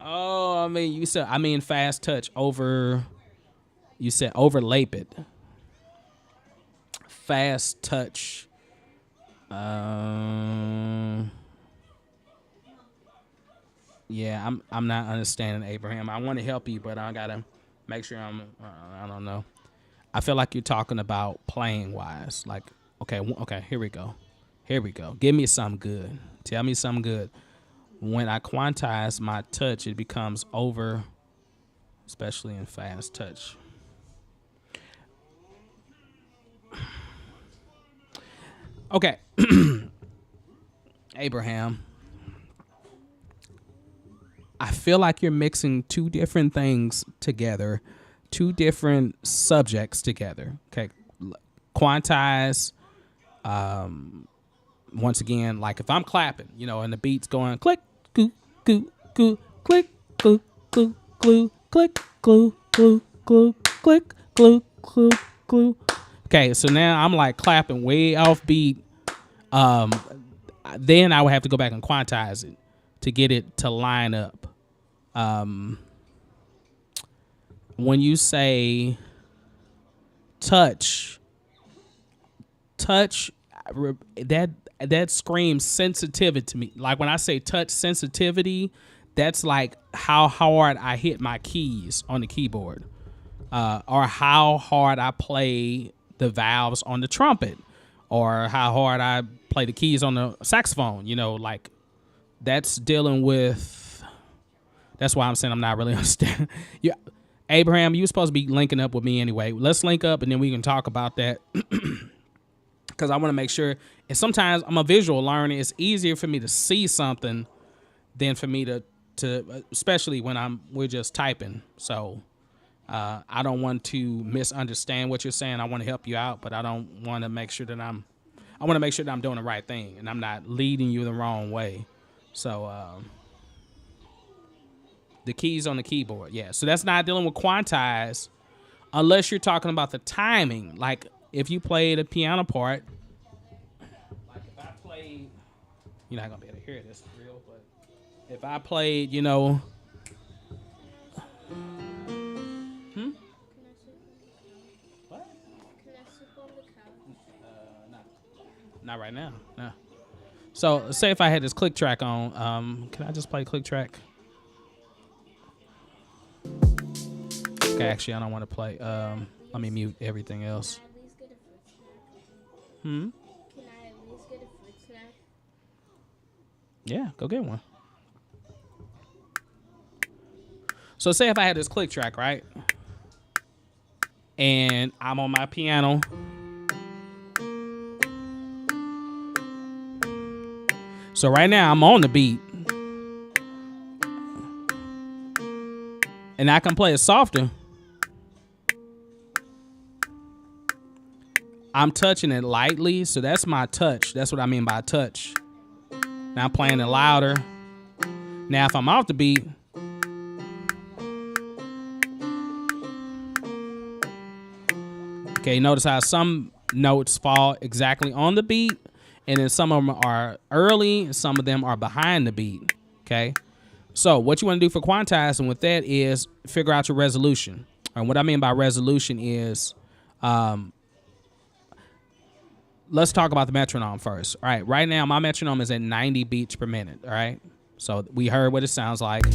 Oh, you said, fast touch over, you said overlap it. Fast touch. Yeah, I'm not understanding, Abraham. I want to help you, but I gotta make sure I don't know. I feel like you're talking about playing wise. Like, okay, here we go. Give me something good. Tell me something good. When I quantize my touch, it becomes over, especially in fast touch. Okay. Abraham, I feel like you're mixing two different things together, two different subjects together. Okay. Quantize, once again, like if I'm clapping, you know, and the beat's going click, goo, goo, goo, click, glue, glue, glue, click, glue, glue, glue, click, glue, glue, glue. Okay, so now I'm like clapping way off beat. Then I would have to go back and quantize it to get it to line up. When you say touch, that screams sensitivity to me. Like when I say touch sensitivity, that's like how hard I hit my keys on the keyboard, or how hard I play the valves on the trumpet, or how hard I play the keys on the saxophone. You know, like that's dealing with. That's why I'm saying I'm not really understanding. Yeah, Abraham, you were supposed to be linking up with me anyway. Let's link up and then we can talk about that. Because I want to make sure. And sometimes I'm a visual learner. It's easier for me to see something than for me to especially when we're just typing. So I don't want to misunderstand what you're saying. I want to help you out, but I don't want to make sure that I want to make sure that I'm doing the right thing and I'm not leading you the wrong way. So the keys on the keyboard, yeah. So that's not dealing with quantize unless you're talking about the timing. Like if you played a piano part, like if I played, you're not gonna be able to hear this real, but if I played, you know, what? Can I sit on the couch? Not right now. No. So say if I had this click track on, can I just play click track? Okay, actually, I don't want to play. Let me mute everything else. Can I at least get a fruit snack? Yeah, go get one. So say if I had this click track, right? And I'm on my piano. So right now I'm on the beat. And I can play it softer. I'm touching it lightly, so that's my touch. That's what I mean by touch. Now I'm playing it louder. Now if I'm off the beat, okay, notice how some notes fall exactly on the beat, and then some of them are early, and some of them are behind the beat, okay? So what you want to do for quantizing with that is figure out your resolution. And what I mean by resolution is, let's talk about the metronome first. All right, right now my metronome is at 90 beats per minute, all right? So we heard what it sounds like.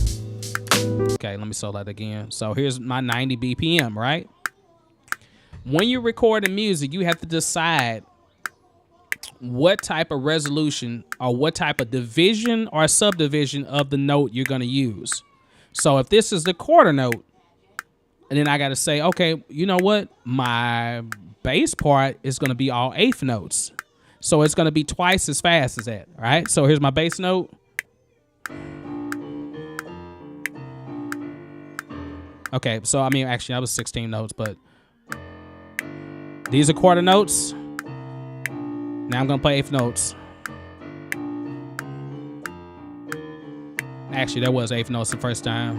Okay, let me slow that again. So here's my 90 BPM, right? When you're recording music, you have to decide what type of resolution or what type of division or subdivision of the note you're going to use. So if this is the quarter note, and then I got to say, okay, you know what? My bass part is going to be all eighth notes. So it's going to be twice as fast as that, all right? So here's my bass note. Okay, so I mean, actually, that was 16 notes, but these are quarter notes. Now I'm going to play eighth notes. Actually, that was eighth notes the first time.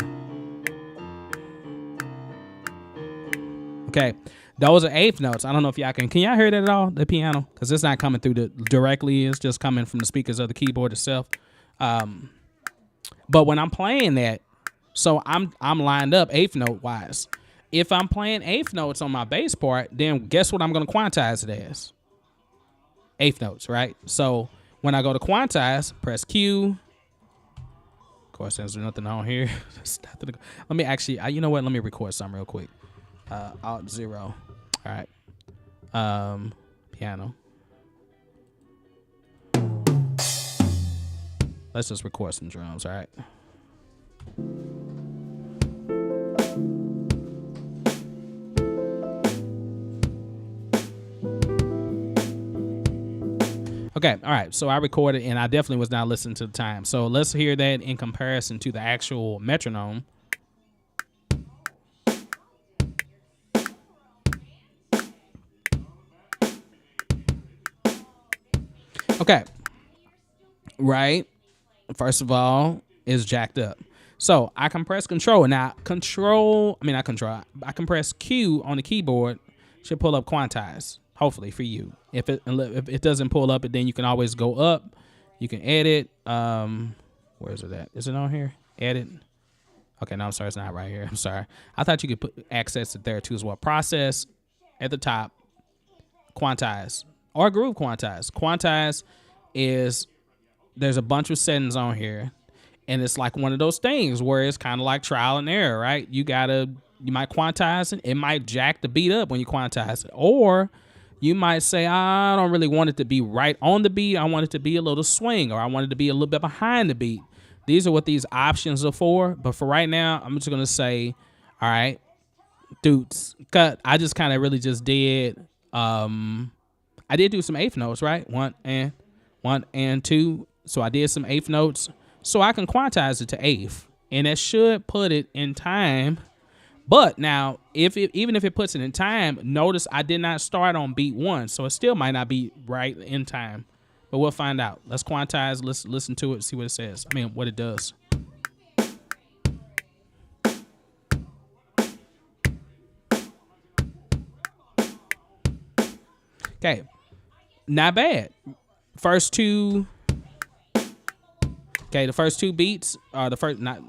Okay, those are eighth notes. I don't know if y'all can y'all hear that at all, the piano? Because it's not coming through directly. It's just coming from the speakers of the keyboard itself. But when I'm playing that, so I'm lined up eighth note wise. If I'm playing eighth notes on my bass part, then guess what I'm going to quantize it as? Eighth notes, right? So when I go to quantize, press Q. Of course, there's nothing on here. Let me actually, you know what? Let me record something real quick. Alt 0. All right. Piano. Let's just record some drums, all right? Okay, all right, so I recorded, and I definitely was not listening to the time. So let's hear that in comparison to the actual metronome. Okay, right, first of all, it's jacked up. So I can press control. Now I can press Q on the keyboard. Should pull up quantize, hopefully for you. If it doesn't pull up, then you can always go up. You can edit. Where is it at? Is it on here? Edit. Okay, no, I'm sorry, it's not right here. I'm sorry. I thought you could access it there too as well. Process at the top, quantize or groove quantize. Quantize is, there's a bunch of settings on here, and it's like one of those things where it's kind of like trial and error, right? You might quantize it. It might jack the beat up when you quantize it, or you might say, I don't really want it to be right on the beat. I want it to be a little swing, or I want it to be a little bit behind the beat. These are what these options are for. But for right now, I'm just going to say, all right, dudes, cut. I just kind of really just did, I did do some eighth notes, right? One and two. So I did some eighth notes. So I can quantize it to eighth. And that should put it in time. But now, even if it puts it in time, notice I did not start on beat one. So it still might not be right in time. But we'll find out. Let's quantize. Let's listen to it, see what it says. I mean, what it does. Okay. Not bad. First two. Okay, the first two beats are the first, not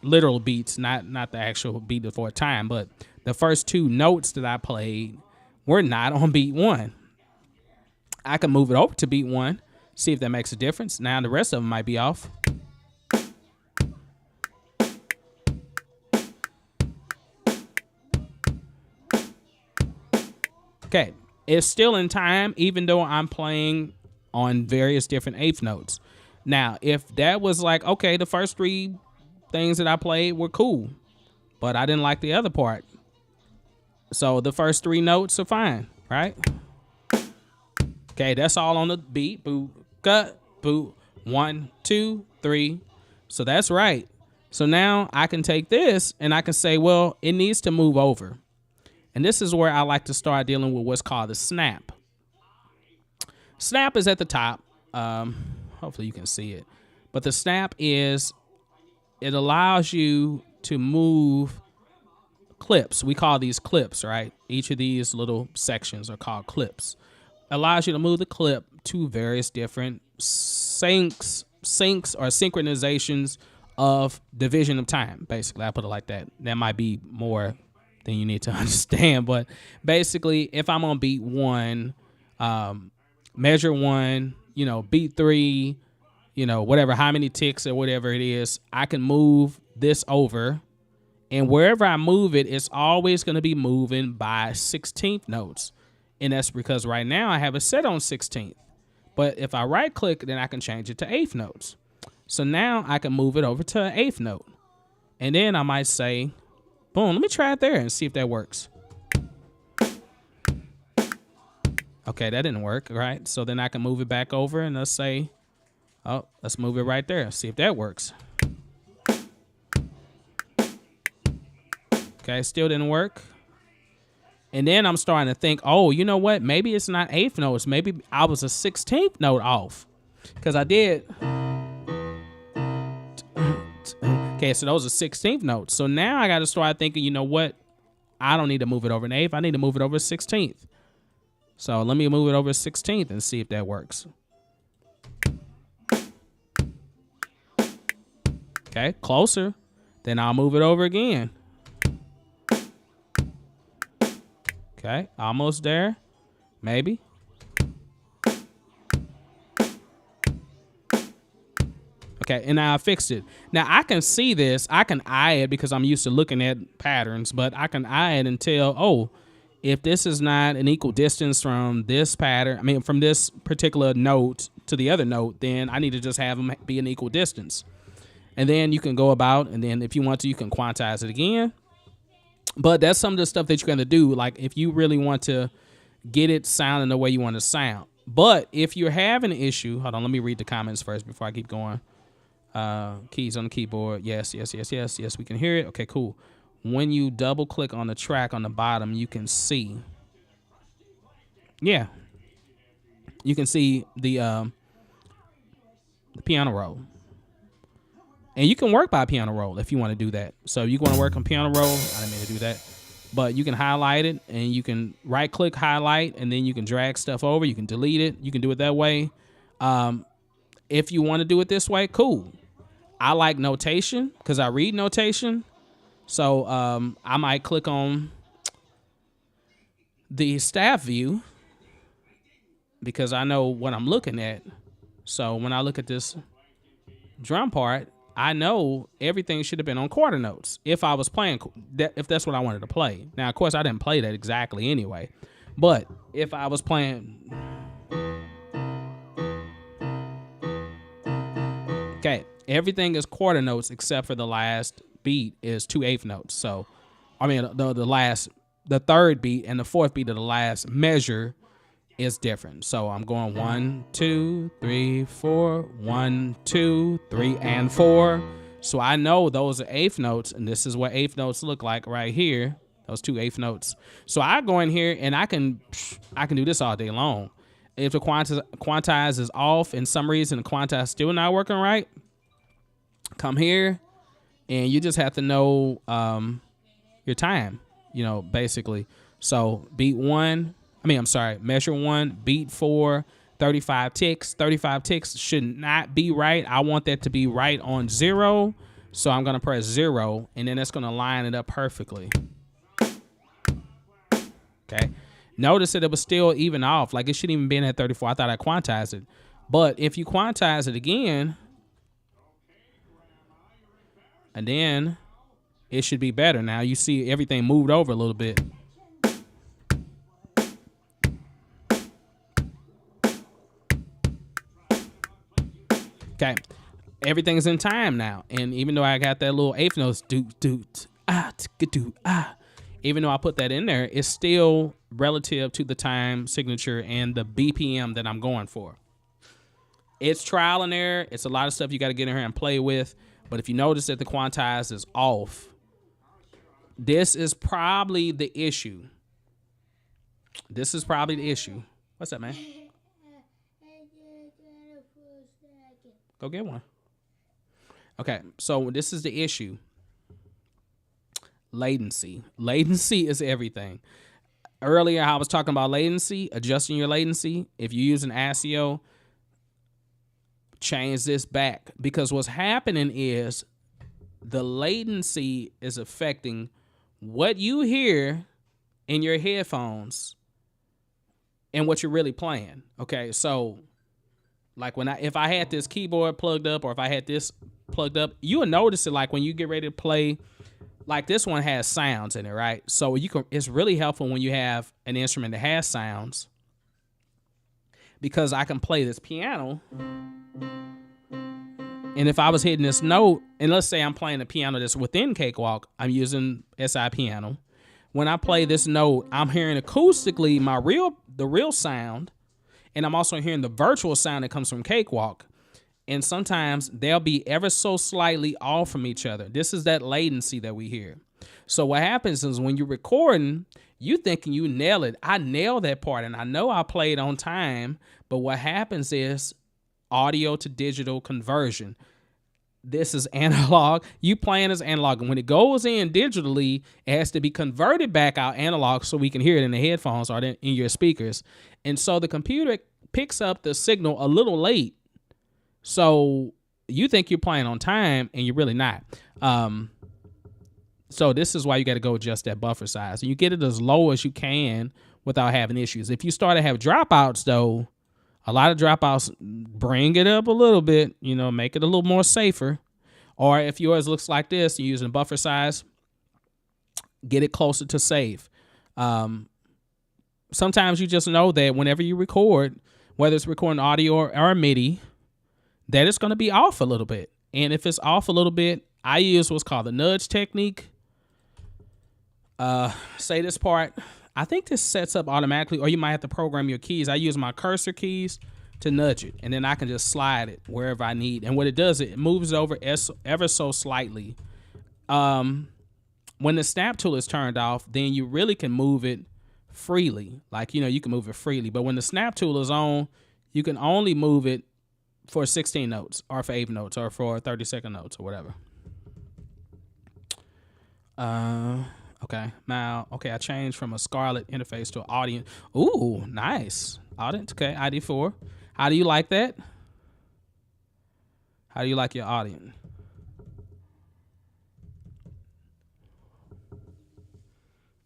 literal beats, not the actual beat before time, but the first two notes that I played were not on beat one. I can move it over to beat one, see if that makes a difference. Now the rest of them might be off. Okay, it's still in time, even though I'm playing on various different eighth notes. Now, if that was like, okay, the first three things that I played were cool, but I didn't like the other part. So the first three notes are fine, right? Okay, that's all on the beat. Boo, cut, boo. 1, 2, 3. So that's right. So now I can take this and I can say, well, it needs to move over. And this is where I like to start dealing with what's called the snap. Snap is at the top. Hopefully you can see it. But the snap is, it allows you to move clips. We call these clips, right? Each of these little sections are called clips. Allows you to move the clip to various different syncs or synchronizations of division of time. Basically, I put it like that. That might be more than you need to understand, but basically, if I'm on beat one, measure one, beat three, whatever, how many ticks or whatever it is, I can move this over, and wherever I move it, it's always going to be moving by 16th notes. And that's because right now I have it set on 16th. But if I right click, then I can change it to 8th notes. So now I can move it over to an 8th note. And then I might say, boom, let me try it there and see if that works. Okay, that didn't work, right? So then I can move it back over and let's say, oh, let's move it right there. See if that works. Okay, still didn't work. And then I'm starting to think, oh, you know what? Maybe it's not 8th notes. Maybe I was a 16th note off. Because I did. Okay, so those are 16th notes. So now I got to start thinking, you know what? I don't need to move it over an 8th. I need to move it over a 16th. So let me move it over a 16th and see if that works. Okay, closer. Then I'll move it over again. Okay, almost there. Maybe. Okay, and now I fixed it. Now I can see this. I can eye it because I'm used to looking at patterns, but I can eye it and tell, oh, if this is not an equal distance from this pattern, from this particular note to the other note, then I need to just have them be an equal distance. And then you can go about, and then if you want to, you can quantize it again. But that's some of the stuff that you're going to do, like if you really want to get it sounding the way you want to sound. But if you're having an issue, hold on, let me read the comments first before I keep going. Keys on the keyboard. Yes, we can hear it. Okay, cool. When you double click on the track on the bottom, you can see. Yeah. You can see the piano roll. And you can work by piano roll if you want to do that. So you want to work on piano roll. I didn't mean to do that. But you can highlight it, and you can right click highlight, and then you can drag stuff over. You can delete it. You can do it that way. If you want to do it this way, cool. I like notation because I read notation. So I might click on the staff view because I know what I'm looking at. So when I look at this drum part, I know everything should have been on quarter notes if I was playing, if that's what I wanted to play. Now, of course, I didn't play that exactly anyway. But if I was playing... Okay, everything is quarter notes except for the last beat is 2/8 notes. So, I mean, the third beat and the fourth beat of the last measure is different. So I'm going 1, 2, 3, 4, 1, 2, 3, and 4. So I know those are eighth notes, and this is what eighth notes look like right here. Those 2/8 notes. So I go in here and I can do this all day long. If the quantize is off and some reason the quantize is still not working right, come here and you just have to know your time, basically. So measure 1, beat 4, 35 ticks. 35 ticks should not be right. I want that to be right on 0. So I'm going to press 0, and then that's going to line it up perfectly. Okay. Notice that it was still even off. Like it shouldn't even been at 34. I thought I quantized it. But if you quantize it again, and then it should be better. Now you see everything moved over a little bit. Okay. Everything's in time now. And even though I got that little eighth notes, even though I put that in there, it's still relative to the time signature and the BPM that I'm going for. It's trial and error. It's a lot of stuff you got to get in here and play with. But if you notice that the quantize is off, this is probably the issue. This is probably the issue. What's up, man? Go get one. Okay, so this is the issue. Latency. Latency is everything. Earlier, I was talking about latency, adjusting your latency. If you use an ASIO, change this back. Because what's happening is the latency is affecting what you hear in your headphones and what you're really playing. Okay, so like if I had this keyboard plugged up or if I had this plugged up, you will notice it like when you get ready to play. Like this one has sounds in it, right? So it's really helpful when you have an instrument that has sounds because I can play this piano. And if I was hitting this note, and let's say I'm playing a piano that's within Cakewalk, I'm using SI piano. When I play this note, I'm hearing acoustically the real sound, and I'm also hearing the virtual sound that comes from Cakewalk. And sometimes they'll be ever so slightly off from each other. This is that latency that we hear. So what happens is when you're recording, you thinking you nail it. I nailed that part, and I know I played on time. But what happens is audio to digital conversion. This is analog. You playing as analog. And when it goes in digitally, it has to be converted back out analog so we can hear it in the headphones or in your speakers. And so the computer picks up the signal a little late. So you think you're playing on time and you're really not. So this is why you got to go adjust that buffer size. And you get it as low as you can without having issues. If you start to have dropouts, though, a lot of dropouts, bring it up a little bit, make it a little more safer. Or if yours looks like this, you're using a buffer size, get it closer to safe. Sometimes you just know that whenever you record, whether it's recording audio or MIDI, that it's going to be off a little bit. And if it's off a little bit, I use what's called the nudge technique. Say this part. I think this sets up automatically, or you might have to program your keys. I use my cursor keys to nudge it, and then I can just slide it wherever I need. And what it does, it moves it over ever so slightly. When the snap tool is turned off, then you really can move it freely. Like, you can move it freely. But when the snap tool is on, you can only move it for 16 notes or for 8 notes or for 30-second notes or whatever. Okay. Now, okay, I changed from a Scarlett interface to an Audient. Ooh, nice. Audient, okay, ID4. How do you like that? How do you like your Audient?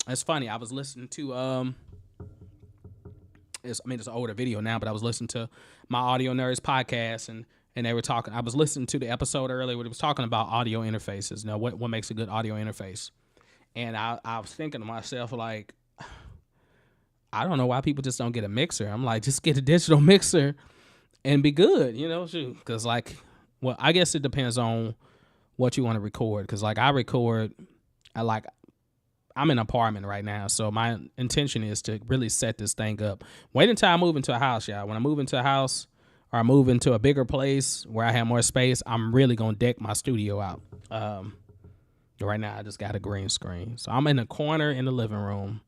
It's funny. I was listening to it's an older video now, but I was listening to my Audio Nerds podcast, and they were talking. I was listening to the episode earlier where it was talking about audio interfaces. Now, what makes a good audio interface? And I was thinking to myself, like, I don't know why people just don't get a mixer. I'm like, just get a digital mixer and be good, shoot. Because, like, well, I guess it depends on what you want to record. Because, like, I record, I'm in an apartment right now, so my intention is to really set this thing up. Wait until I move into a house, y'all. When I move into a house or I move into a bigger place where I have more space, I'm really going to deck my studio out. Right now, I just got a green screen. So I'm in a corner in the living room,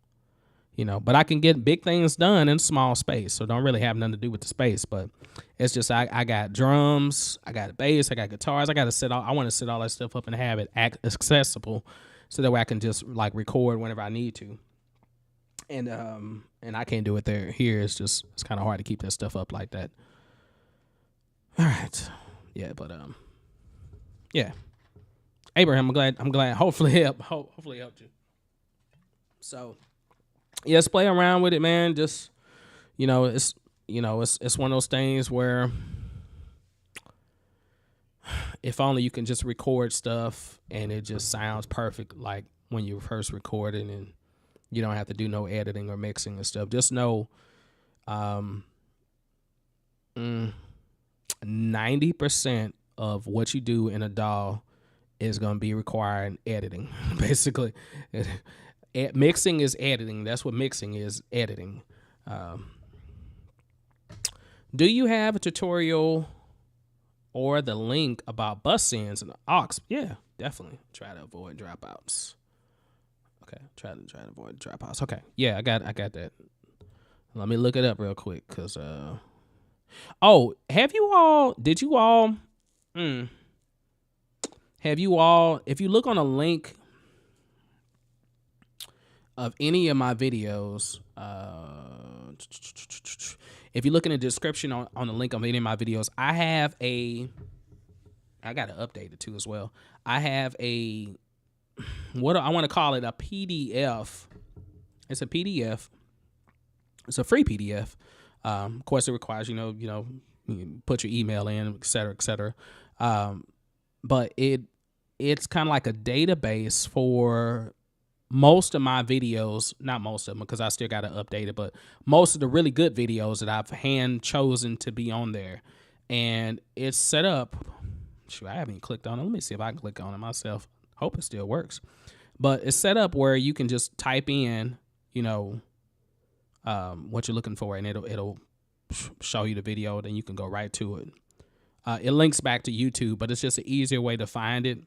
but I can get big things done in small space. So don't really have nothing to do with the space. But it's just I got drums, I got bass, I got guitars. I want to set all that stuff up and have it accessible so that way I can just like record whenever I need to. And I can't do it here. It's kind of hard to keep that stuff up like that. All right. Yeah, but yeah. Abraham, I'm glad. Hopefully helped you. So, yeah, let's play around with it, man. Just, it's one of those things where if only you can just record stuff and it just sounds perfect, like when you first recorded, and you don't have to do no editing or mixing and stuff. Just know, 90% of what you do in a DAW is going to be requiring editing. Basically, mixing is editing. That's what mixing is, editing. Do you have a tutorial or the link about bus sends and aux? Yeah, definitely. Try to avoid dropouts. Okay, try to avoid dropouts. Okay, yeah, I got that. Let me look it up real quick, cause if you look on a link of any of my videos, if you look in the description on the link of any of my videos, I got to update it too as well. I have I want to call it a PDF. It's a PDF. It's a free PDF. Of course, it requires, you put your email in, et cetera, et cetera. But it's kind of like a database for most of my videos, not most of them because I still got to update it, but most of the really good videos that I've hand chosen to be on there. And it's set up. Shoot, I haven't even clicked on it. Let me see if I can click on it myself. Hope it still works. But it's set up where you can just type in, what you're looking for, and it'll show you the video. Then you can go right to it. It links back to YouTube, but it's just an easier way to find it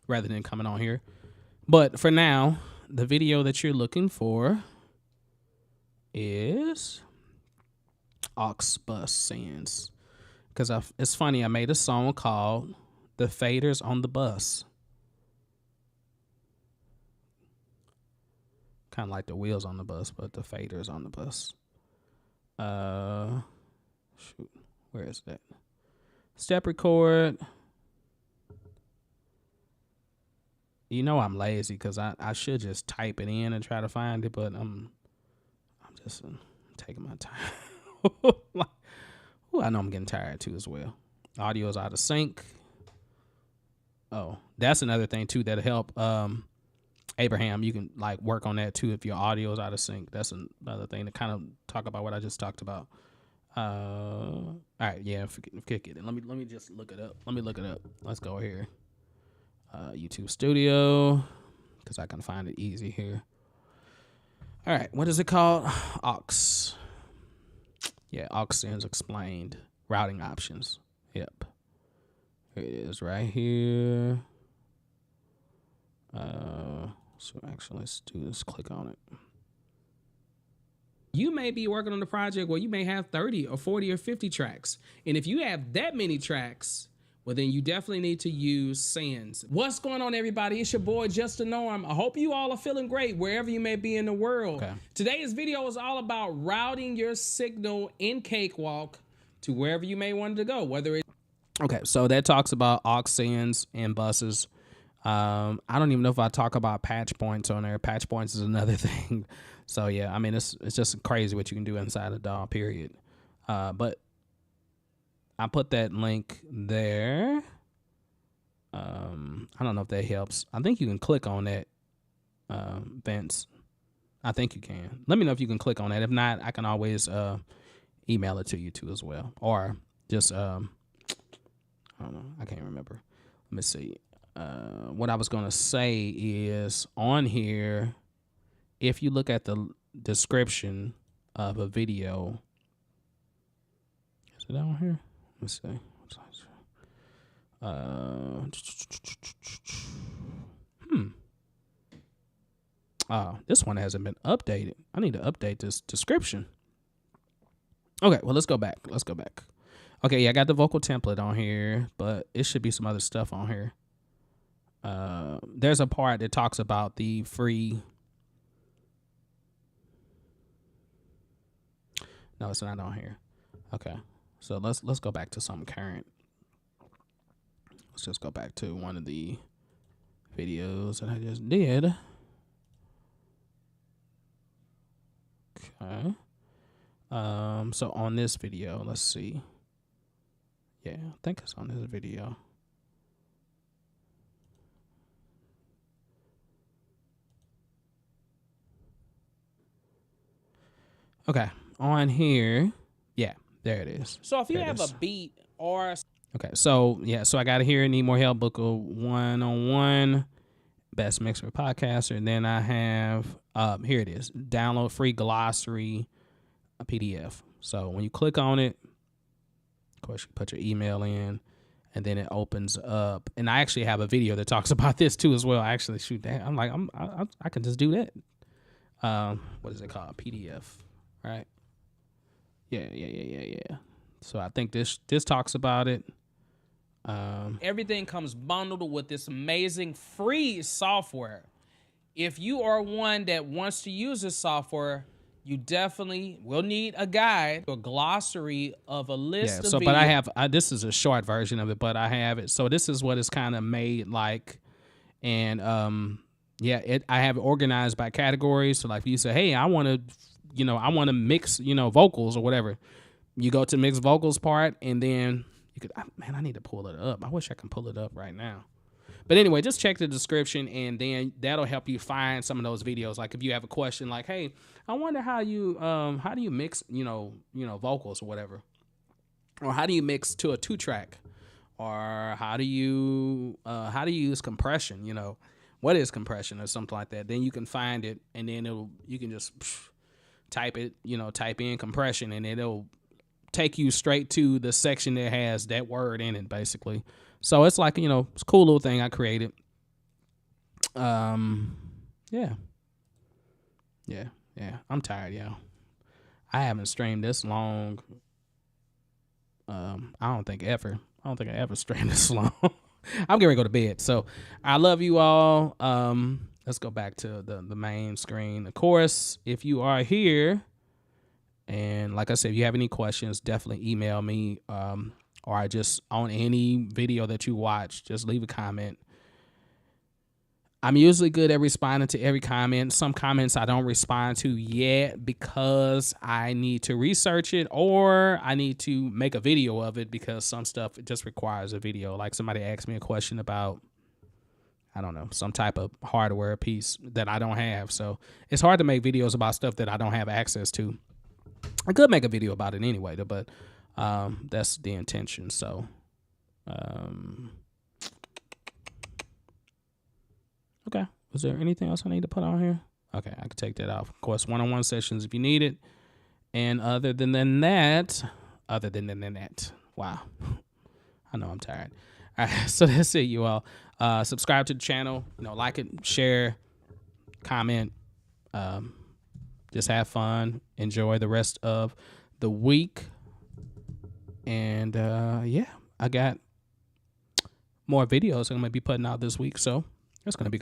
rather than coming on here. But for now, the video that you're looking for is aux bus sends. Because it's funny, I made a song called The Faders on the Bus. Kind of like the wheels on the bus, but the faders on the bus. Shoot, where is that? Step record. I'm lazy because I should just type it in and try to find it, but I'm just taking my time. I know I'm getting tired too as well. Audio is out of sync. Oh, that's another thing too that'll help. Abraham, you can work on that too if your audio is out of sync. That's another thing to kind of talk about what I just talked about. All right, yeah, forget it. Let me just look it up. Let's go here. YouTube Studio, because I can find it easy here. All right, what is it called? Aux. Yeah, aux sends explained. Routing options. Yep. Here it is right here. So actually, let's do this. Click on it. You may be working on a project where you may have 30 or 40 or 50 tracks. And if you have that many tracks, well, then you definitely need to use Sans. What's going on, everybody? It's your boy, Just the Norm. I hope you all are feeling great wherever you may be in the world. Okay. Today's video is all about routing your signal in Cakewalk to wherever you may want it to go, whether it's... Okay, so that talks about aux Sans and buses. I don't even know if I talk about patch points on there. Patch points is another thing. So, yeah, I mean, it's just crazy what you can do inside a DAW, period. But I put that link there. I don't know if that helps. I think you can click on that, Vince. I think you can. Let me know if you can click on that. If not, I can always email it to you too as well. Or just, I don't know. I can't remember. Let me see. What I was going to say is on here, if you look at the description of a video, is it on here? Let's see. This one hasn't been updated. I need to update this description. Okay, well, let's go back. Okay, yeah, I got the vocal template on here, but it should be some other stuff on here. There's a part that talks about the free... No, it's not on here. Okay. So let's go back to something current. Let's just go back to one of the videos that I just did. Okay. So on this video, let's see. Yeah, I think it's on this video. Okay, on here, yeah. There it is. So if you have a beat or... Okay, so, yeah, so I got to hear Need More Help, book a one-on-one, best mixer podcaster. And then I have, here it is, download free glossary, a PDF. So when you click on it, of course, you put your email in, and then it opens up. And I actually have a video that talks about this too as well. I actually shoot that. I'm like, I can just do that. What is it called? PDF, right? Yeah. So I think this talks about it. Everything comes bundled with this amazing free software. If you are one that wants to use this software, you definitely will need a guide, a glossary of a list of videos. But I have, this is a short version of it, but I have it. So this is what it's kind of made like. And I have it organized by categories. So like if you say, hey, I want to mix, vocals or whatever. You go to mix vocals part, and then you could, man, I need to pull it up. I wish I can pull it up right now. But anyway, just check the description, and then that'll help you find some of those videos. Like if you have a question like, hey, I wonder how do you mix, vocals or whatever. Or how do you mix to a 2-track? Or how do you use compression, what is compression or something like that? Then you can find it, and then you can just type it, type in compression, and it'll take you straight to the section that has that word in it, basically. So it's like, it's a cool little thing I created. Yeah. I'm tired, y'all. I haven't streamed this long. I don't think I ever streamed this long. I'm getting ready to go to bed. So I love you all. Let's go back to the main screen. Of course, if you are here, and like I said, if you have any questions, definitely email me, or just on any video that you watch, just leave a comment. I'm usually good at responding to every comment. Some comments I don't respond to yet because I need to research it, or I need to make a video of it because some stuff it just requires a video. Like somebody asked me a question about, I don't know, some type of hardware piece that I don't have. So it's hard to make videos about stuff that I don't have access to. I could make a video about it anyway, but that's the intention. So, okay. Was there anything else I need to put on here? Okay, I could take that off. Of course, one-on-one sessions if you need it. And other than that, wow. I know I'm tired. All right, so that's it, you all. Subscribe to the channel. Like it, share, comment. just have fun, enjoy the rest of the week. And yeah, I got more videos I'm gonna be putting out this week, so it's gonna be good.